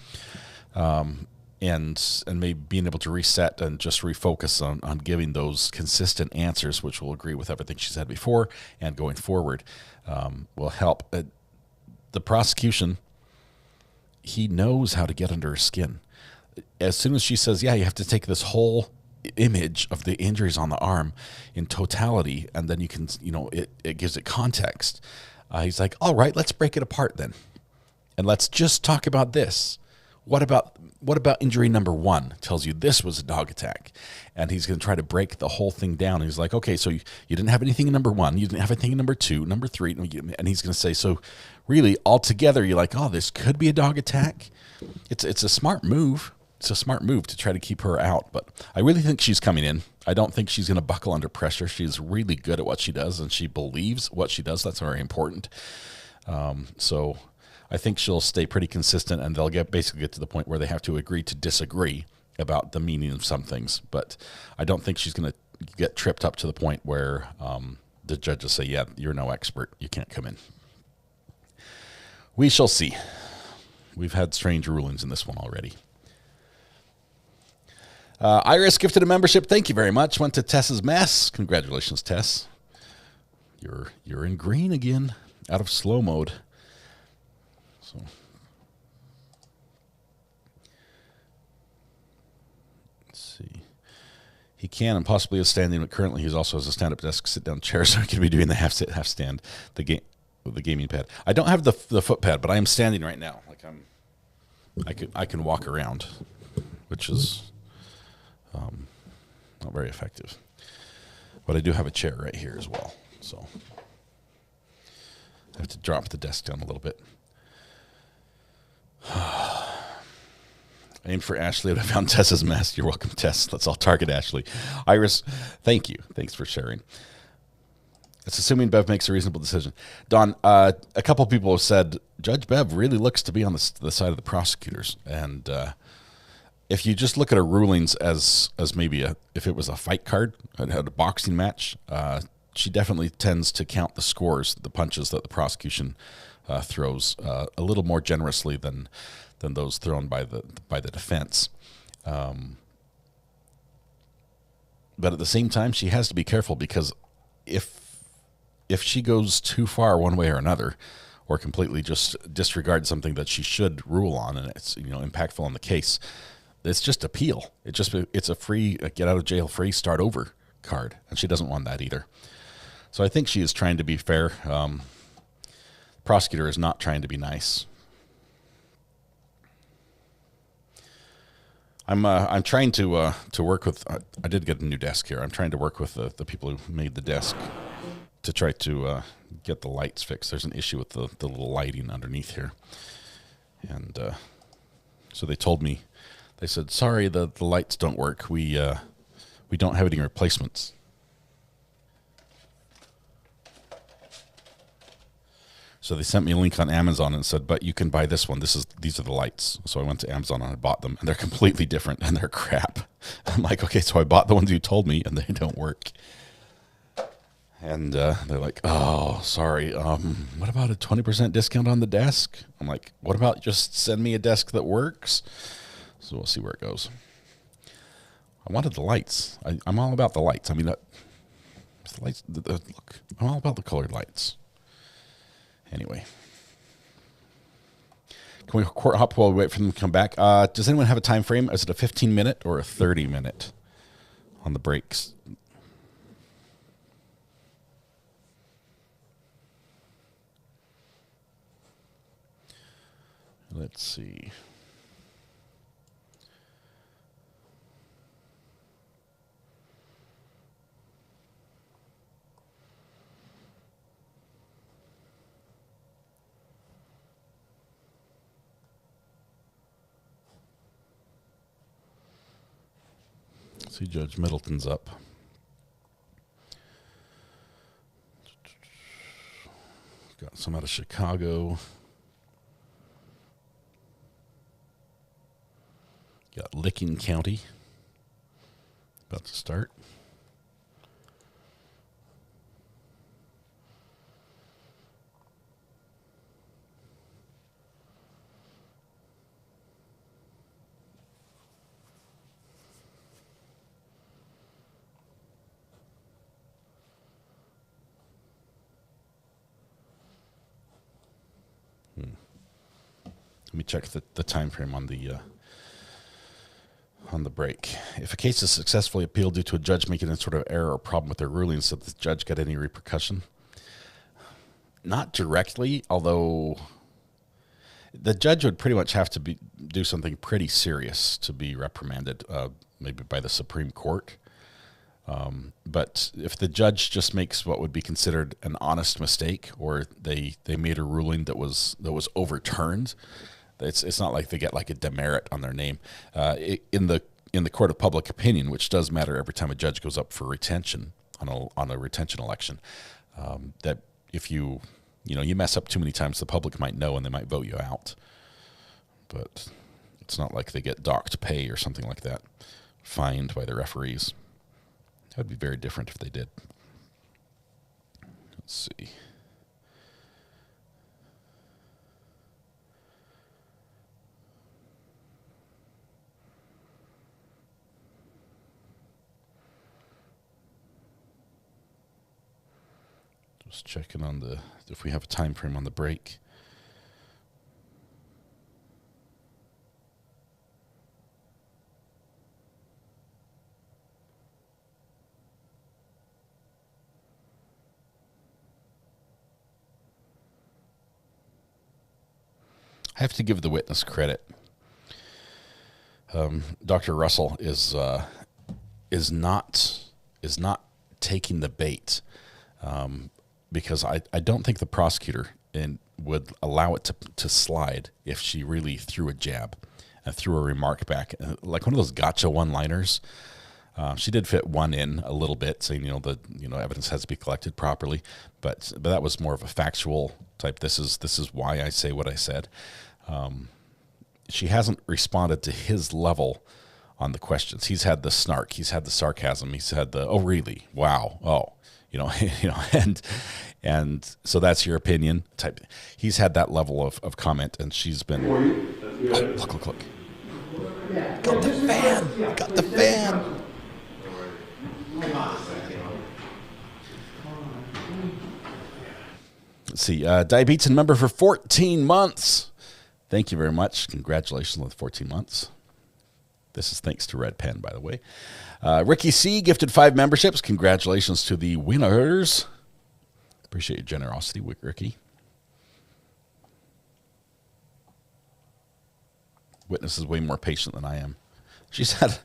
S3: And maybe being able to reset and just refocus on giving those consistent answers, which will agree with everything she said before and going forward, will help. The prosecution, he knows how to get under her skin. As soon as she says, yeah, you have to take this whole image of the injuries on the arm in totality, and then you can, it gives it context. He's like, all right, let's break it apart then. And let's just talk about this. What about injury number 1? Tells you this was a dog attack. And he's going to try to break the whole thing down. He's like, okay, so you didn't have anything in number 1. You didn't have anything in number 2, number 3. And he's going to say, so really, altogether, you're like, oh, this could be a dog attack. It's a smart move. It's a smart move to try to keep her out. But I really think she's coming in. I don't think she's going to buckle under pressure. She's really good at what she does, and she believes what she does. That's very important. So I think she'll stay pretty consistent, and they'll basically get to the point where they have to agree to disagree about the meaning of some things. But I don't think she's going to get tripped up to the point where the judges say, yeah, you're no expert. You can't come in. We shall see. We've had strange rulings in this one already. Iris gifted a membership. Thank you very much. Went to Tess's mess. Congratulations, Tess. You're in green again, out of slow mode. So let's see. He can and possibly is standing, but currently he also has a stand-up desk, sit-down chair, so he can be doing the half-sit, half-stand, the gaming pad. I don't have the foot pad, but I am standing right now. I can walk around, which is not very effective. But I do have a chair right here as well, so I have to drop the desk down a little bit. Aimed for Ashley, and I found Tessa's mess. You're welcome, Tess. Let's all target Ashley. Iris, thank you. Thanks for sharing. It's assuming Bev makes a reasonable decision. Don, a couple people have said Judge Bev really looks to be on the side of the prosecutors, and if you just look at her rulings as maybe if it was a fight card and had a boxing match, she definitely tends to count the scores, the punches that the prosecution throws a little more generously than those thrown by the defense. But at the same time, she has to be careful, because if she goes too far one way or another, or completely just disregard something that she should rule on, and it's impactful on the case, it's just appeal. It's a free get out of jail free, start over card, and she doesn't want that either. So I think she is trying to be fair. Prosecutor is not trying to be nice. I'm trying to work with. I did get a new desk here. I'm trying to work with the people who made the desk to try to get the lights fixed. There's an issue with the little lighting underneath here, and so they told me. They said, "Sorry, the lights don't work. We don't have any replacements." So they sent me a link on Amazon and said, "But you can buy this one. These are the lights." So I went to Amazon and I bought them, and they're completely different and they're crap. I'm like, okay, so I bought the ones you told me, and they don't work. And they're like, "Oh, sorry. What about a 20% discount on the desk?" I'm like, "What about just send me a desk that works?" So we'll see where it goes. I wanted the lights. I'm all about the lights. I mean, the lights. Look, I'm all about the colored lights. Anyway, can we court hop while we wait for them to come back? Does anyone have a time frame? Is it a 15-minute or a 30-minute on the breaks? Let's see. See, Judge Middleton's up. Got some out of Chicago. Got Licking County about to start. Let me check the time frame on the break. If a case is successfully appealed due to a judge making any sort of error or problem with their rulings, does the judge get any repercussion? Not directly, although the judge would pretty much have to do something pretty serious to be reprimanded, maybe by the Supreme Court. But if the judge just makes what would be considered an honest mistake, or they made a ruling that was overturned, it's not like they get like a demerit on their name. In the court of public opinion, which does matter every time a judge goes up for retention on a retention election, that if you mess up too many times, the public might know and they might vote you out. But it's not like they get docked pay or something like that, fined by the referees. That would be very different if they did. Let's see. Just checking on if we have a time frame on the break. I have to give the witness credit. Dr. Russell is not taking the bait, because I don't think the prosecutor would allow it to slide if she really threw a jab and threw a remark back, like one of those gotcha one-liners. She did fit one in a little bit, saying evidence has to be collected properly, but that was more of a factual type. This is why I say what I said. She hasn't responded to his level on the questions. He's had the snark, he's had the sarcasm, he's had the "oh really, wow, oh," and so that's your opinion type. He's had that level of comment, and she's been. Look. Got the fan. Got the fan. Let's see. Diabetes member for 14 months. Thank you very much. Congratulations on the 14 months. This is thanks to Red Pen, by the way. Ricky C. gifted 5 memberships. Congratulations to the winners. Appreciate your generosity, Ricky. Witness is way more patient than I am. She's had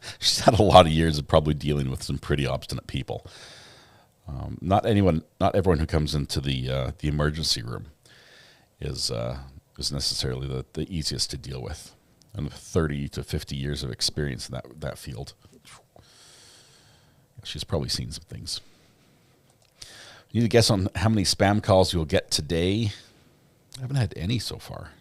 S3: a lot of years of probably dealing with some pretty obstinate people. Not everyone who comes into the emergency room is necessarily the easiest to deal with. And 30 to 50 years of experience in that field. She's probably seen some things. You need to guess on how many spam calls you'll get today. I haven't had any so far.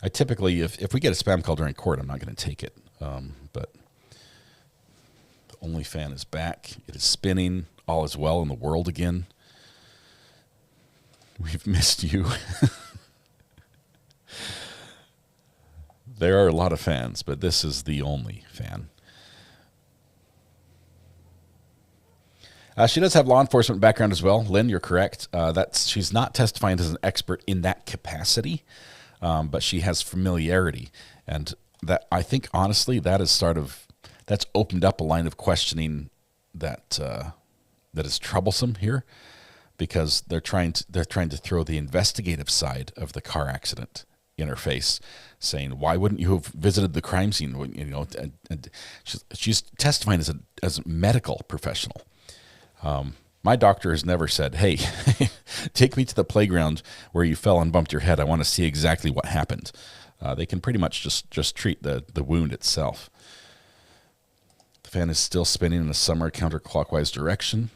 S3: I typically, if we get a spam call during court, I'm not going to take it. But the only fan is back. It is spinning. All is well in the world again. We've missed you. There are a lot of fans, but this is the only fan. She does have law enforcement background as well. Lynn, you're correct. She's not testifying as an expert in that capacity, but she has familiarity. And that, I think, honestly, that's opened up a line of questioning that is troublesome here, because they're trying to throw the investigative side of the car accident in her face, saying, "Why wouldn't you have visited the crime scene?" And she's testifying as a medical professional. My doctor has never said, "Hey, take me to the playground where you fell and bumped your head. I want to see exactly what happened." They can pretty much just treat the wound itself. The fan is still spinning in a summer counterclockwise direction.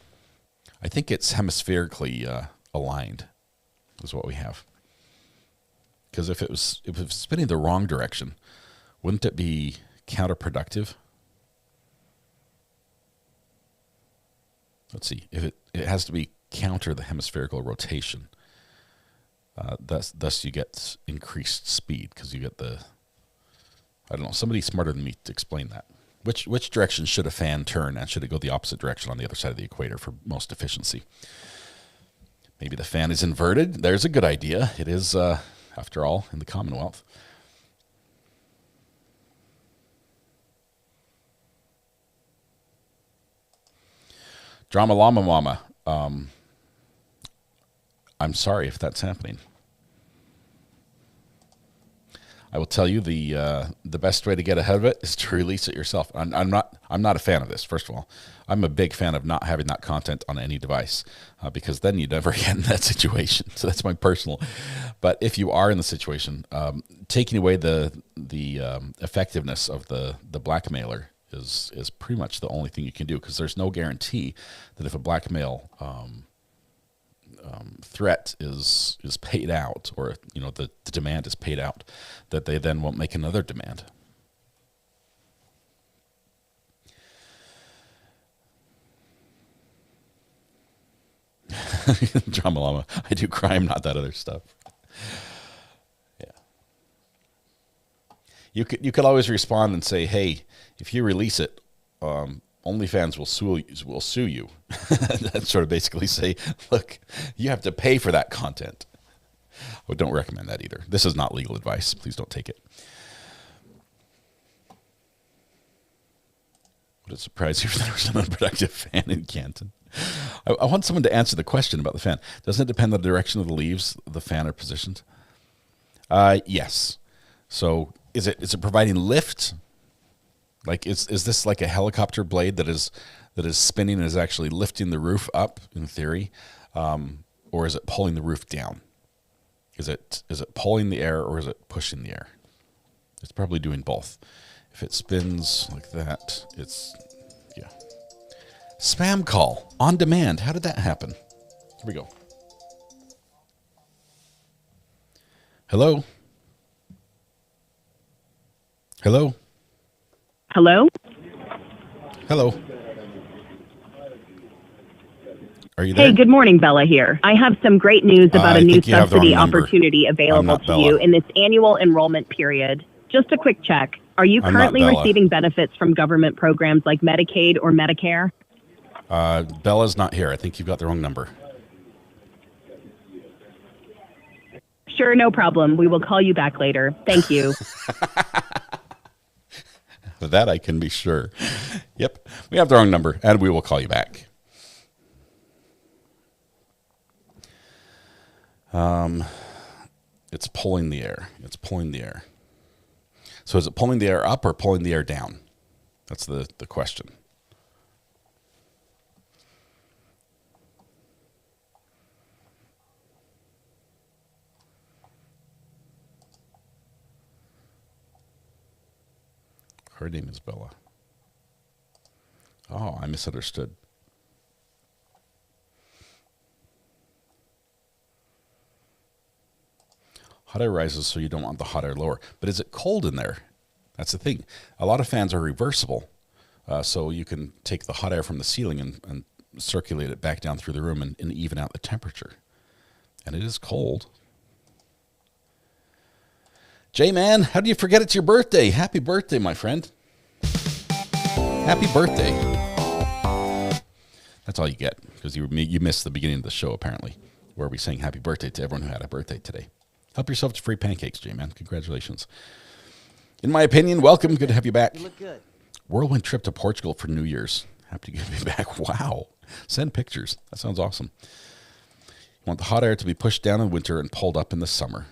S3: I think it's hemispherically aligned, is what we have. Because if it was spinning the wrong direction, wouldn't it be counterproductive? Let's see. If it has to be counter the hemispherical rotation. Thus you get increased speed, because you get I don't know, somebody smarter than me to explain that. Which direction should a fan turn, and should it go the opposite direction on the other side of the equator for most efficiency? Maybe the fan is inverted. There's a good idea. It is, after all, in the Commonwealth. Drama Llama Mama. I'm sorry if that's happening. I will tell you the best way to get ahead of it is to release it yourself. I'm not a fan of this. First of all, I'm a big fan of not having that content on any device, because then you never get in that situation. So that's my personal. But if you are in the situation, taking away the effectiveness of the blackmailer is pretty much the only thing you can do, because there's no guarantee that if a blackmail threat is paid out, or the demand is paid out, that they then won't make another demand. Drama Llama. I do crime, not that other stuff. Yeah. You could always respond and say, "Hey, if you release it, OnlyFans will sue you. That sort of basically say, look, you have to pay for that content. I don't recommend that either. This is not legal advice. Please don't take it. Would it surprise you if there was an unproductive fan in Canton? I want someone to answer the question about the fan. Doesn't it depend on the direction of the leaves the fan are positioned? Yes. So is it providing lift? Like is this like a helicopter blade that is spinning and is actually lifting the roof up in theory, or is it pulling the roof down? Is it pulling the air or is it pushing the air? It's probably doing both. If it spins like that, yeah. Spam call on demand. How did that happen? Here we go. Hello? Hello?
S13: Hello?
S3: Hello? Are you there?
S13: Hey, good morning, Bella here. I have some great news about a new subsidy opportunity available to you in this annual enrollment period. Just a quick check. Are you currently receiving benefits from government programs like Medicaid or Medicare?
S3: Bella's not here. I think you've got the wrong number.
S13: Sure, no problem. We will call you back later. Thank you.
S3: That I can be sure. Yep, we have the wrong number, and we will call you back. It's pulling the air. It's pulling the air. So is it pulling the air up or pulling the air down? That's the question. Her name is Bella. Oh, I misunderstood. Hot air rises, so you don't want the hot air lower. But is it cold in there? That's the thing. A lot of fans are reversible, so you can take the hot air from the ceiling and circulate it back down through the room and even out the temperature. And it is cold. J-Man, how do you forget it's your birthday? Happy birthday, my friend. Happy birthday. That's all you get, because you missed the beginning of the show, apparently, where we sang happy birthday to everyone who had a birthday today. Help yourself to free pancakes, J-Man. Congratulations. In my opinion, welcome. Good to have you back.
S14: You look good.
S3: Whirlwind trip to Portugal for New Year's. Happy to get you back. Wow. Send pictures. That sounds awesome. You want the hot air to be pushed down in winter and pulled up in the summer.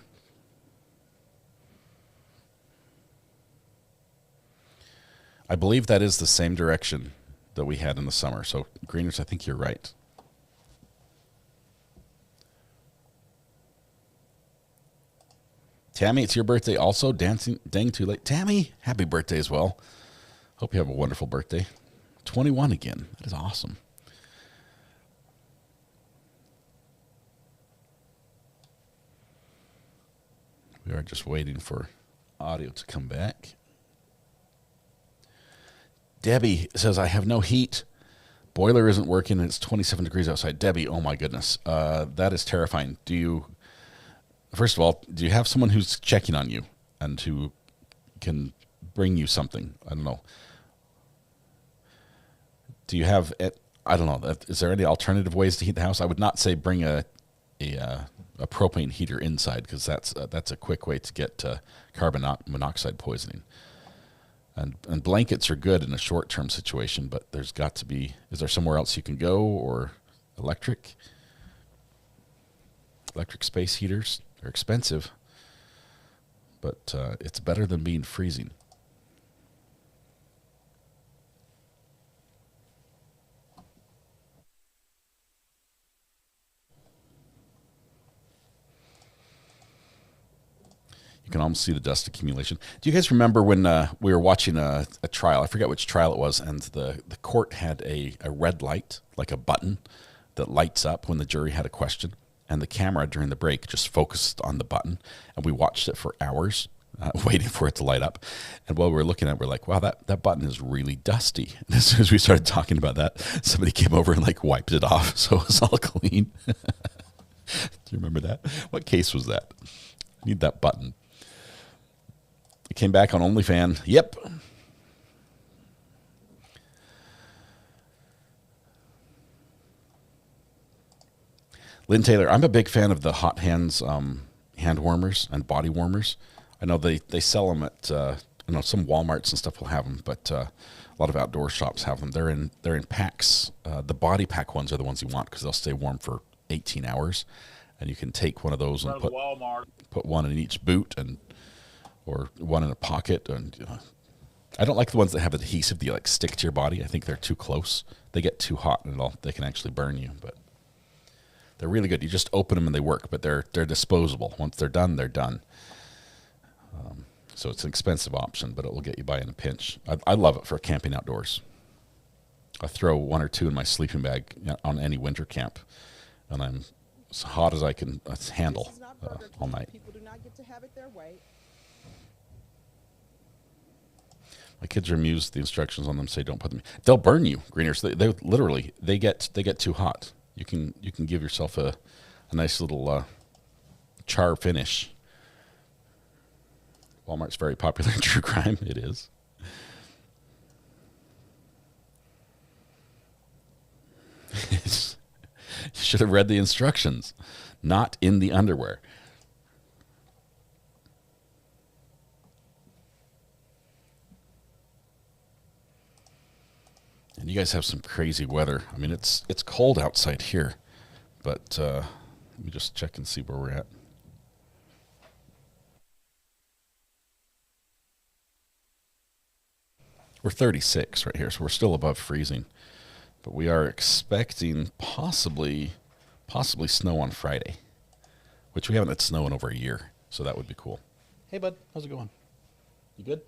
S3: I believe that is the same direction that we had in the summer. So, Greeners, I think you're right. Tammy, it's your birthday also. Dang too late. Tammy, happy birthday as well. Hope you have a wonderful birthday. 21 again. That is awesome. We are just waiting for audio to come back. Debbie says, I have no heat. Boiler isn't working and it's 27 degrees outside. Debbie, oh my goodness. That is terrifying. First of all, do you have someone who's checking on you and who can bring you something? I don't know. Do you have, I don't know, is there any alternative ways to heat the house? I would not say bring a propane heater inside, because that's a quick way to get carbon monoxide poisoning. And blankets are good in a short-term situation, but there's got to be, is there somewhere else you can go, or electric? Electric space heaters are expensive, but it's better than being freezing. You can almost see the dust accumulation. Do you guys remember when we were watching a trial? I forget which trial it was, and the court had a red light, like a button that lights up when the jury had a question, and the camera during the break just focused on the button, and we watched it for hours, waiting for it to light up. And while we were looking at it, we're like, wow, that button is really dusty. And as soon as we started talking about that, somebody came over and wiped it off, so it was all clean. Do you remember that? What case was that? I need that button. It came back on OnlyFans. Yep. Lynn Taylor, I'm a big fan of the Hot Hands hand warmers and body warmers. I know they sell them at some Walmarts and stuff will have them, but a lot of outdoor shops have them. They're in packs. The body pack ones are the ones you want because they'll stay warm for 18 hours, and you can take one of those and put one in each boot or one in a pocket. And I don't like the ones that have adhesive that you like stick to your body. I think they're too close. They get too hot and they can actually burn you. But they're really good. You just open them and they work, but they're disposable. Once they're done, they're done. So it's an expensive option, but it will get you by in a pinch. I love it for camping outdoors. I throw one or two in my sleeping bag on any winter camp, and I'm as hot as I can handle all night.
S14: People do not get to have it their way.
S3: My kids are amused. The instructions on them say don't put them. They'll burn you, greeners. They literally they get too hot. You can give yourself a nice little char finish. Walmart's very popular in true crime. It is. You should have read the instructions. Not in the underwear. And you guys have some crazy weather. I mean, it's cold outside here, but let me just check and see where we're at. We're 36 right here, so we're still above freezing. But we are expecting possibly snow on Friday, which we haven't had snow in over a year, so that would be cool. Hey, bud, how's it going? You good?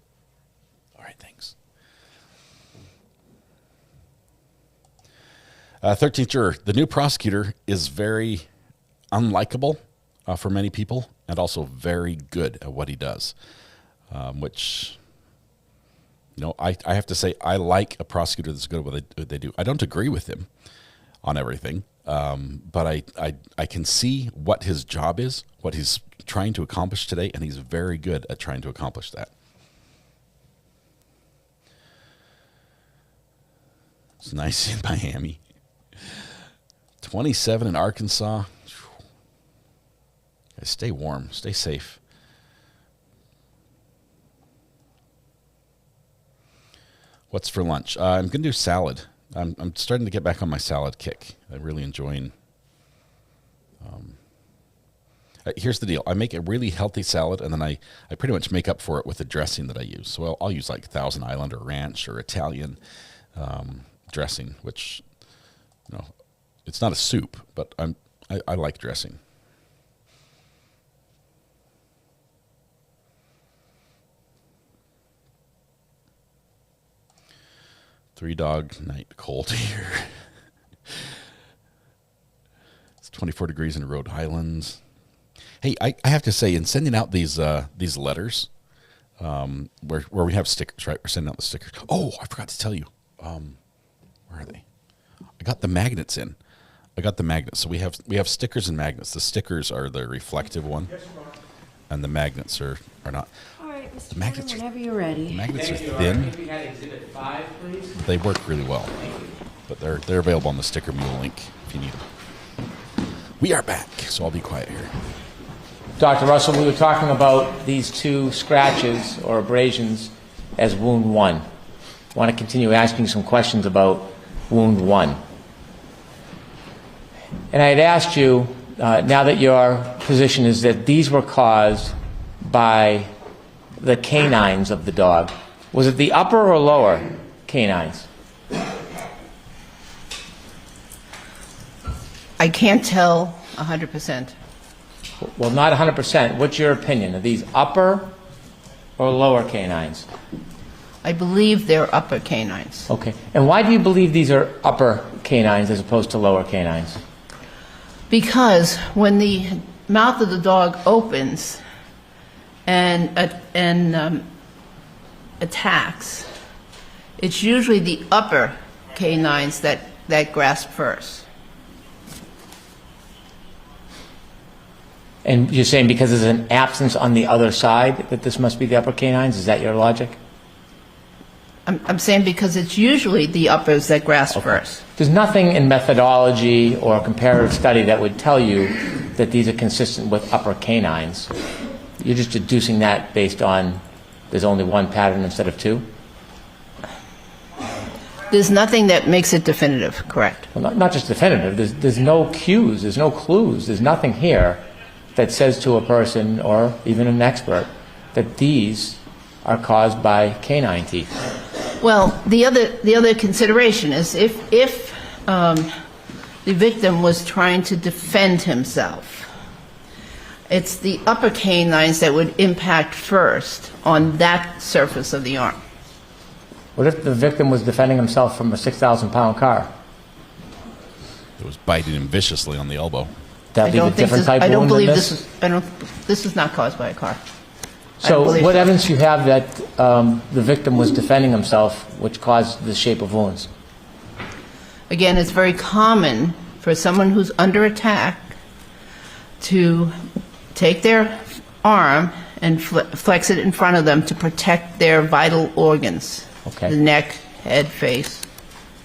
S3: All right, thanks. 13th juror. The new prosecutor is very unlikable for many people and also very good at what he does, which... I have to say I like a prosecutor that's good at what they do. I don't agree with him on everything, but I can see what his job is, what he's trying to accomplish today, and he's very good at trying to accomplish that. It's nice in Miami. 27 in Arkansas. Guys, stay warm, stay safe. What's for lunch? I'm going to do salad. I'm starting to get back on my salad kick. I'm really enjoying. Here's the deal. I make a really healthy salad, and then I pretty much make up for it with the dressing that I use. So I'll use like Thousand Island or Ranch or Italian dressing, which, it's not a soup, but I like dressing. Three-dog night cold here. It's 24 degrees in Rhode Island. Hey, I have to say, in sending out these letters, where we have stickers, right? We're sending out the stickers. Oh, I forgot to tell you. Where are they? I got the magnets in. So we have stickers and magnets. The stickers are the reflective one, and the magnets are not.
S11: The magnets whenever you're ready.
S3: The magnets are thin.
S8: If you had Exhibit 5, please.
S3: They work really well. But they're available on the Sticker Mule link if you need them. We are back, so I'll be quiet here.
S8: Dr. Russell, we were talking about these two scratches or abrasions as wound 1. I want to continue asking some questions about wound 1. And I had asked you, now that your position is that these were caused by the canines of the dog. Was it the upper or lower canines?
S7: I can't tell 100%.
S8: Well, not 100%. What's your opinion? Are these upper or lower canines?
S7: I believe they're upper canines.
S8: Okay. And why do you believe these are upper canines as opposed to lower canines?
S7: Because when the mouth of the dog opens and attacks, it's usually the upper canines that grasp first.
S8: And you're saying because there's an absence on the other side that this must be the upper canines? Is that your logic?
S7: I'm saying because it's usually the uppers that grasp first.
S8: There's nothing in methodology or comparative study that would tell you that these are consistent with upper canines. You're just deducing that based on there's only one pattern instead of two?
S7: There's nothing that makes it definitive, correct?
S8: Well, not just definitive. There's no cues. There's no clues. There's nothing here that says to a person or even an expert that these are caused by canine teeth.
S7: Well, the other consideration is if the victim was trying to defend himself, it's the upper canines that would impact first on that surface of the arm.
S8: What if the victim was defending himself from a 6,000-pound car?
S3: It was biting him viciously on the elbow.
S8: That'd be a different type of wound than this?
S7: This is not caused by a car.
S8: So what evidence do you have that the victim was defending himself, which caused the shape of wounds?
S7: Again, it's very common for someone who's under attack to take their arm and flex it in front of them to protect their vital organs, the neck, head, face.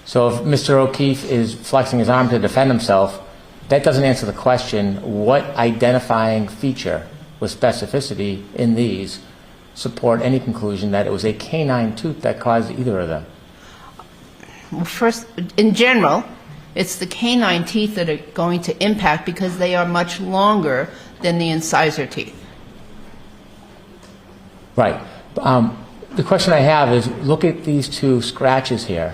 S8: So if Mr. O'Keefe is flexing his arm to defend himself, that doesn't answer the question, what identifying feature with specificity in these support any conclusion that it was a canine tooth that caused either of them?
S7: Well, first, in general, it's the canine teeth that are going to impact because they are much longer than the incisor teeth.
S8: Right. The question I have is, look at these two scratches here.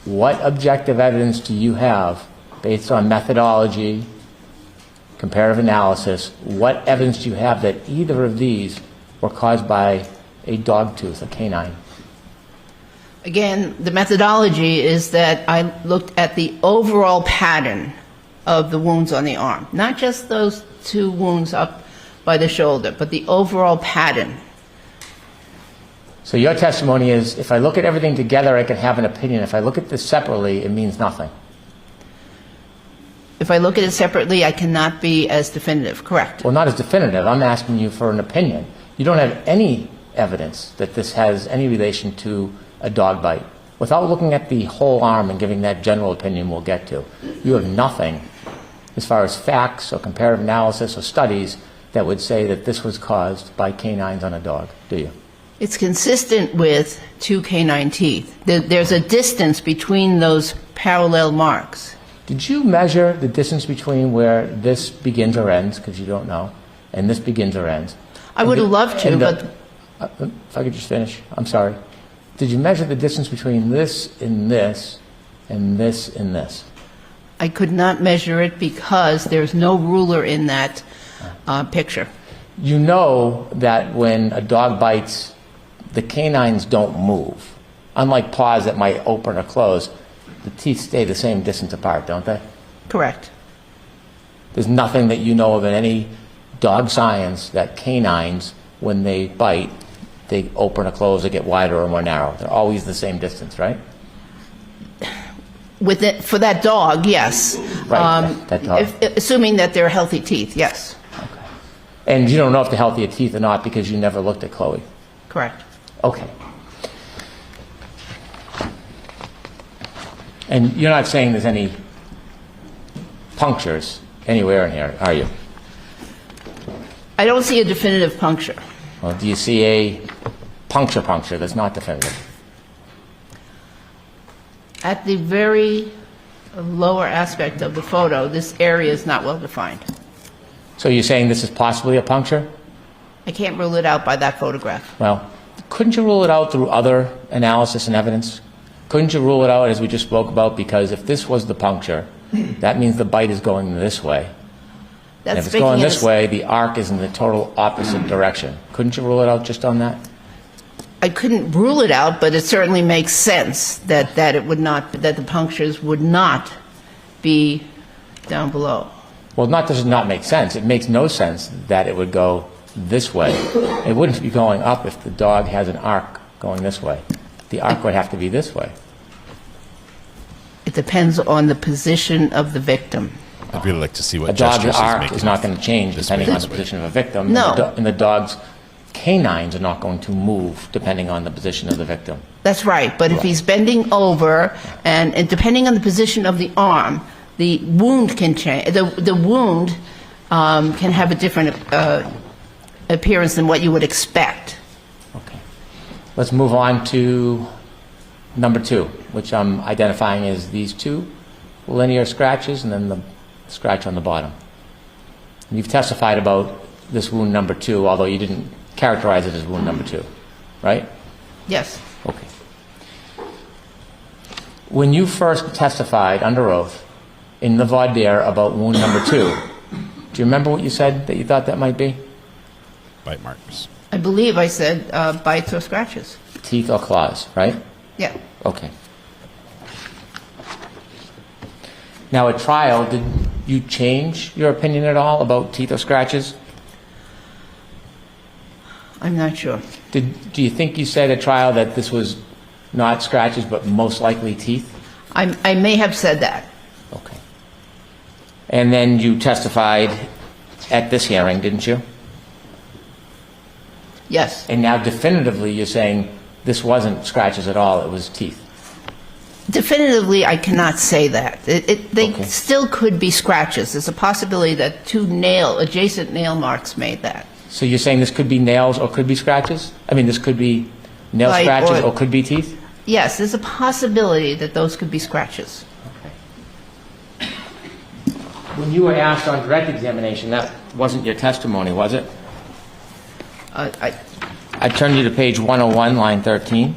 S8: What objective evidence do you have based on methodology, comparative analysis, what evidence do you have that either of these were caused by a dog tooth, a canine?
S7: Again, the methodology is that I looked at the overall pattern of the wounds on the arm, not just those two wounds up by the shoulder, but the overall pattern.
S8: So your testimony is, if I look at everything together, I can have an opinion. If I look at this separately, it means nothing.
S7: If I look at it separately, I cannot be as definitive, correct?
S8: Well, not as definitive. I'm asking you for an opinion. You don't have any evidence that this has any relation to a dog bite. Without looking at the whole arm and giving that general opinion we'll get to, you have nothing as far as facts or comparative analysis or studies that would say that this was caused by canines on a dog, do you?
S7: It's consistent with two canine teeth. There's a distance between those parallel marks.
S8: Did you measure the distance between where this begins or ends, because you don't know, and this begins or ends?
S7: I would have loved to, but...
S8: If I could just finish, I'm sorry. Did you measure the distance between this and this and this and this?
S7: I could not measure it because there's no ruler in that picture.
S8: You know that when a dog bites, the canines don't move. Unlike paws that might open or close, the teeth stay the same distance apart, don't they?
S7: Correct.
S8: There's nothing that you know of in any dog science that canines, when they bite, they open or close, they get wider or more narrow. They're always the same distance, right?
S7: With it, for that dog, yes.
S8: Right, that dog.
S7: Assuming that they're healthy teeth, yes.
S8: Okay. And you don't know if they're healthy teeth or not because you never looked at Chloe?
S7: Correct.
S8: Okay. And you're not saying there's any punctures anywhere in here, are you?
S7: I don't see a definitive puncture.
S8: Well, do you see a puncture that's not definitive?
S7: At the very lower aspect of the photo, this area is not well defined.
S8: So you're saying this is possibly a puncture?
S7: I can't rule it out by that photograph.
S8: Well, couldn't you rule it out through other analysis and evidence? Couldn't you rule it out, as we just spoke about, because if this was the puncture, that means the bite is going this way. And if it's going this way, the arc is in the total opposite direction. Couldn't you rule it out just on that?
S7: I couldn't rule it out, but it certainly makes sense that it would not, that the punctures would not be down below.
S8: Well, not does it not make sense. It makes no sense that it would go this way. It wouldn't be going up if the dog has an arc going this way. The arc would have to be this way.
S7: It depends on the position of the victim.
S3: I'd really like to see what
S8: a dog's
S3: gestures
S8: arc
S3: he's making.
S8: is not going to change depending on the position of a victim.
S7: No.
S8: And the dog's canines are not going to move depending on the position of the victim.
S7: That's right, but if he's bending over, and depending on the position of the arm, the wound can change. The wound can have a different appearance than what you would expect.
S8: Okay. Let's move on to number 2, which I'm identifying as these 2 linear scratches and then the scratch on the bottom. You've testified about this wound number 2, although you didn't characterize it as wound number 2, right?
S7: Yes.
S8: Okay. When you first testified under oath in the voir dire about wound number 2, do you remember what you said that you thought that might be?
S3: Bite marks.
S7: I believe I said bites or scratches.
S8: Teeth or claws, right?
S7: Yeah.
S8: Okay. Now, at trial, did you change your opinion at all about teeth or scratches?
S7: I'm not sure.
S8: Do you think you said at trial that this was not scratches but most likely teeth?
S7: I may have said that.
S8: Okay. And then you testified at this hearing, didn't you?
S7: Yes.
S8: And now definitively you're saying this wasn't scratches at all, it was teeth.
S7: Definitively, I cannot say that. They still could be scratches. There's a possibility that 2 adjacent nail marks made that.
S8: So you're saying this could be nails or could be scratches? I mean, this could be nail scratches or could be teeth?
S7: Yes, there's a possibility that those could be scratches.
S8: Okay. When you were asked on direct examination, that wasn't your testimony, was it? I turned you to page 101, line 13.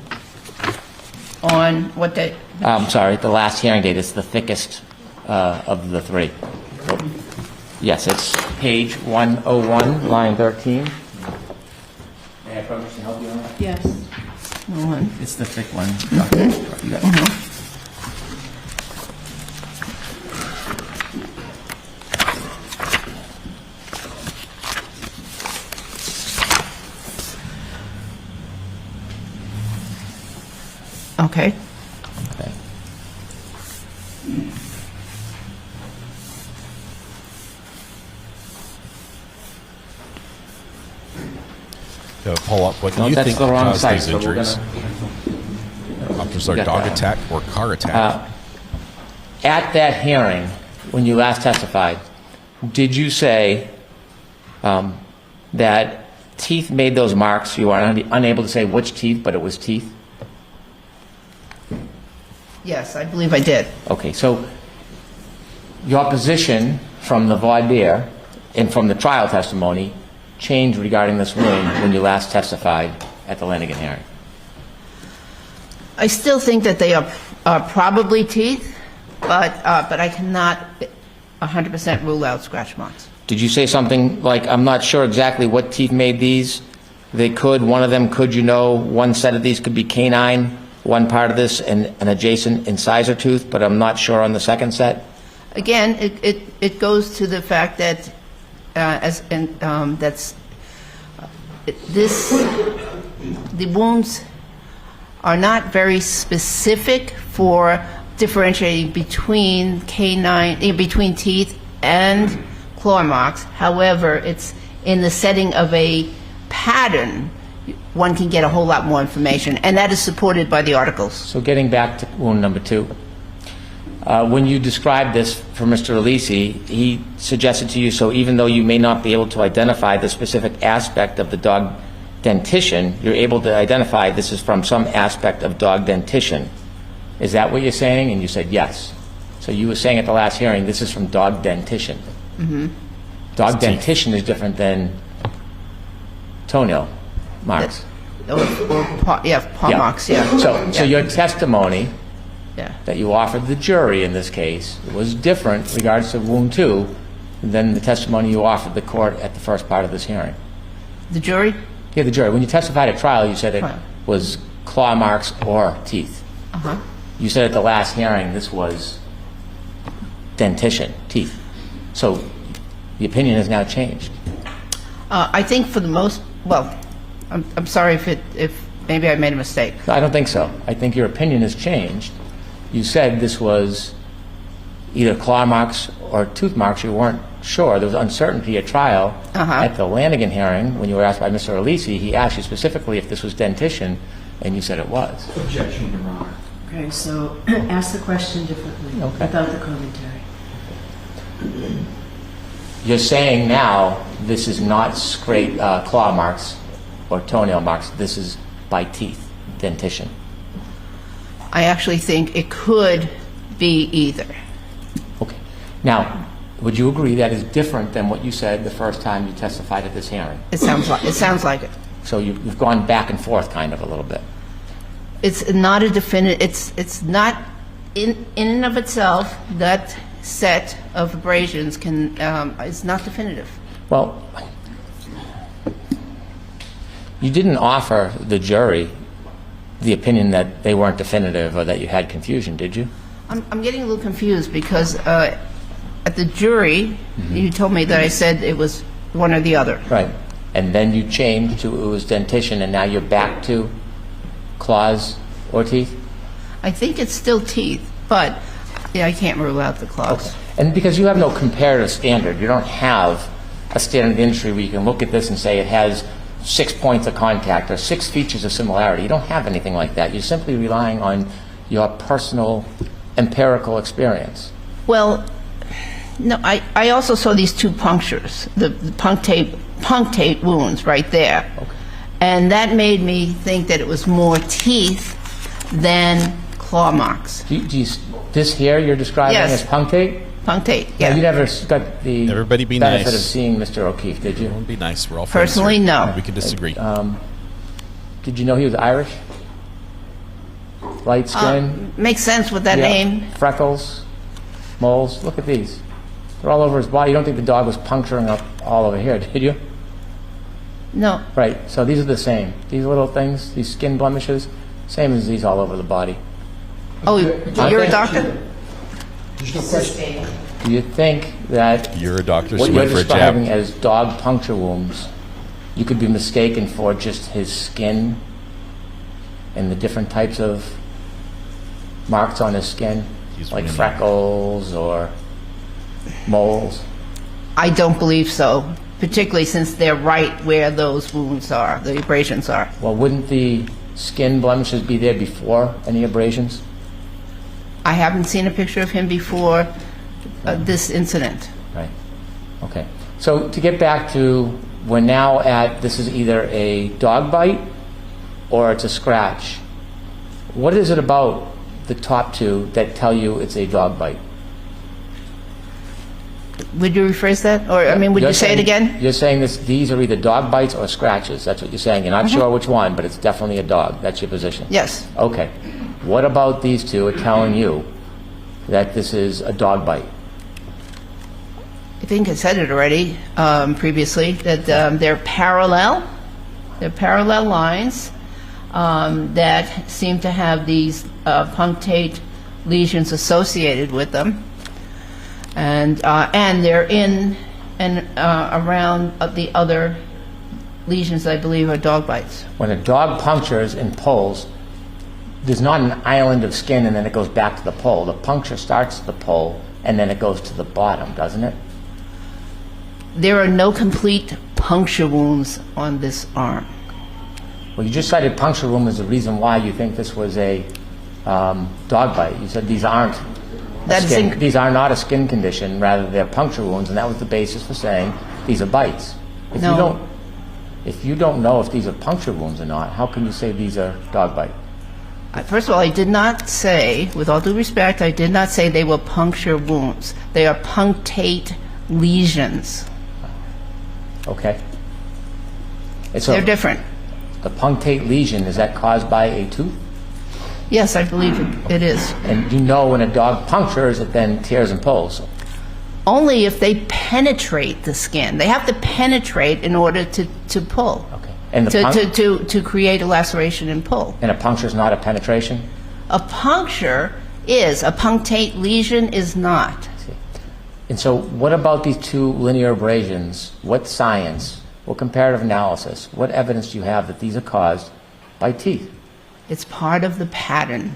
S7: On what date?
S8: I'm sorry, the last hearing date. It's the thickest of the 3. Yes, it's page 101, line 13. May I approach to help you on that?
S11: Yes.
S8: It's the thick one. You got it.
S7: Okay.
S8: Okay.
S3: Pull up. What do you think caused these injuries? Was there a dog attack or car attack?
S8: At that hearing, when you last testified, did you say that teeth made those marks? You are unable to say which teeth, but it was teeth?
S7: Yes, I believe I did.
S8: Okay, so your position from the voir dire and from the trial testimony changed regarding this wound when you last testified at the Lanigan hearing?
S7: I still think that they are probably teeth, but I cannot 100% rule out scratch marks.
S8: Did you say something like, I'm not sure exactly what teeth made these? They could, one of them could, one set of these could be canine, one part of this and an adjacent incisor tooth, but I'm not sure on the second set?
S7: Again, it goes to the fact that the wounds are not very specific for differentiating between between teeth and claw marks. However, it's in the setting of a pattern, one can get a whole lot more information, and that is supported by the articles.
S8: So getting back to wound number 2, when you described this for Mr. Alisi, he suggested to you, so even though you may not be able to identify the specific aspect of the dog dentition, you're able to identify this is from some aspect of dog dentition. Is that what you're saying? And you said yes. So you were saying at the last hearing, this is from dog dentition.
S7: Mm-hmm.
S8: Dog dentition is different than toenail marks.
S7: Paw marks, yeah.
S8: So your testimony that you offered the jury in this case was different in regards to wound 2 than the testimony you offered the court at the first part of this hearing.
S7: The jury?
S8: Yeah, the jury. When you testified at trial, you said it was claw marks or teeth.
S7: Uh-huh.
S8: You said at the last hearing this was dentition, teeth. So the opinion has now changed.
S7: I think for the most, I'm sorry if maybe I made a mistake.
S8: No, I don't think so. I think your opinion has changed. You said this was either claw marks or tooth marks. You weren't sure. There was uncertainty at trial. At the Lanigan hearing, when you were asked by Mr. Alisi, he asked you specifically if this was dentition, and you said it was.
S10: Objection, Your Honor.
S11: Okay, so ask the question differently without the commentary.
S8: You're saying now this is not scrape claw marks or toenail marks. This is by teeth, dentition.
S7: I actually think it could be either.
S8: Okay. Now, would you agree that is different than what you said the first time you testified at this hearing?
S7: It sounds like it.
S8: So you've gone back and forth kind of a little bit.
S7: It's not a definite. It's not in and of itself. That set of abrasions is not definitive.
S8: Well, you didn't offer the jury the opinion that they weren't definitive or that you had confusion, did you?
S7: I'm getting a little confused because at the jury, you told me that I said it was one or the other.
S8: Right. And then you changed to it was dentition, and now you're back to claws or teeth?
S7: I think it's still teeth, but yeah, I can't rule out the claws.
S8: Okay. And because you have no comparative standard, you don't have a standard in the industry where you can look at this and say it has 6 points of contact or 6 features of similarity. You don't have anything like that. You're simply relying on your personal empirical experience.
S7: Well, no, I also saw these 2 punctures, the punctate wounds right there.
S8: Okay.
S7: And that made me think that it was more teeth than claw marks.
S8: This here you're describing as punctate?
S7: Punctate, yeah.
S8: Now, you never got the
S3: Everybody be
S8: benefit
S3: nice.
S8: of seeing Mr. O'Keefe, did you?
S3: Don't be nice. We're all friends
S7: Personally,
S3: here.
S7: no.
S3: We can disagree.
S8: Did you know he was Irish? Light skin?
S7: Makes sense with that name.
S8: Freckles, moles. Look at these. They're all over his body. You don't think the dog was puncturing up all over here, did you?
S7: No.
S8: Right. So these are the same. These little things, these skin blemishes, same as these all over the body.
S7: Oh, you're a doctor?
S10: There's no question.
S8: Do you think that
S3: You're a doctor,
S8: what
S3: so
S8: you're
S3: went for a
S8: describing
S3: jab.
S8: as dog puncture wounds, you could be mistaken for just his skin and the different types of marks on his skin, like freckles or moles?
S7: I don't believe so, particularly since they're right where those wounds are, the abrasions are.
S8: Well, wouldn't the skin blemishes be there before any abrasions?
S7: I haven't seen a picture of him before this incident.
S8: Right. Okay. So to get back to, we're now at, this is either a dog bite or it's a scratch. What is it about the top 2 that tell you it's a dog bite?
S7: Would you rephrase that? Or, I mean, would you say it again?
S8: You're saying these are either dog bites or scratches. That's what you're saying. You're not sure which one, but it's definitely a dog. That's your position.
S7: Yes.
S8: Okay. What about these 2 are telling you that this is a dog bite?
S7: I think I said it already previously, that they're parallel. They're parallel lines that seem to have these punctate lesions associated with them. And they're in and around the other lesions I believe are dog bites.
S8: When a dog punctures and pulls, there's not an island of skin and then it goes back to the pole. The puncture starts at the pole and then it goes to the bottom, doesn't it?
S7: There are no complete puncture wounds on this arm.
S8: Well, you just cited puncture wound as the reason why you think this was a dog bite. You said these aren't these are not a skin condition, rather they're puncture wounds, and that was the basis for saying these are bites. If you don't know if these are puncture wounds or not, how can you say these are dog bite?
S7: First of all, I did not say, with all due respect, I did not say they were puncture wounds. They are punctate lesions.
S8: Okay. So
S7: they're different.
S8: The punctate lesion, is that caused by a tooth?
S7: Yes, I believe it is.
S8: And you know when a dog punctures, it then tears and pulls?
S7: Only if they penetrate the skin. They have to penetrate in order to pull.
S8: Okay. And
S7: to create a laceration and pull.
S8: And a puncture is not a penetration?
S7: A puncture is. A punctate lesion is not.
S8: And so what about these 2 linear abrasions? What science, what comparative analysis, what evidence do you have that these are caused by teeth?
S7: It's part of the pattern.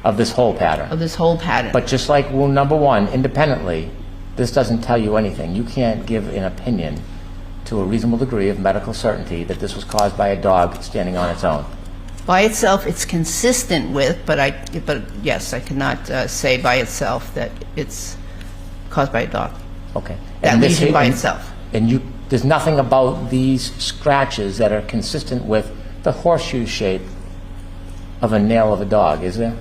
S8: of this whole pattern.
S7: Of this whole pattern.
S8: But just like wound number 1, independently, this doesn't tell you anything. You can't give an opinion to a reasonable degree of medical certainty that this was caused by a dog standing on its own.
S7: By itself, it's consistent with, but yes, I cannot say by itself that it's caused by a dog.
S8: Okay.
S7: That lesion by itself.
S8: And there's nothing about these scratches that are consistent with the horseshoe shape of a nail of a dog, is there?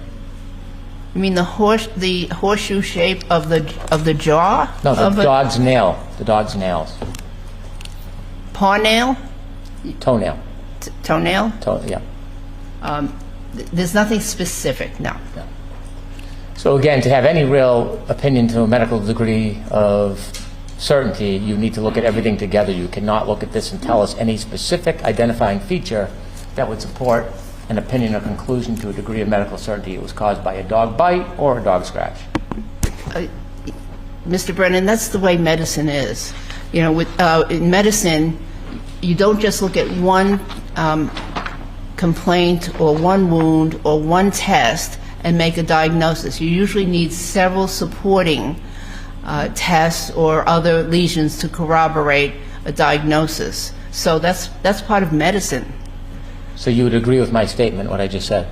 S7: You mean the horseshoe shape of the jaw?
S8: No, the dog's nail. The dog's nails.
S7: Paw nail?
S8: Toenail.
S7: Toenail?
S8: Yeah.
S7: There's nothing specific, no.
S8: So again, to have any real opinion to a medical degree of certainty, you need to look at everything together. You cannot look at this and tell us any specific identifying feature that would support an opinion or conclusion to a degree of medical certainty it was caused by a dog bite or a dog scratch.
S7: Mr. Brennan, that's the way medicine is. You know, in medicine, you don't just look at one complaint or one wound or one test and make a diagnosis. You usually need several supporting tests or other lesions to corroborate a diagnosis. So that's part of medicine.
S8: So you would agree with my statement, what I just said?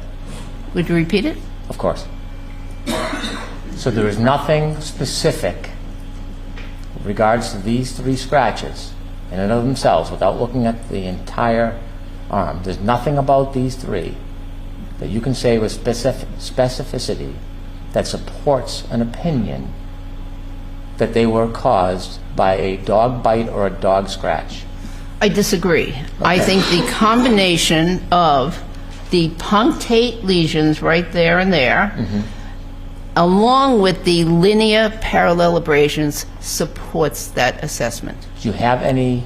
S7: Would you repeat it?
S8: Of course. So there is nothing specific with regards to these 3 scratches in and of themselves, without looking at the entire arm. There's nothing about these 3 that you can say with specificity that supports an opinion that they were caused by a dog bite or a dog scratch.
S7: I disagree. Okay. I think the combination of the punctate lesions right there and there, along with the linear parallel abrasions, supports that assessment.
S8: Do you have any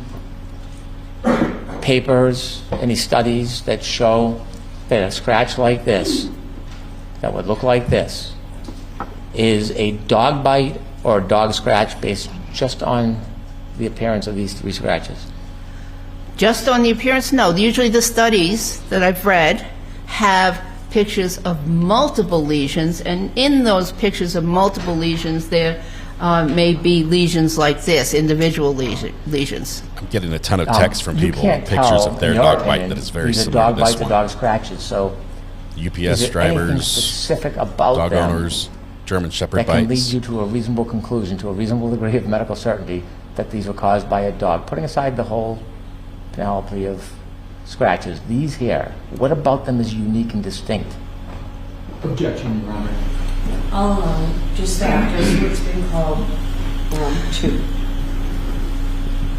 S8: papers, any studies that show that a scratch like this, that would look like this, is a dog bite or a dog scratch based just on the appearance of these 3 scratches?
S7: Just on the appearance, no. Usually the studies that I've read have pictures of multiple lesions, and in those pictures of multiple lesions there may be lesions like this, individual lesions.
S3: I'm getting a ton of text from people on pictures of their dog bite that is very similar to this one.
S8: Dog bites or dog scratches, so
S3: UPS drivers,
S8: specific about
S3: dog
S8: them
S3: owners, German Shepherd
S8: that
S3: bites.
S8: can lead you to a reasonable conclusion, to a reasonable degree of medical certainty that these were caused by a dog. Putting aside the whole panoply of scratches, these here, what about them is unique and distinct?
S10: Objection, Your Honor.
S11: I'll allow it. Just that, just what's being called 2.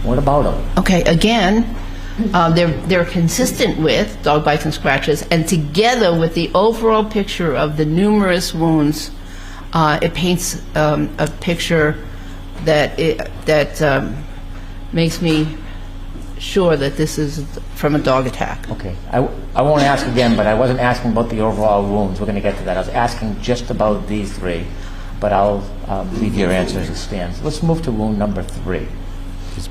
S8: What about them?
S7: Okay, again, they're consistent with dog bites and scratches, and together with the overall picture of the numerous wounds, it paints a picture that makes me sure that this is from a dog attack.
S8: Okay. I won't ask again, but I wasn't asking about the overall wounds. We're going to get to that. I was asking just about these 3, but I'll leave your answer as it stands. Let's move to wound number 3.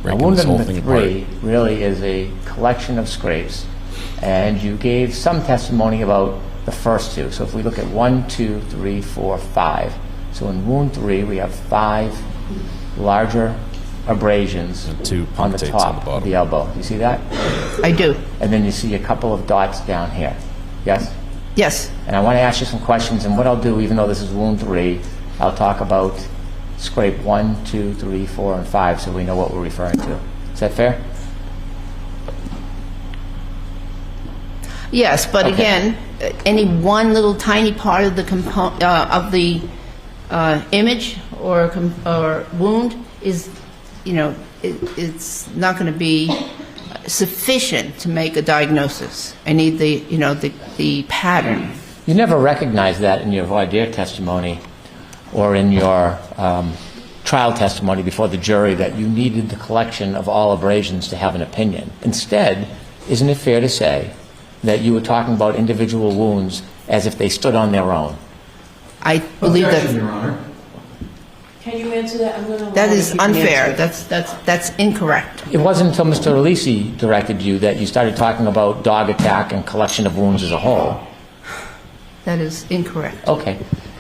S8: Now, wound number 3 really is a collection of scrapes, and you gave some testimony about the first 2. So if we look at 1, 2, 3, 4, 5. So in wound 3, we have 5 larger abrasions
S3: and 2
S8: on the top of the elbow. You see that?
S7: I do.
S8: And then you see a couple of dots down here. Yes?
S7: Yes.
S8: And I want to ask you some questions, and what I'll do, even though this is wound 3, I'll talk about scrape 1, 2, 3, 4, and 5 so we know what we're referring to. Is that fair?
S7: Yes, but
S8: Okay.
S7: again, any one little tiny part of the image or wound is, it's not going to be sufficient to make a diagnosis. I need the pattern.
S8: You never recognized that in your voir dire testimony or in your trial testimony before the jury, that you needed the collection of all abrasions to have an opinion. Instead, isn't it fair to say that you were talking about individual wounds as if they stood on their own?
S7: I believe
S10: Objection,
S7: that.
S10: Your Honor.
S11: Can you answer that? I'm going to.
S7: That is unfair. That's incorrect.
S8: It wasn't until Mr. Alisi directed you that you started talking about dog attack and collection of wounds as a whole.
S7: That is incorrect.
S8: Okay.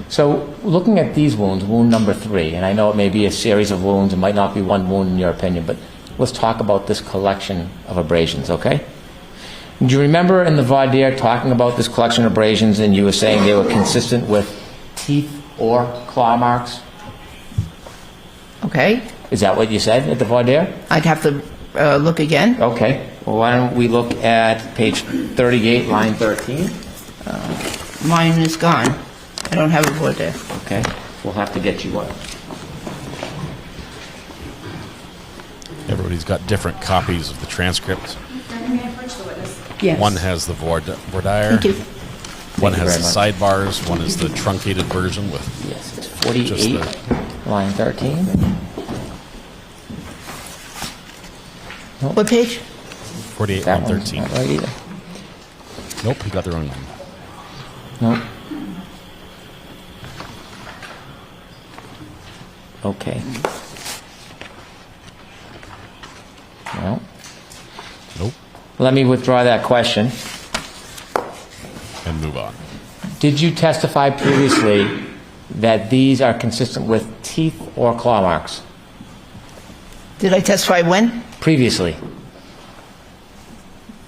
S8: So looking at these wounds, wound number 3, and I know it may be a series of wounds, it might not be one wound in your opinion, but let's talk about this collection of abrasions, okay? Do you remember in the voir dire talking about this collection of abrasions and you were saying they were consistent with teeth or claw marks?
S7: Okay.
S8: Is that what you said at the voir dire?
S7: I'd have to look again.
S8: Okay. Well, why don't we look at page 38, line 13?
S7: Mine is gone. I don't have a voir dire.
S8: Okay. We'll have to get you one.
S3: Everybody's got different copies of the transcript.
S11: Yes.
S3: One has the voir dire.
S7: Thank you.
S3: One
S8: Thank you
S3: has the
S8: very
S3: sidebars. One is the truncated version with
S8: Yes, it's 48,
S3: just the...
S8: line 13.
S7: What page?
S3: 48
S8: That
S3: on
S8: one's
S3: 13.
S8: not right either.
S3: Nope, you got the wrong one.
S8: No. Okay. Well,
S3: Nope.
S8: let me withdraw that question.
S3: And move on.
S8: Did you testify previously that these are consistent with teeth or claw marks?
S7: Did I testify when?
S8: Previously.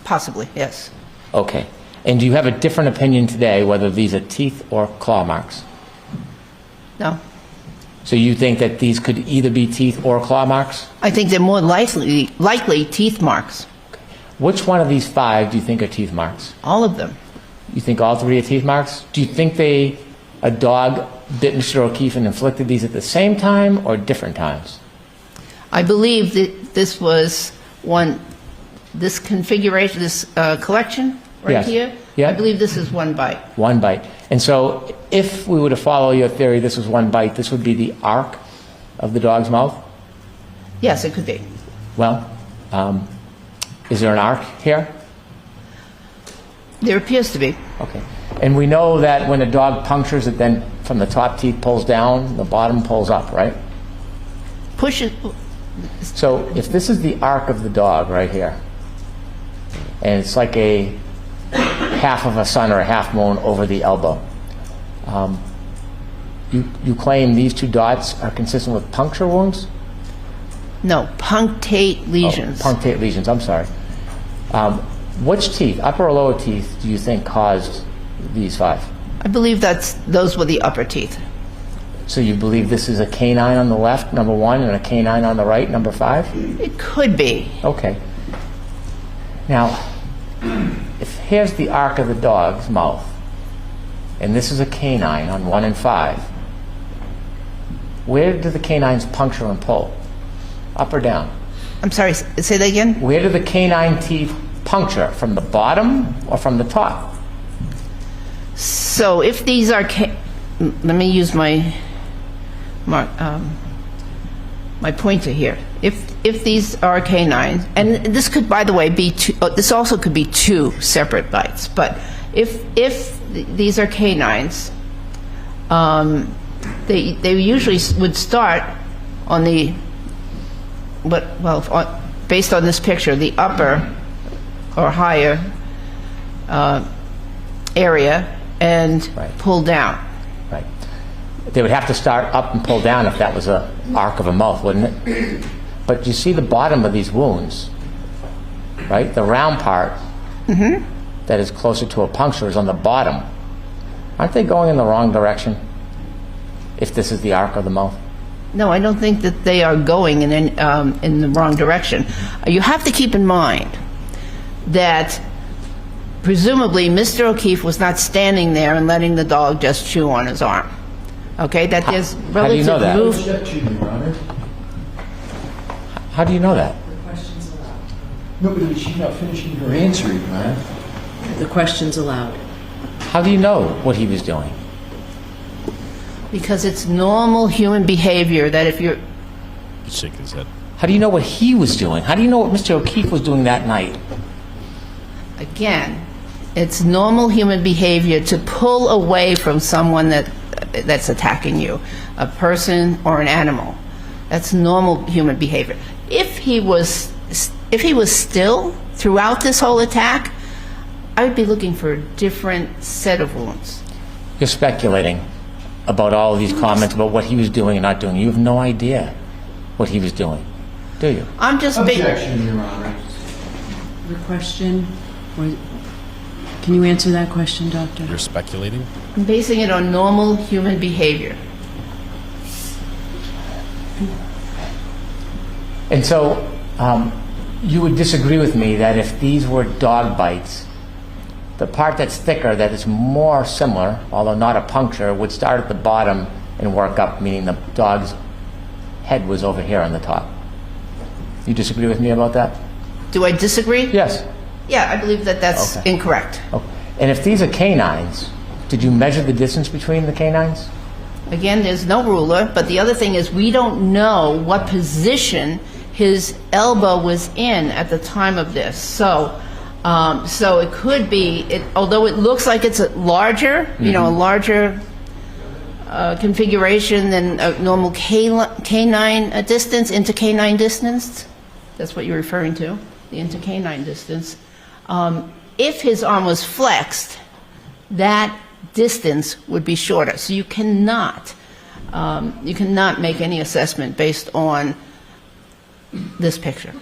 S7: Possibly, yes.
S8: Okay. And do you have a different opinion today whether these are teeth or claw marks?
S7: No.
S8: So you think that these could either be teeth or claw marks?
S7: I think they're more likely teeth marks.
S8: Which one of these 5 do you think are teeth marks?
S7: All of them.
S8: You think all 3 are teeth marks? Do you think a dog bit Mr. O'Keefe and inflicted these at the same time or different times?
S7: I believe that this was this configuration, this collection right
S8: Yes.
S7: here.
S8: Yeah.
S7: I believe this is one bite.
S8: One bite. And so if we were to follow your theory, this was one bite, this would be the arc of the dog's mouth?
S7: Yes, it could be.
S8: Well, is there an arc here?
S7: There appears to be.
S8: Okay. And we know that when a dog punctures it, then from the top teeth pulls down, the bottom pulls up, right?
S7: Push it.
S8: So if this is the arc of the dog right here, and it's like a half of a sun or a half moon over the elbow, you claim these 2 dots are consistent with puncture wounds?
S7: No, punctate lesions.
S8: Oh, punctate lesions, I'm sorry. Which teeth, upper or lower teeth, do you think caused these 5?
S7: I believe those were the upper teeth.
S8: So you believe this is a canine on the left, number 1, and a canine on the right, number 5?
S7: It could be.
S8: Okay. Now, if here's the arc of the dog's mouth, and this is a canine on 1 and 5, where do the canines puncture and pull? Up or down?
S7: I'm sorry, say that again?
S8: Where do the canine teeth puncture? From the bottom or from the top?
S7: So if these are, let me use my pointer here. If these are canines, and this could, by the way, be this also could be 2 separate bites. But if these are canines, they usually would start on the based on this picture, the upper or higher area and pull down.
S8: Right. They would have to start up and pull down if that was an arc of a mouth, wouldn't it? But you see the bottom of these wounds, right? The round part that is closer to a puncture is on the bottom. Aren't they going in the wrong direction if this is the arc of the mouth?
S7: No, I don't think that they are going in the wrong direction. You have to keep in mind that presumably Mr. O'Keefe was not standing there and letting the dog just chew on his arm. Okay, that there's relative
S8: how do you know that?
S7: movement.
S8: How do you know that?
S10: No, but she's not finishing her answer, Your Honor.
S11: The question's allowed.
S8: How do you know what he was doing?
S7: Because it's normal human behavior that if you're...
S3: He's shaking his head.
S8: How do you know what he was doing? How do you know what Mr. O'Keefe was doing that night?
S7: Again, it's normal human behavior to pull away from someone that's attacking you, a person or an animal. That's normal human behavior. If he was still throughout this whole attack, I would be looking for a different set of wounds.
S8: You're speculating about all of these comments about what he was doing and not doing. You have no idea what he was doing, do you?
S7: I'm just
S10: Objection, Your Honor.
S11: Your question? Can you answer that question, Doctor?
S3: You're speculating?
S7: I'm basing it on normal human behavior.
S8: And so you would disagree with me that if these were dog bites, the part that's thicker, that is more similar, although not a puncture, would start at the bottom and work up, meaning the dog's head was over here on the top. You disagree with me about that?
S7: Do I disagree?
S8: Yes.
S7: Yeah, I believe that that's
S8: Okay.
S7: incorrect.
S8: Okay. And if these are canines, did you measure the distance between the canines?
S7: Again, there's no ruler, but the other thing is we don't know what position his elbow was in at the time of this. So it could be, although it looks like it's a larger, a larger configuration than a normal canine distance, intercanine distance. That's what you're referring to, the intercanine distance. If his arm was flexed, that distance would be shorter. So you cannot make any assessment based on this picture.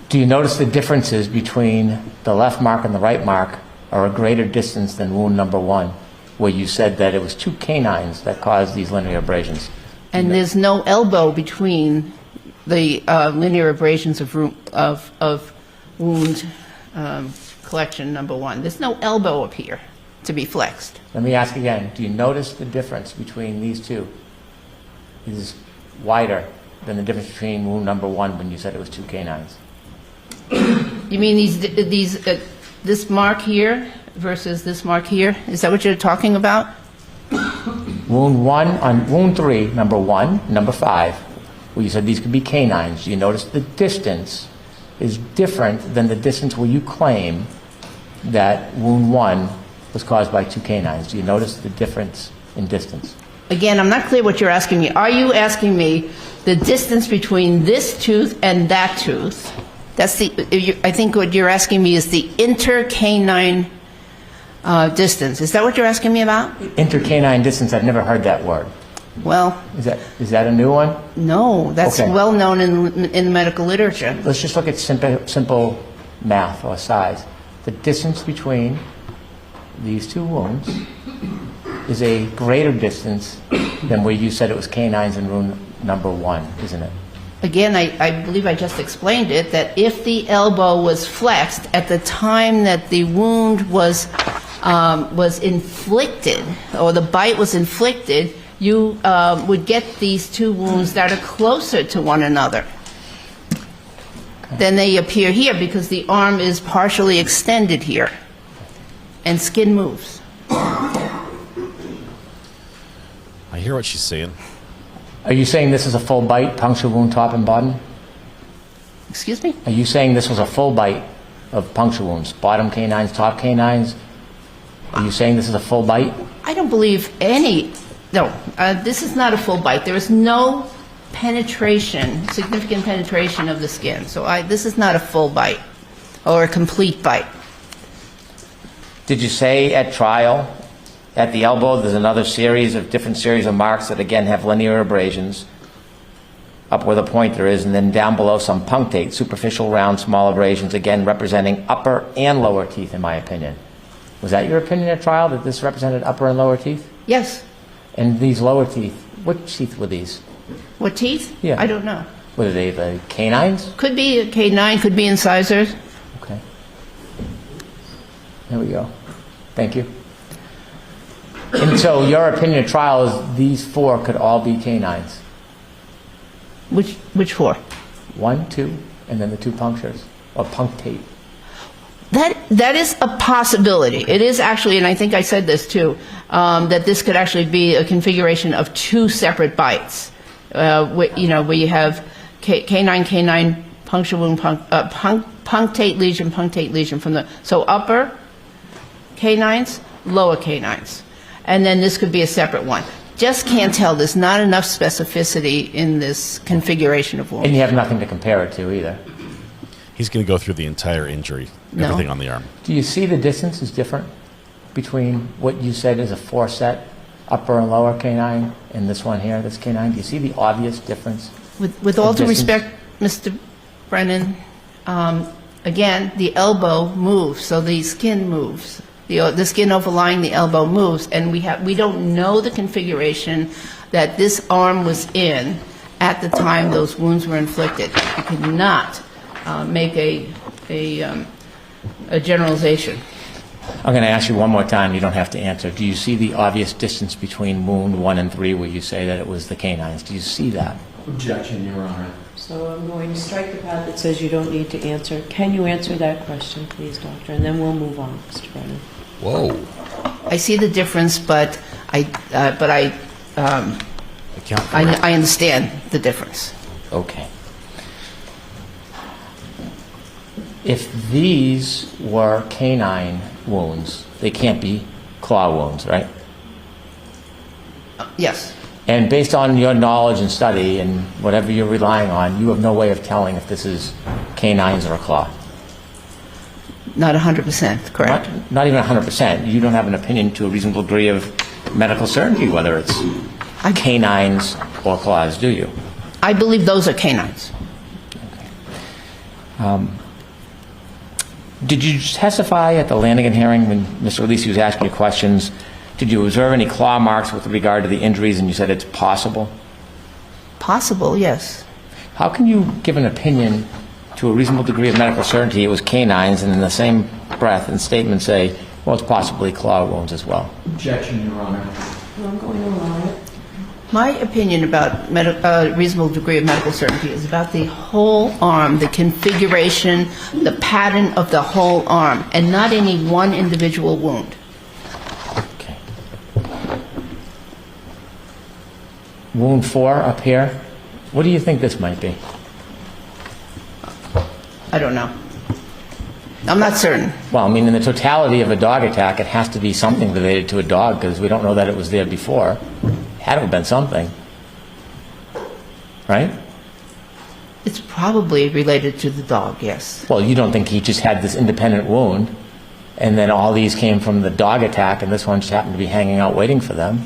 S8: Do you notice the differences between the left mark and the right mark are a greater distance than wound number 1, where you said that it was 2 canines that caused these linear abrasions?
S7: And there's no elbow between the linear abrasions of wound collection number 1. There's no elbow up here to be flexed.
S8: Let me ask again. Do you notice the difference between these two? It is wider than the difference between wound number 1 when you said it was 2 canines.
S7: You mean this mark here versus this mark here? Is that what you're talking about?
S8: Wound 1 on wound 3, number 1, number 5, where you said these could be canines. Do you notice the distance is different than the distance where you claim that wound 1 was caused by 2 canines? Do you notice the difference in distance?
S7: Again, I'm not clear what you're asking me. Are you asking me the distance between this tooth and that tooth? I think what you're asking me is the intercanine distance. Is that what you're asking me about?
S8: Intercanine distance, I've never heard that word.
S7: Well,
S8: is that a new one?
S7: No, that's
S8: okay.
S7: well known in the medical literature.
S8: Let's just look at simple math or size. The distance between these 2 wounds is a greater distance than where you said it was canines in wound number 1, isn't it?
S7: Again, I believe I just explained it, that if the elbow was flexed at the time that the wound was inflicted, or the bite was inflicted, you would get these 2 wounds that are closer to one another than they appear here, because the arm is partially extended here and skin moves.
S3: I hear what she's saying.
S8: Are you saying this is a full bite, puncture wound top and bottom?
S7: Excuse me?
S8: Are you saying this was a full bite of puncture wounds, bottom canines, top canines? Are you saying this is a full bite?
S7: I don't believe any. No, this is not a full bite. There is no penetration, significant penetration of the skin. So this is not a full bite or a complete bite.
S8: Did you say at trial, at the elbow, there's another different series of marks that again have linear abrasions up where the pointer is, and then down below some punctate, superficial, round, small abrasions, again representing upper and lower teeth, in my opinion. Was that your opinion at trial, that this represented upper and lower teeth?
S7: Yes.
S8: And these lower teeth, what teeth were these?
S7: What teeth?
S8: Yeah.
S7: I don't know.
S8: Were they the canines?
S7: Could be a canine, could be incisors.
S8: Okay. There we go. Thank you. And so your opinion at trial is these 4 could all be canines?
S7: Which 4?
S8: 1, 2, and then the 2 punctures, or punctate.
S7: That is a possibility. It is actually, and I think I said this too, that this could actually be a configuration of 2 separate bites, where you have canine, puncture wound, punctate lesion from so upper canines, lower canines. And then this could be a separate one. Just can't tell. There's not enough specificity in this configuration of wound.
S8: And you have nothing to compare it to either.
S3: He's going to go through the entire injury, everything on the arm.
S8: Do you see the distance is different between what you said is a four-set upper and lower canine and this one here, this canine? Do you see the obvious difference?
S7: With all due respect, Mr. Brennan, again, the elbow moves, so the skin moves. The skin overlying the elbow moves, and we don't know the configuration that this arm was in at the time those wounds were inflicted. You could not make a generalization.
S8: I'm going to ask you one more time. You don't have to answer. Do you see the obvious distance between wound 1 and 3 where you say that it was the canines? Do you see that?
S10: Objection, Your Honor.
S11: So I'm going to strike the pad that says you don't need to answer. Can you answer that question, please, Doctor? And then we'll move on, Mr. Brennan.
S3: Whoa.
S7: I see the difference, but I understand the difference.
S8: Okay. If these were canine wounds, they can't be claw wounds, right?
S7: Yes.
S8: And based on your knowledge and study and whatever you're relying on, you have no way of telling if this is canines or a claw.
S7: Not 100%, correct?
S8: Not even 100%. You don't have an opinion to a reasonable degree of medical certainty whether it's canines or claws, do you?
S7: I believe those are canines.
S8: Okay. Did you testify at the Lanigan hearing when Mr. Alisi was asking you questions? Did you observe any claw marks with regard to the injuries, and you said it's possible?
S7: Possible, yes.
S8: How can you give an opinion to a reasonable degree of medical certainty it was canines, and in the same breath and statement say, well, it's possibly claw wounds as well?
S10: Objection, Your Honor.
S11: Well, I'm going to allow it.
S7: My opinion about reasonable degree of medical certainty is about the whole arm, the configuration, the pattern of the whole arm, and not any one individual wound.
S8: Okay. Wound 4 up here. What do you think this might be?
S7: I don't know. I'm not certain.
S8: Well, I mean, in the totality of a dog attack, it has to be something related to a dog because we don't know that it was there before. It had to have been something. Right?
S7: It's probably related to the dog, yes.
S8: Well, you don't think he just had this independent wound and then all these came from the dog attack and this one just happened to be hanging out waiting for them?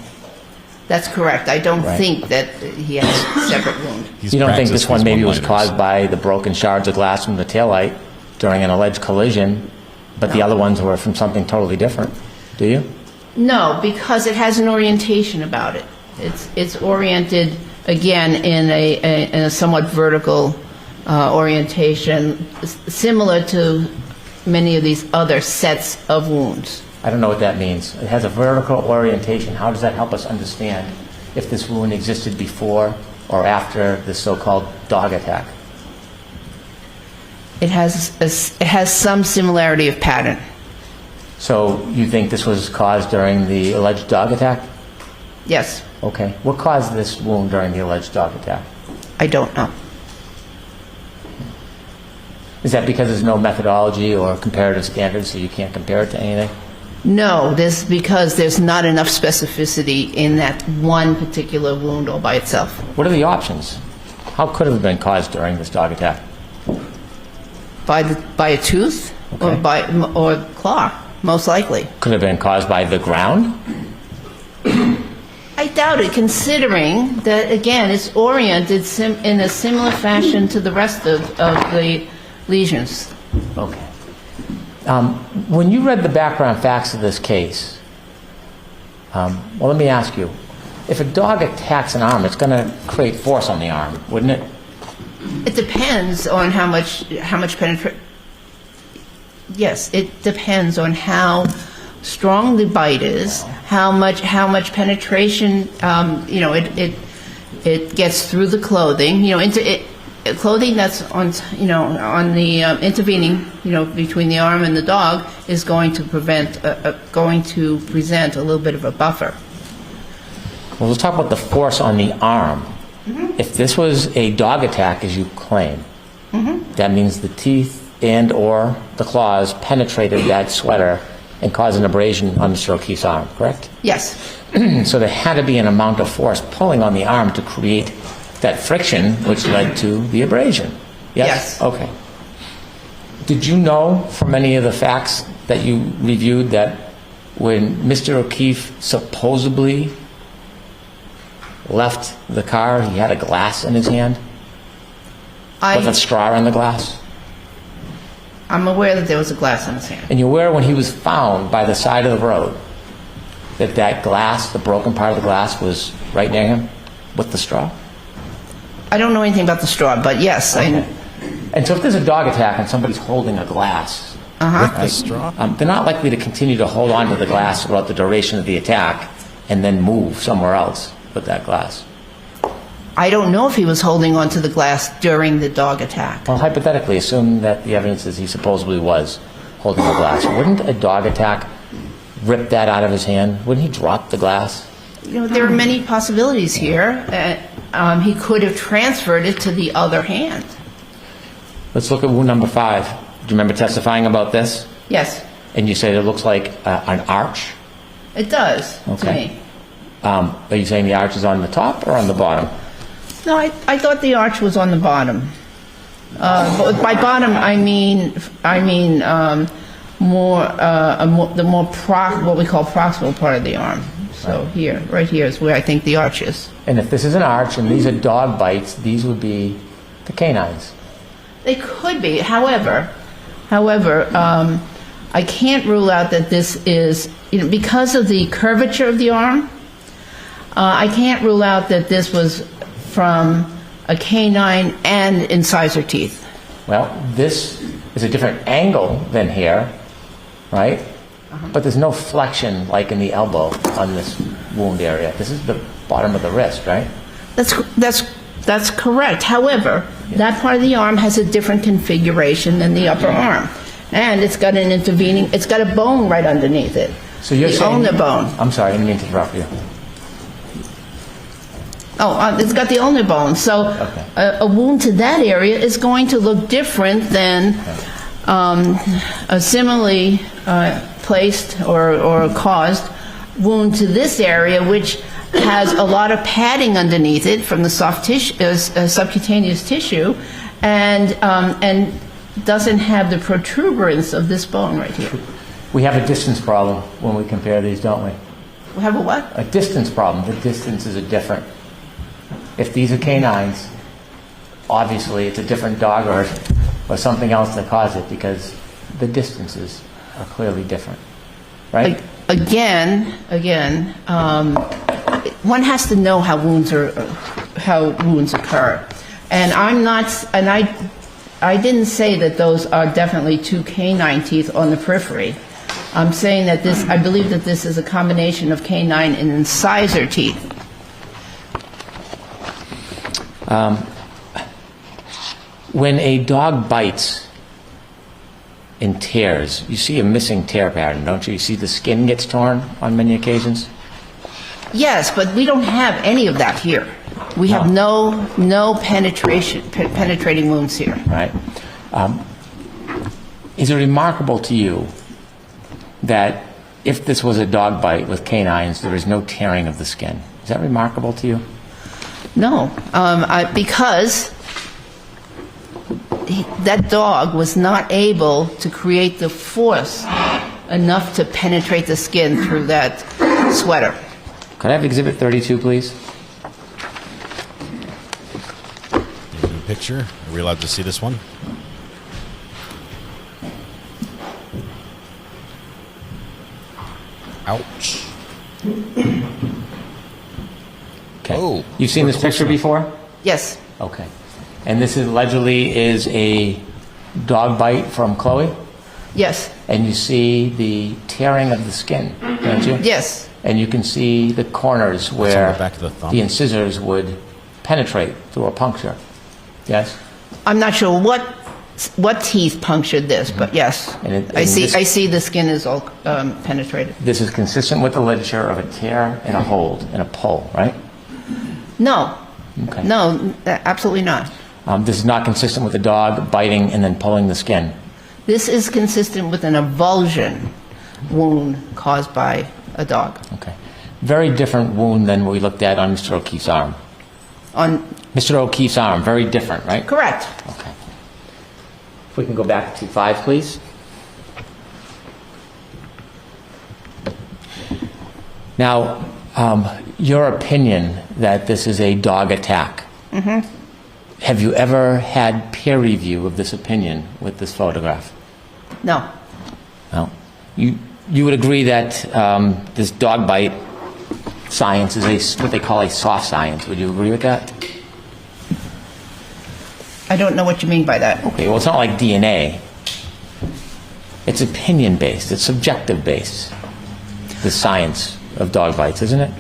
S7: That's correct. I don't think that he has a separate wound.
S8: You don't think this one maybe was caused by the broken shards of glass from the taillight during an alleged collision, but the other ones were from something totally different, do you?
S7: No, because it has an orientation about it. It's oriented, again, in a somewhat vertical orientation, similar to many of these other sets of wounds.
S8: I don't know what that means. It has a vertical orientation. How does that help us understand if this wound existed before or after the so-called dog attack?
S7: It has some similarity of pattern.
S8: So you think this was caused during the alleged dog attack?
S7: Yes.
S8: Okay. What caused this wound during the alleged dog attack?
S7: I don't know.
S8: Is that because there's no methodology or comparative standards, so you can't compare it to anything?
S7: No, this because there's not enough specificity in that one particular wound all by itself.
S8: What are the options? How could it have been caused during this dog attack?
S7: By a tooth,
S8: okay,
S7: or claw, most likely.
S8: Could it have been caused by the ground?
S7: I doubt it, considering that, again, it's oriented in a similar fashion to the rest of the lesions.
S8: Okay. When you read the background facts of this case, well, let me ask you, if a dog attacks an arm, it's going to create force on the arm, wouldn't it?
S7: It depends on how much penetration. Yes, it depends on how strong the bite is, how much penetration. It gets through the clothing. Clothing that's on the intervening, between the arm and the dog is going to present a little bit of a buffer.
S8: Well, let's talk about the force on the arm. Mm-hmm. If this was a dog attack, as you claim, mm-hmm, that means the teeth and or the claws penetrated that sweater and caused an abrasion on Mr. O'Keefe's arm, correct?
S7: Yes.
S8: So there had to be an amount of force pulling on the arm to create that friction, which led to the abrasion. Yes?
S7: Yes.
S8: Okay. Did you know from any of the facts that you reviewed that when Mr. O'Keefe supposedly left the car, he had a glass in his hand with a straw in the glass?
S7: I'm aware that there was a glass in his hand.
S8: And you're aware when he was found by the side of the road that that glass, the broken part of the glass, was right near him with the straw?
S7: I don't know anything about the straw, but yes.
S8: Okay. And so if there's a dog attack and somebody's holding a glass,
S3: with the straw,
S8: they're not likely to continue to hold on to the glass throughout the duration of the attack and then move somewhere else with that glass.
S7: I don't know if he was holding on to the glass during the dog attack.
S8: Well, hypothetically, assume that the evidence is he supposedly was holding the glass. Wouldn't a dog attack rip that out of his hand? Wouldn't he drop the glass?
S7: You know, there are many possibilities here. He could have transferred it to the other hand.
S8: Let's look at wound number 5. Do you remember testifying about this?
S7: Yes,
S8: And you said it looks like an arch?
S7: it does to me.
S8: Are you saying the arch is on the top or on the bottom?
S7: No, I thought the arch was on the bottom. But by bottom, I mean the what we call proximal part of the arm. So here, right here is where I think the arch is.
S8: And if this is an arch and these are dog bites, these would be the canines.
S7: They could be. However, I can't rule out that this is, because of the curvature of the arm, I can't rule out that this was from a canine and incisor teeth.
S8: Well, this is a different angle than here, right? But there's no flexion like in the elbow on this wound area. This is the bottom of the wrist, right?
S7: That's correct. However, that part of the arm has a different configuration than the upper arm. And it's got it's got a bone right underneath it.
S8: So you're saying...
S7: The ulnar bone.
S8: I'm sorry, I didn't mean to interrupt you.
S7: It's got the ulnar bone. So a wound to that area is going to look different than a similarly placed or caused wound to this area, which has a lot of padding underneath it from the soft tissue, subcutaneous tissue, and doesn't have the protuberance of this bone right here.
S8: We have a distance problem when we compare these, don't we?
S7: We have a what?
S8: A distance problem. The distances are different. If these are canines, obviously it's a different dog or something else that caused it, because the distances are clearly different, right?
S7: Again, one has to know how wounds occur, and I didn't say that those are definitely 2 canine teeth on the periphery. I'm saying that I believe that this is a combination of canine and incisor teeth.
S8: When a dog bites and tears, you see a missing tear pattern, don't you? You see the skin gets torn on many occasions?
S7: Yes, but we don't have any of that here. We have no penetrating wounds here.
S8: Right. Is it remarkable to you that if this was a dog bite with canines, there is no tearing of the skin? Is that remarkable to you?
S7: No, because that dog was not able to create the force enough to penetrate the skin through that sweater.
S8: Could I have Exhibit 32, please?
S3: Picture. Are we allowed to see this one? Ouch.
S8: Okay.
S3: Oh,
S8: you've seen this picture before?
S7: Yes.
S8: Okay. And this allegedly is a dog bite from Chloe?
S7: Yes.
S8: And you see the tearing of the skin, don't you?
S7: Yes.
S8: And you can see the corners where
S3: the back of the thumb.
S8: The incisors would penetrate through a puncture. Yes?
S7: I'm not sure what teeth punctured this, but yes. I see the skin is all penetrated.
S8: This is consistent with the literature of a tear and a hold and a pull, right?
S7: No.
S8: Okay.
S7: No, absolutely not.
S8: This is not consistent with the dog biting and then pulling the skin.
S7: This is consistent with an avulsion wound caused by a dog.
S8: Okay. Very different wound than we looked at on Mr. O'Keefe's arm.
S7: On
S8: Mr. O'Keefe's arm, very different, right?
S7: Correct.
S8: Okay. If we can go back to 5, please. Now, your opinion that this is a dog attack.
S7: Mm-hmm.
S8: Have you ever had peer review of this opinion with this photograph?
S7: No.
S8: No. You would agree that this dog bite science is what they call a soft science. Would you agree with that?
S7: I don't know what you mean by that.
S8: Okay, well, it's not like DNA. It's opinion-based. It's subjective-based, the science of dog bites, isn't it?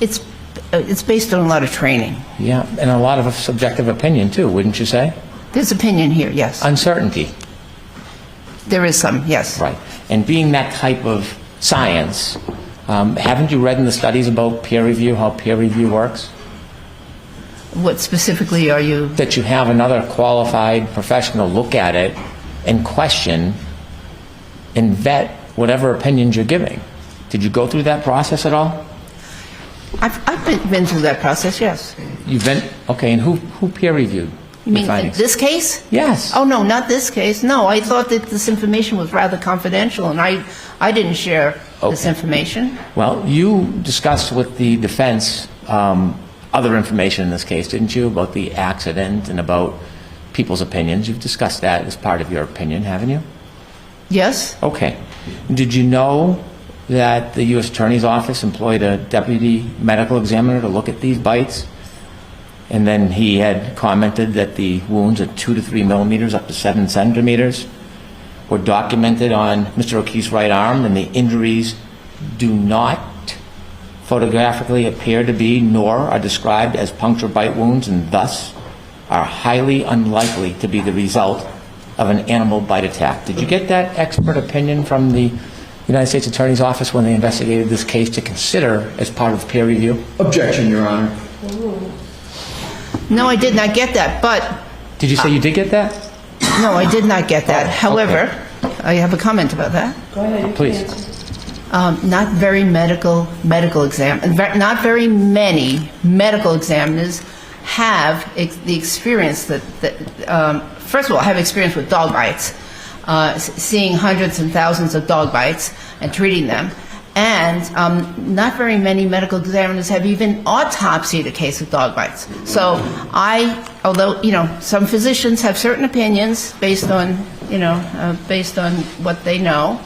S7: It's based on a lot of training.
S8: Yeah, and a lot of subjective opinion, too, wouldn't you say?
S7: There's opinion here, yes.
S8: Uncertainty.
S7: There is some, yes.
S8: Right. And being that type of science, haven't you read in the studies about peer review, how peer review works?
S7: What specifically are you?
S8: That you have another qualified professional look at it and question and vet whatever opinions you're giving. Did you go through that process at all?
S7: I've been through that process, yes.
S8: You've been? Okay, and who peer reviewed?
S7: You mean in this case?
S8: Yes.
S7: Oh, no, not this case. No, I thought that this information was rather confidential, and I didn't share this information.
S8: Well, you discussed with the defense other information in this case, didn't you, about the accident and about people's opinions? You've discussed that as part of your opinion, haven't you?
S7: Yes.
S8: Okay. Did you know that the U.S. Attorney's Office employed a deputy medical examiner to look at these bites? And then he had commented that the wounds at 2 to 3 millimeters up to 7 centimeters were documented on Mr. O'Keefe's right arm, and the injuries do not photographically appear to be nor are described as puncture bite wounds, and thus are highly unlikely to be the result of an animal bite attack. Did you get that expert opinion from the United States Attorney's Office when they investigated this case to consider as part of peer review?
S10: Objection, Your Honor.
S7: No, I did not get that, but...
S8: Did you say you did get that?
S7: No, I did not get that. However, I have a comment about that.
S11: Go ahead.
S8: Please.
S7: Not very medical exam. Not very many medical examiners have the experience that first of all, have experience with dog bites, seeing hundreds and thousands of dog bites and treating them. And not very many medical examiners have even autopsied a case of dog bites. So although, some physicians have certain opinions based on what they know,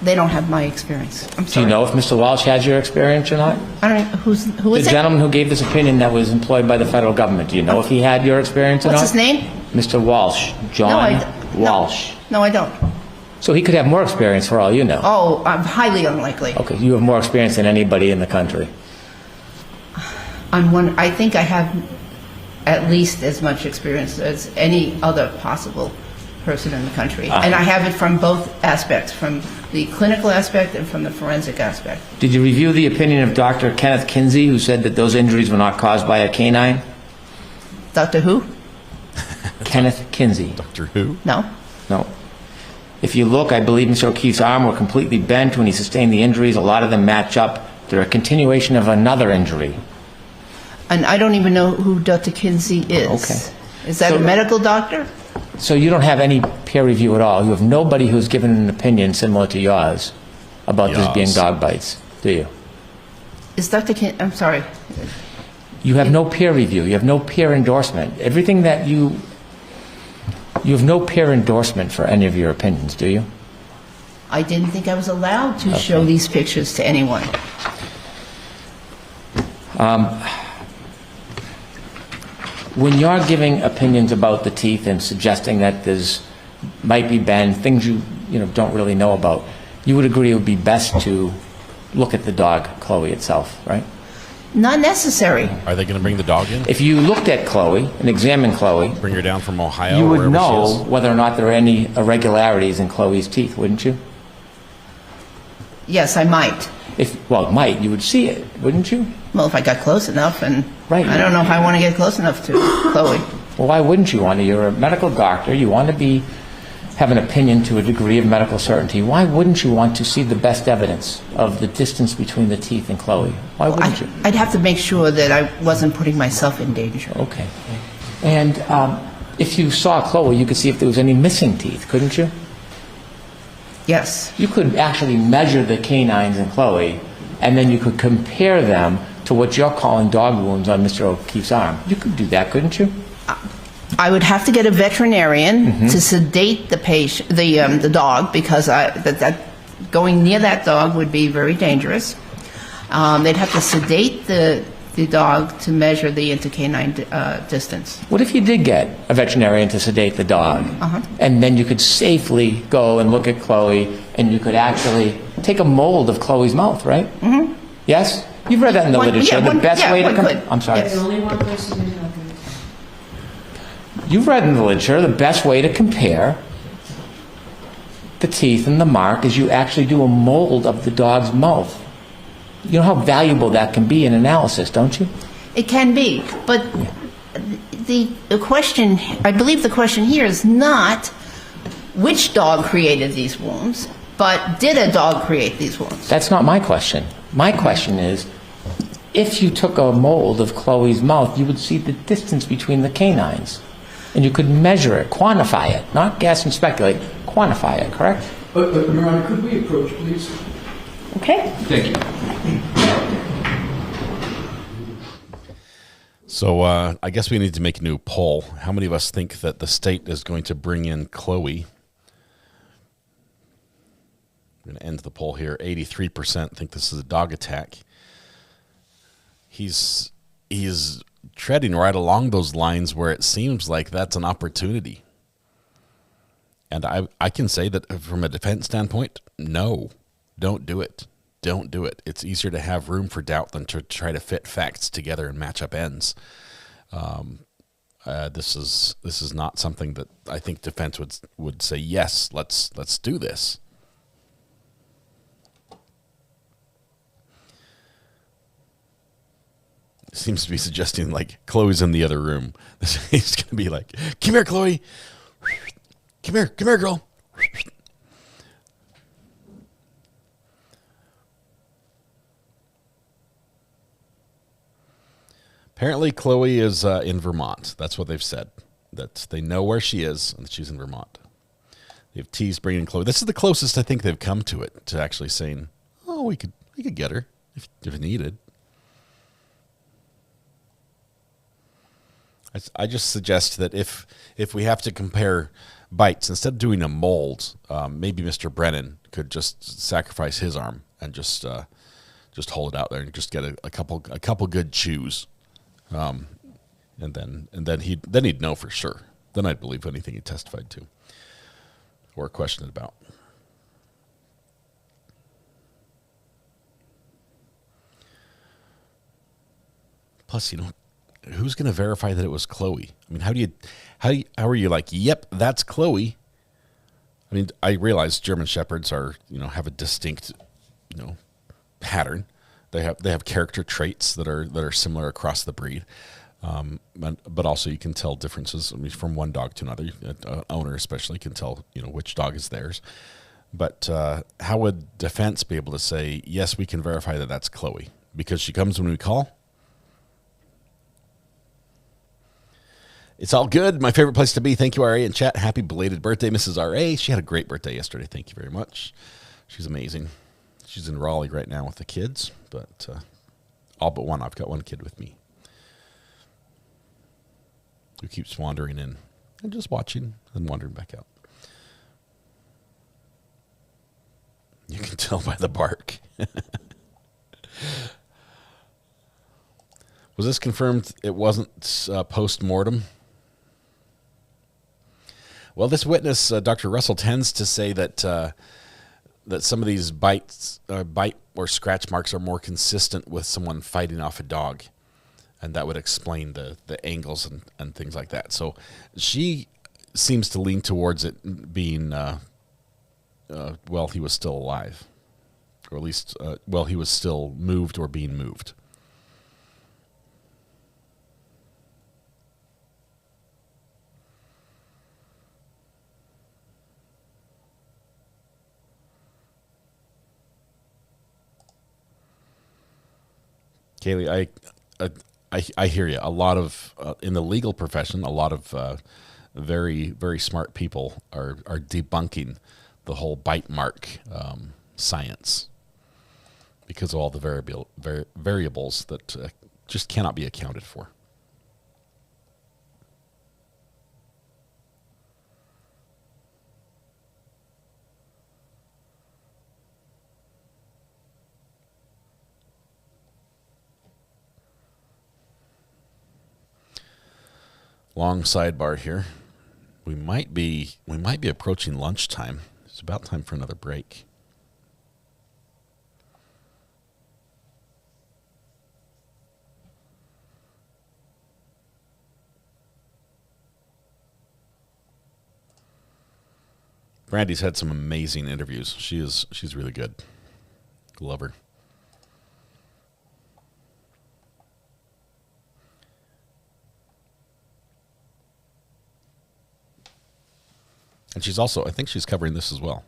S7: they don't have my experience. I'm sorry.
S8: Do you know if Mr. Walsh has your experience or not?
S7: I don't know. Who is it?
S8: The gentleman who gave this opinion that was employed by the federal government. Do you know if he had your experience or not?
S7: What's his name?
S8: Mr. Walsh. John Walsh.
S7: No, I don't.
S8: So he could have more experience for all you know.
S7: Oh, highly unlikely.
S8: Okay, you have more experience than anybody in the country.
S7: I think I have at least as much experience as any other possible person in the country. And I have it from both aspects, from the clinical aspect and from the forensic aspect.
S8: Did you review the opinion of Dr. Kenneth Kinsey, who said that those injuries were not caused by a canine?
S7: Dr. who?
S8: Kenneth Kinsey.
S3: Dr. who?
S7: No.
S8: No. If you look, I believe Mr. O'Keefe's arm were completely bent when he sustained the injuries. A lot of them match up. They're a continuation of another injury.
S7: And I don't even know who Dr. Kinsey is.
S8: Okay.
S7: Is that a medical doctor?
S8: So you don't have any peer review at all? You have nobody who's given an opinion similar to yours about this being dog bites, do you?
S7: Is Dr. Kinsey... I'm sorry.
S8: You have no peer review. You have no peer endorsement. Everything that you have no peer endorsement for any of your opinions, do you?
S7: I didn't think I was allowed to show these pictures to anyone.
S8: When you're giving opinions about the teeth and suggesting that there's might be bend, things you don't really know about, you would agree it would be best to look at the dog, Chloe itself, right?
S7: Not necessary.
S3: Are they going to bring the dog in?
S8: If you looked at Chloe and examined Chloe,
S3: bring her down from Ohio,
S8: you
S3: or
S8: would know
S3: she is?
S8: whether or not there are any irregularities in Chloe's teeth, wouldn't you?
S7: Yes, I might.
S8: You would see it, wouldn't you?
S7: Well, if I got close enough, and
S8: right.
S7: I don't know if I want to get close enough to Chloe.
S8: Well, why wouldn't you want to? You're a medical doctor. You want to have an opinion to a degree of medical certainty. Why wouldn't you want to see the best evidence of the distance between the teeth and Chloe? Why wouldn't you?
S7: I'd have to make sure that I wasn't putting myself in danger.
S8: Okay. And if you saw Chloe, you could see if there was any missing teeth, couldn't you?
S7: Yes.
S8: You could actually measure the canines in Chloe and then you could compare them to what you're calling dog wounds on Mr. O'Keefe's arm. You could do that, couldn't you?
S7: I would have to get a veterinarian to sedate the patient, the dog, because that going near that dog would be very dangerous. They'd have to sedate the dog to measure the intercanine distance.
S8: What if you did get a veterinarian to sedate the dog, and then you could safely go and look at Chloe, and you could actually take a mold of Chloe's mouth, right? Yes? You've read that in the literature. The best way to I'm sorry.
S11: There's only one person who knows.
S8: You've read in the literature the best way to compare the teeth and the mark is you actually do a mold of the dog's mouth. You know how valuable that can be in analysis, don't you?
S7: It can be, but the question, I believe the question here is not which dog created these wounds, but did a dog create these wounds?
S8: That's not my question. My question is, if you took a mold of Chloe's mouth, you would see the distance between the canines. And you could measure it, quantify it, not guess and speculate, quantify it, correct?
S10: Your Honor, could we approach, please?
S7: Okay.
S10: Thank you.
S3: So I guess we need to make a new poll. How many of us think that the state is going to bring in Chloe? I'm going to end the poll here. 83% think this is a dog attack. He's treading right along those lines where it seems like that's an opportunity. And I can say that from a defense standpoint, no, don't do it. Don't do it. It's easier to have room for doubt than to try to fit facts together and match up ends. This is not something that I think defense would say, yes, let's do this. Seems to be suggesting like Chloe's in the other room. He's going to be like, come here, Chloe. Come here, girl. Apparently, Chloe is in Vermont. That's what they've said. That they know where she is and that she's in Vermont. They've teased bringing Chloe. This is the closest I think they've come to it, to actually saying, oh, we could get her if needed. I just suggest that if we have to compare bites, instead of doing a mold, maybe Mr. Brennan could just sacrifice his arm and just hold it out there and just get a couple good chews, and then he'd know for sure. Then I'd believe anything he testified to or questioned about. Plus, who's going to verify that it was Chloe? I mean, how are you like, yep, that's Chloe? I mean, I realize German Shepherds have a distinct, pattern. They have character traits that are similar across the breed. But also you can tell differences. I mean, from one dog to another, owner especially can tell, which dog is theirs. But how would defense be able to say, yes, we can verify that that's Chloe because she comes when we call? It's all good. My favorite place to be. Thank you, RA in chat. Happy belated birthday, Mrs. RA. She had a great birthday yesterday. Thank you very much. She's amazing. She's in Raleigh right now with the kids, but all but one. I've got one kid with me who keeps wandering in and just watching and wandering back out. You can tell by the bark. Was this confirmed it wasn't post-mortem? Well, this witness, Dr. Russell, tends to say that that some of these bite or scratch marks are more consistent with someone fighting off a dog, and that would explain the angles and things like that. So she seems to lean towards it being, he was still alive, or at least, he was still moved or being moved. Kaylee, I hear you. A lot of in the legal profession, a lot of very, very smart people are debunking the whole bite mark science. because of all the variables that just cannot be accounted for. Long sidebar here. We might be approaching lunchtime. It's about time for another break. Brandy's had some amazing interviews. She's really good. Love her. And she's also, I think she's covering this as well.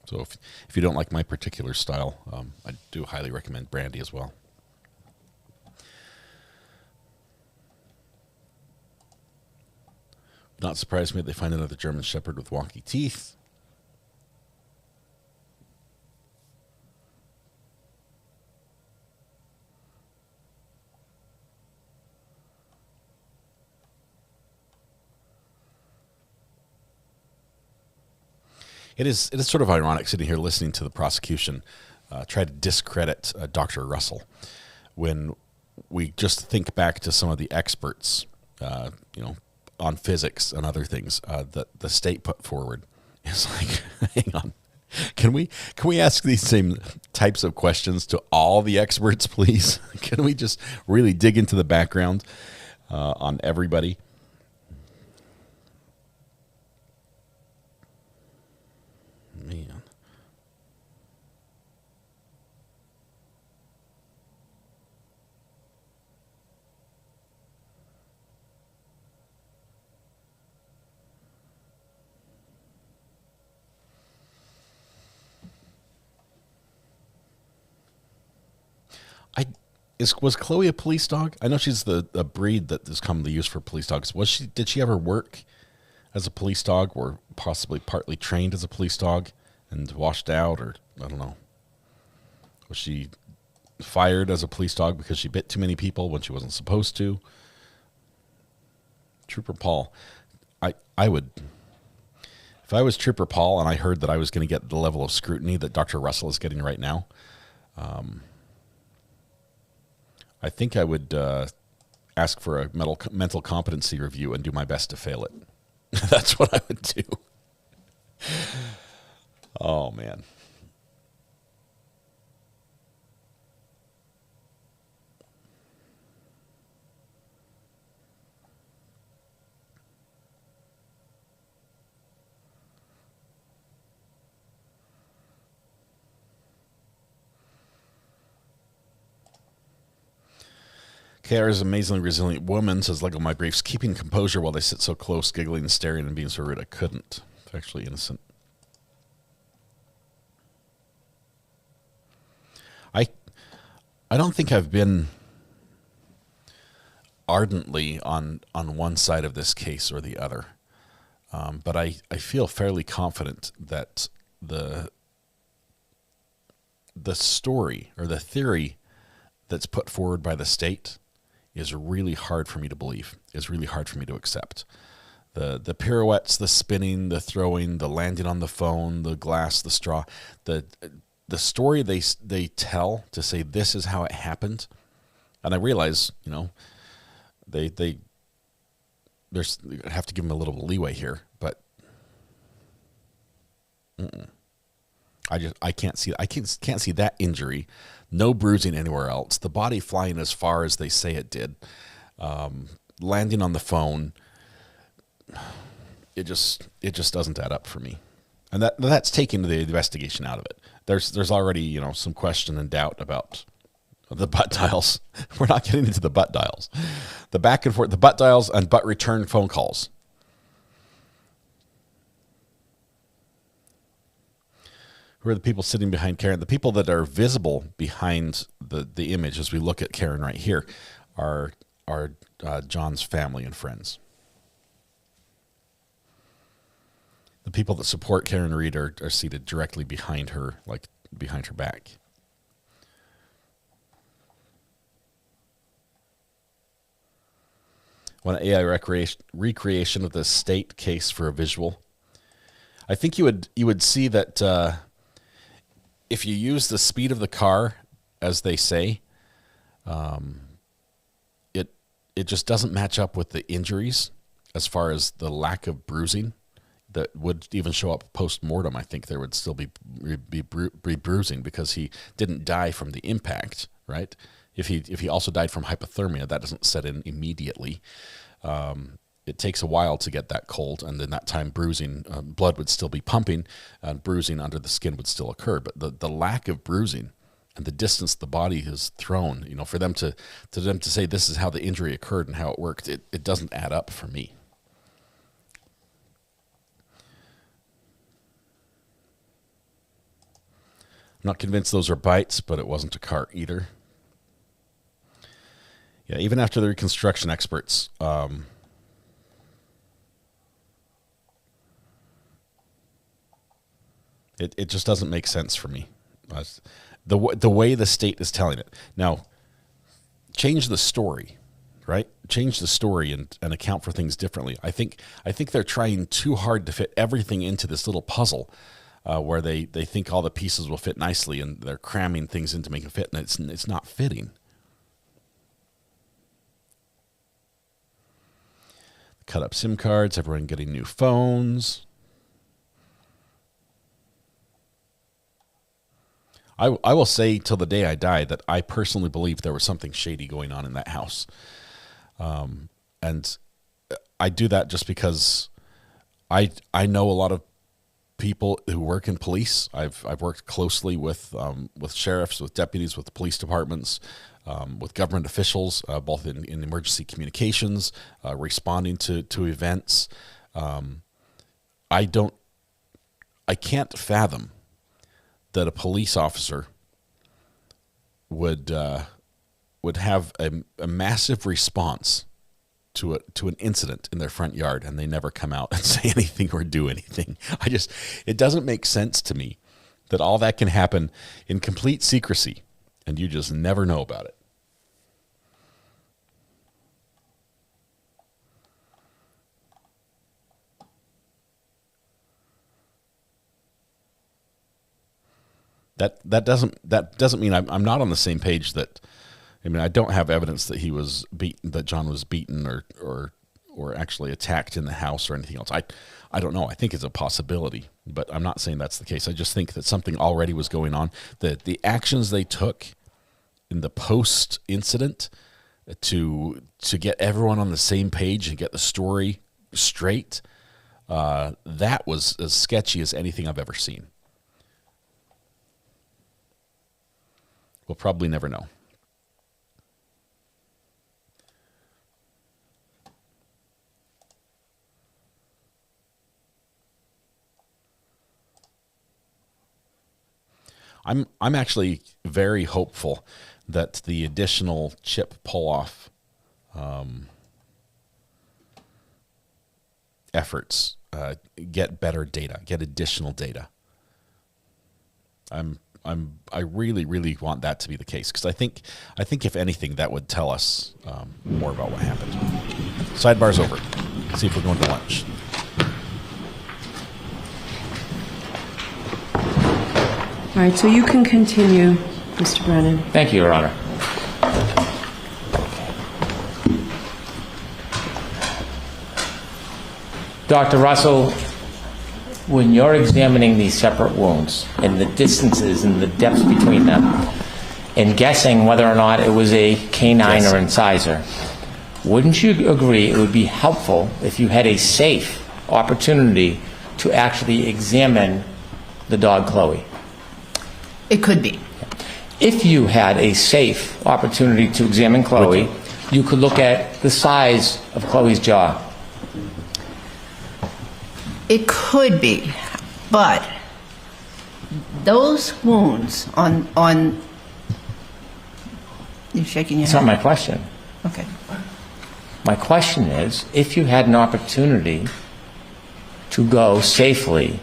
S3: So if you don't like my particular style, I do highly recommend Brandy as well. Not surprised me they find another German Shepherd with wonky teeth. It is sort of ironic sitting here listening to the prosecution try to discredit Dr. Russell when we just think back to some of the experts, on physics and other things that the state put forward. It's like, hang on, can we ask these same types of questions to all the experts, please? Can we just really dig into the background on everybody? Man. Was Chloe a police dog? I know she's a breed that is commonly used for police dogs. Did she ever work as a police dog, or possibly partly trained as a police dog and washed out, or I don't know. Was she fired as a police dog because she bit too many people when she wasn't supposed to? Trooper Paul, I would, if I was Trooper Paul and I heard that I was going to get the level of scrutiny that Dr. Russell is getting right now, I think I would ask for a mental competency review and do my best to fail it. That's what I would do. Oh, man. Kara is an amazingly resilient woman, says Lego My Briefs, keeping composure while they sit so close, giggling and staring and being so rude. I couldn't. Actually innocent. I don't think I've been ardently on one side of this case or the other, but I feel fairly confident that the story or the theory that's put forward by the state is really hard for me to believe, is really hard for me to accept. The pirouettes, the spinning, the throwing, the landing on the phone, the glass, the straw, the story they tell to say this is how it happened. And I realize, they have to give them a little leeway here, but I can't see that injury. No bruising anywhere else. The body flying as far as they say it did. Landing on the phone. It just doesn't add up for me. And that's taking the investigation out of it. There's already, some question and doubt about the butt dials. We're not getting into the butt dials. The back and forth, the butt dials and butt return phone calls. Who are the people sitting behind Karen? The people that are visible behind the image as we look at Karen right here are John's family and friends. The people that support Karen Reed are seated directly behind her, like behind her back. Want an AI recreation of the state case for a visual? I think you would see that if you use the speed of the car, as they say, it just doesn't match up with the injuries as far as the lack of bruising that would even show up post-mortem. I think there would still be bruising because he didn't die from the impact, right? If he also died from hypothermia, that doesn't set in immediately. It takes a while to get that cold, and then that time bruising, blood would still be pumping, and bruising under the skin would still occur. But the lack of bruising and the distance the body is thrown, for them to say this is how the injury occurred and how it worked, it doesn't add up for me. I'm not convinced those are bites, but it wasn't a car either. Yeah, even after the reconstruction experts, it just doesn't make sense for me. The way the state is telling it. Now, change the story, right? Change the story and account for things differently. I think they're trying too hard to fit everything into this little puzzle where they think all the pieces will fit nicely, and they're cramming things in to make it fit, and it's not fitting. Cut up SIM cards, everyone getting new phones. I will say till the day I die that I personally believe there was something shady going on in that house. And I do that just because I know a lot of people who work in police. I've worked closely with sheriffs, with deputies, with police departments, with government officials, both in emergency communications, responding to events. I can't fathom that a police officer would have a massive response to an incident in their front yard, and they never come out and say anything or do anything. It doesn't make sense to me that all that can happen in complete secrecy, and you just never know about it. That doesn't mean I'm not on the same page. I don't have evidence that he was beaten, that John was beaten or actually attacked in the house or anything else. I don't know. I think it's a possibility, but I'm not saying that's the case. I just think that something already was going on. The actions they took in the post incident to get everyone on the same page and get the story straight, that was as sketchy as anything I've ever seen. We'll probably never know. I'm actually very hopeful that the additional chip pull-off efforts get better data, get additional data. I really, really want that to be the case, because I think if anything, that would tell us more about what happened. Sidebar's over. Let's see if we're going to lunch.
S11: All right, so you can continue, Mr. Brennan.
S8: Thank you, Your Honor. Dr. Russell, when you're examining these separate wounds and the distances and the depths between them and guessing whether or not it was a canine or incisor, wouldn't you agree it would be helpful if you had a safe opportunity to actually examine the dog Chloe?
S7: It could be.
S8: If you had a safe opportunity to examine Chloe, you could look at the size of Chloe's jaw.
S7: It could be, but those wounds on you're shaking your head.
S8: That's not my question.
S7: Okay.
S8: My question is, if you had an opportunity to go safely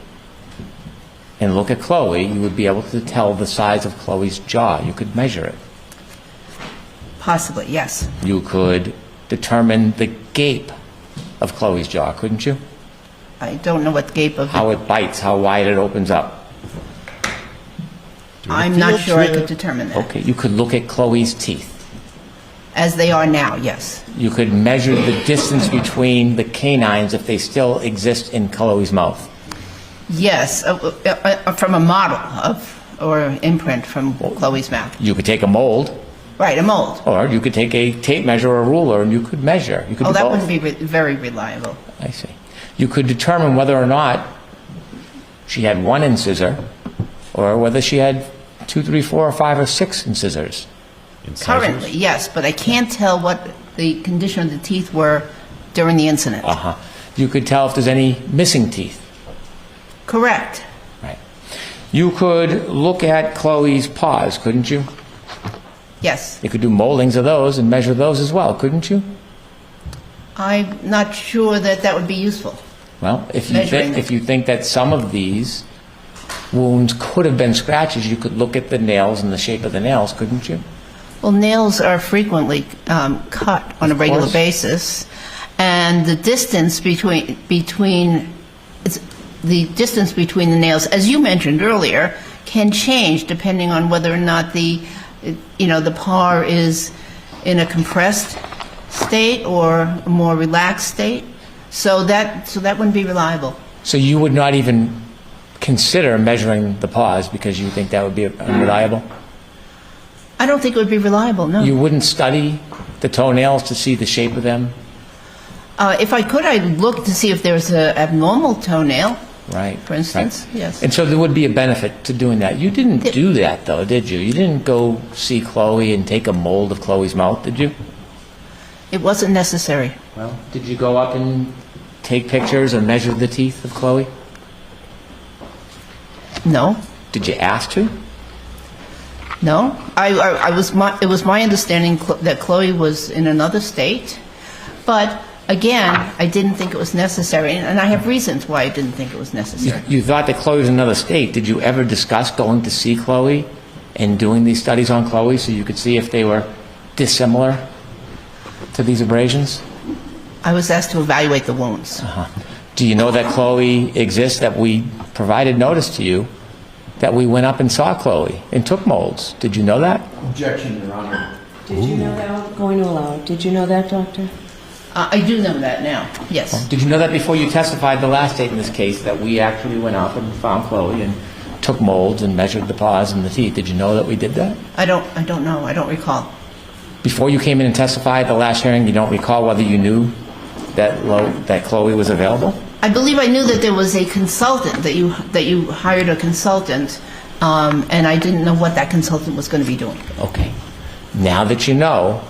S8: and look at Chloe, you would be able to tell the size of Chloe's jaw. You could measure it.
S7: Possibly, yes.
S8: You could determine the gape of Chloe's jaw, couldn't you?
S7: I don't know what the gape of
S8: How it bites, how wide it opens up.
S7: I'm not sure I could determine that.
S8: Okay, you could look at Chloe's teeth.
S7: As they are now, yes.
S8: You could measure the distance between the canines if they still exist in Chloe's mouth.
S7: Yes, from a model or imprint from Chloe's mouth.
S8: You could take a mold.
S7: Right, a mold.
S8: Or you could take a tape measure or a ruler and you could measure. You could do
S7: that
S8: both.
S7: wouldn't be very reliable.
S8: I see. You could determine whether or not she had one incisor or whether she had 2, 3, 4, or 5, or 6 incisors.
S7: Currently, yes, but I can't tell what the condition of the teeth were during the incident.
S8: You could tell if there's any missing teeth.
S7: Correct.
S8: Right. You could look at Chloe's paws, couldn't you?
S7: Yes.
S8: You could do moldings of those and measure those as well, couldn't you?
S7: I'm not sure that would be useful.
S8: Well, if you think that some of these wounds could have been scratches, you could look at the nails and the shape of the nails, couldn't you?
S7: Well, nails are frequently cut on a regular basis, and the distance between the nails, as you mentioned earlier, can change depending on whether or not the par is in a compressed state or a more relaxed state. So that wouldn't be reliable.
S8: So you would not even consider measuring the paws because you think that would be unreliable?
S7: I don't think it would be reliable, no.
S8: You wouldn't study the toenails to see the shape of them?
S7: If I could, I'd look to see if there's an abnormal toenail,
S8: right,
S7: for instance. Right. Yes.
S8: And so there would be a benefit to doing that. You didn't do that, though, did you? You didn't go see Chloe and take a mold of Chloe's mouth, did you?
S7: It wasn't necessary.
S8: Well, did you go up and take pictures or measure the teeth of Chloe?
S7: No.
S8: Did you ask to?
S7: No. It was my understanding that Chloe was in another state, but again, I didn't think it was necessary, and I have reasons why I didn't think it was necessary.
S8: You thought that Chloe was in another state. Did you ever discuss going to see Chloe and doing these studies on Chloe so you could see if they were dissimilar to these abrasions?
S7: I was asked to evaluate the wounds.
S8: Do you know that Chloe exists, that we provided notice to you that we went up and saw Chloe and took molds? Did you know that?
S10: Objection, Your Honor.
S11: Did you know that? I'm going to allow it. Did you know that, Doctor?
S7: I do know that now, yes.
S8: Did you know that before you testified the last date in this case, that we actually went up and found Chloe and took molds and measured the paws and the teeth? Did you know that we did that?
S7: I don't know. I don't recall.
S8: Before you came in and testified at the last hearing, you don't recall whether you knew that Chloe was available?
S7: I believe I knew that there was a consultant, that you hired a consultant, and I didn't know what that consultant was going to be doing.
S8: Okay. Now that you know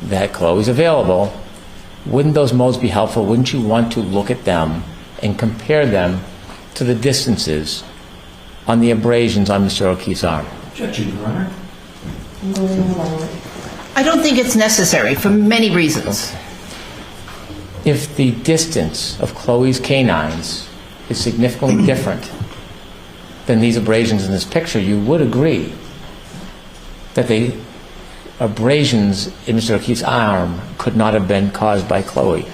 S8: that Chloe's available, wouldn't those molds be helpful? Wouldn't you want to look at them and compare them to the distances on the abrasions on Mr. O'Keefe's arm?
S10: Objection, Your Honor.
S11: I'm going to allow it.
S7: I don't think it's necessary for many reasons.
S8: If the distance of Chloe's canines is significantly different than these abrasions in this picture, you would agree that the abrasions in Mr. O'Keefe's arm could not have been caused by Chloe.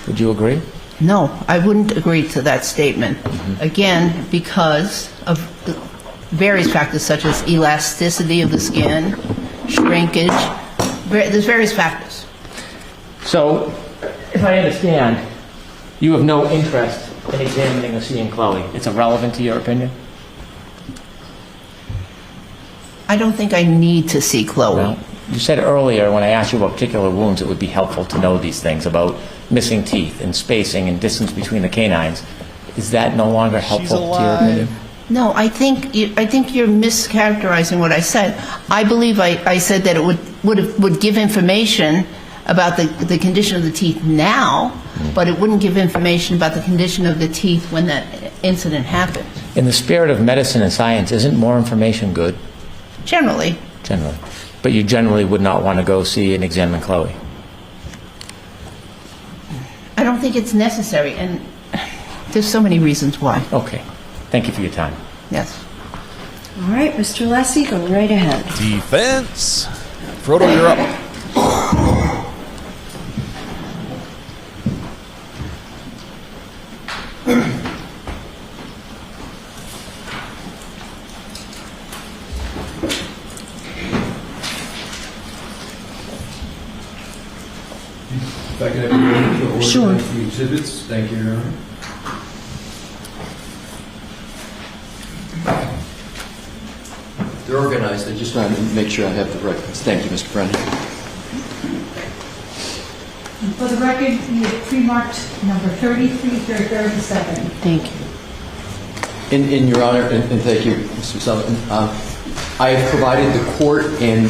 S8: Would you agree?
S7: No, I wouldn't agree to that statement. Again, because of various factors such as elasticity of the skin, shrinkage. There's various factors.
S8: So, if I understand, you have no interest in examining or seeing Chloe. It's irrelevant to your opinion?
S7: I don't think I need to see Chloe.
S8: Well, you said earlier when I asked you about particular wounds, it would be helpful to know these things about missing teeth and spacing and distance between the canines. Is that no longer helpful to your opinion?
S7: No, I think you're mischaracterizing what I said. I believe I said that it would give information about the condition of the teeth now, but it wouldn't give information about the condition of the teeth when that incident happened.
S8: In the spirit of medicine and science, isn't more information good?
S7: Generally.
S8: Generally. But you generally would not want to go see and examine Chloe?
S7: I don't think it's necessary, and there's so many reasons why.
S8: Okay. Thank you for your time.
S7: Yes.
S11: All right, Mr. Lassie, go right ahead.
S3: Defense. Frodo, you're up.
S10: If I could have a moment to
S11: Sure.
S10: organize the exhibits. Thank you, Your Honor. They're organized. I just want to make sure I have the right ones. Thank you, Mr. Brennan.
S14: For the record, you have pre-marked number 33 through 37.
S11: Thank you.
S10: In Your Honor, and thank you, Mr. Sullivan, I have provided the court and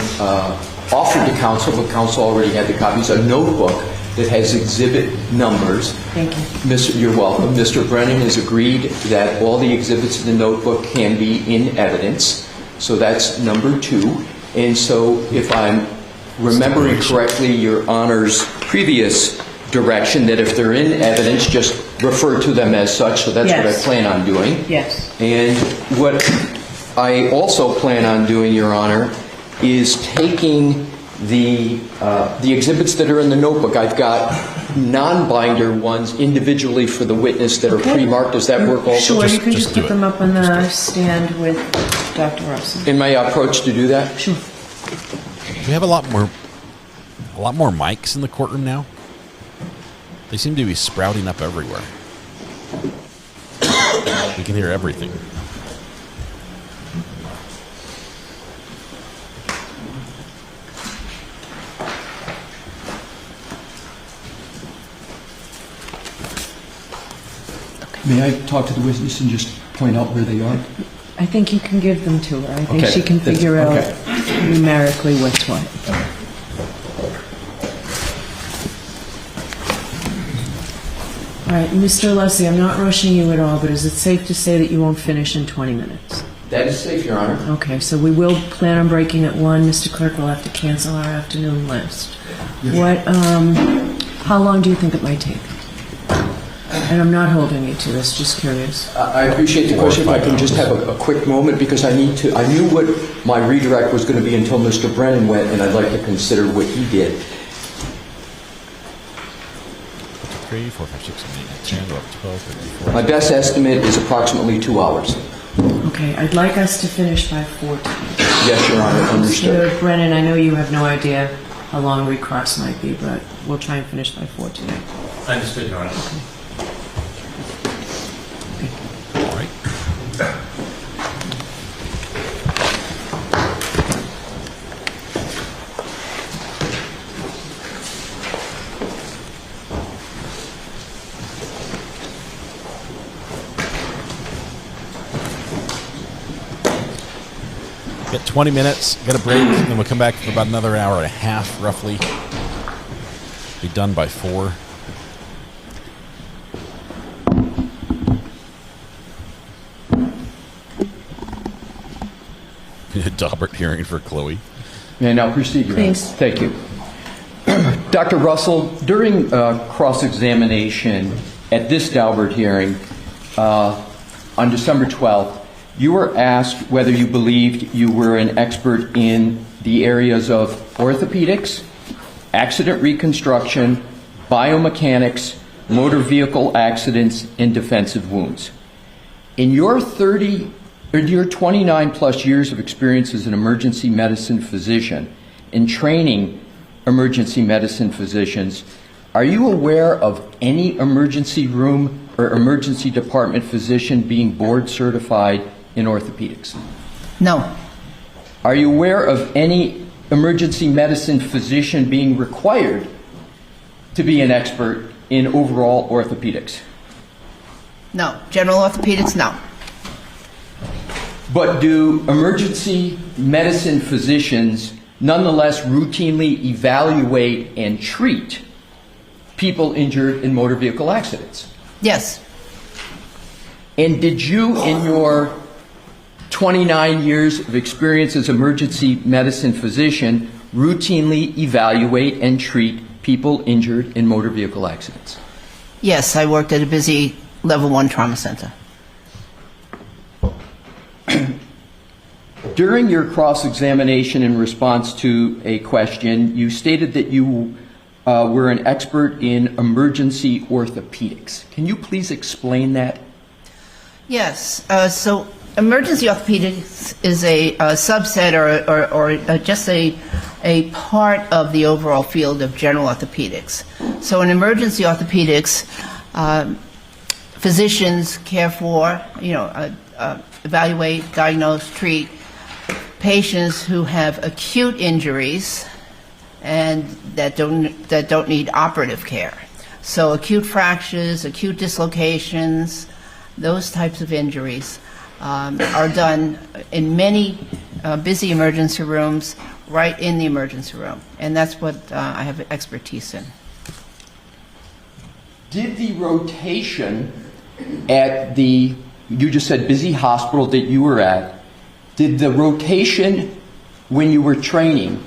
S10: offered to counsel, but counsel already had the copies, a notebook that has exhibit numbers.
S11: Thank you.
S10: You're welcome. Mr. Brennan has agreed that all the exhibits in the notebook can be in evidence. So that's number 2. And so if I'm remembering correctly, Your Honor's previous direction that if they're in evidence, just refer to them as such. So that's what I plan on doing.
S11: Yes.
S10: And what I also plan on doing, Your Honor, is taking the exhibits that are in the notebook. I've got non-binder ones individually for the witness that are pre-marked. Does that work also?
S11: Sure, you can just put them up on the stand with Dr. Russell.
S10: In my approach to do that?
S11: Sure.
S3: We have a lot more mics in the courtroom now. They seem to be sprouting up everywhere. We can hear everything.
S10: May I talk to the witness and just point out where they are?
S11: I think you can give them to her. I think
S10: Okay.
S11: she can figure out numerically what's what. All right, Mr. Leslie, I'm not rushing you at all, but is it safe to say that you won't finish in 20 minutes?
S10: That is safe, Your Honor.
S11: Okay, so we will plan on breaking at 1. Mr. Clerk will have to cancel our afternoon list. How long do you think it might take? And I'm not holding you to this, just curious.
S10: I appreciate the question. If I can just have a quick moment, because I knew what my redirect was going to be until Mr. Brennan went, and I'd like to consider what he did.
S3: 3, 4, 5, 6, 7, 8, 10, 11, 12, 13, 14.
S10: My best estimate is approximately 2 hours.
S11: Okay, I'd like us to finish by 14.
S10: Yes, Your Honor, understood.
S11: Mr. Brennan, I know you have no idea how long recross might be, but we'll try and finish by 14.
S8: Understood, Your Honor.
S3: All right. Get 20 minutes, get a break, and then we'll come back for about another hour and a half, roughly. Be done by 4. Daubert hearing for Chloe.
S10: May I now proceed, Your Honor?
S11: Please.
S10: Thank you. Dr. Russell, during cross-examination at this Daubert hearing on December 12th, you were asked whether you believed you were an expert in the areas of orthopedics, accident reconstruction, biomechanics, motor vehicle accidents, and defensive wounds. In your 29 plus years of experience as an emergency medicine physician and training emergency medicine physicians, are you aware of any emergency room or emergency department physician being board certified in orthopedics?
S7: No.
S10: Are you aware of any emergency medicine physician being required to be an expert in overall orthopedics?
S7: No. General orthopedics, no.
S10: But do emergency medicine physicians nonetheless routinely evaluate and treat people injured in motor vehicle accidents?
S7: Yes.
S10: And did you, in your 29 years of experience as emergency medicine physician, routinely evaluate and treat people injured in motor vehicle accidents?
S7: Yes, I worked at a busy level 1 trauma center.
S10: During your cross-examination in response to a question, you stated that you were an expert in emergency orthopedics. Can you please explain that?
S7: Yes. So Emergency orthopedics is a subset or just a part of the overall field of general orthopedics. So in emergency orthopedics, physicians care for, evaluate, diagnose, treat patients who have acute injuries and that don't need operative care. So acute fractures, acute dislocations, those types of injuries are done in many busy emergency rooms, right in the emergency room, and that's what I have expertise in.
S10: Did the rotation at the, you just said busy hospital that you were at, did the rotation when you were training,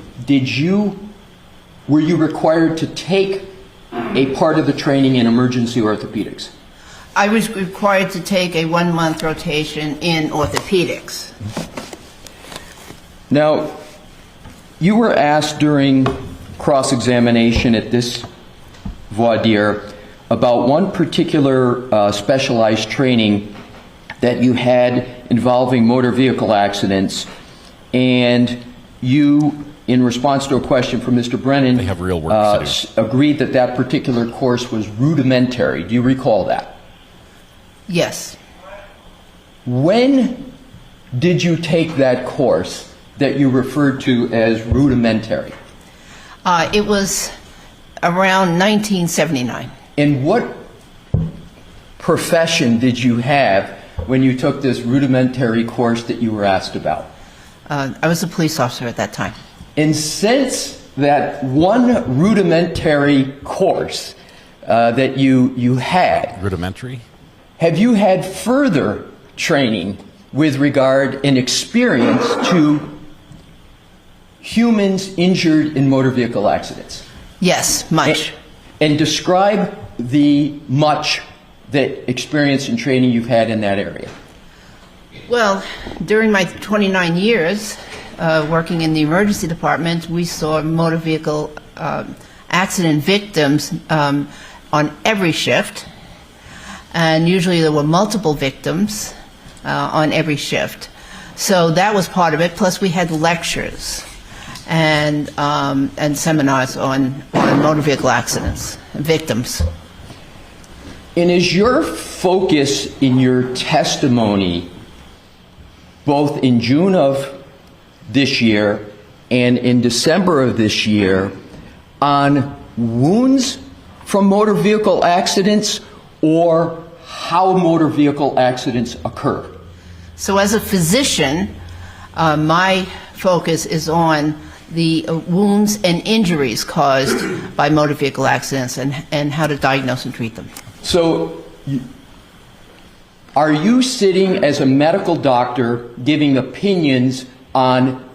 S10: were you required to take a part of the training in emergency orthopedics?
S7: I was required to take a 1-month rotation in orthopedics.
S10: Now, you were asked during cross-examination at this voir dire about one particular specialized training that you had involving motor vehicle accidents, and you, in response to a question from Mr. Brennan,
S3: they have real work
S10: agreed that that particular course was rudimentary. Do you recall that?
S7: Yes.
S10: When did you take that course that you referred to as rudimentary?
S7: It was around 1979.
S10: And what profession did you have when you took this rudimentary course that you were asked about?
S7: I was a police officer at that time.
S10: And since that one rudimentary course that you had...
S3: Rudimentary?
S10: Have you had further training with regard and experience to humans injured in motor vehicle accidents?
S7: Yes, much.
S10: And describe the much that experience and training you've had in that area.
S7: Well, during my 29 years working in the emergency department, we saw motor vehicle accident victims on every shift. And usually there were multiple victims on every shift. So that was part of it. Plus we had lectures and seminars on motor vehicle accidents and victims.
S10: And is your focus in your testimony, both in June of this year and in December of this year, on wounds from motor vehicle accidents or how motor vehicle accidents occur?
S7: So as a physician, my focus is on the wounds and injuries caused by motor vehicle accidents and how to diagnose and treat them.
S10: So are you sitting as a medical doctor giving opinions on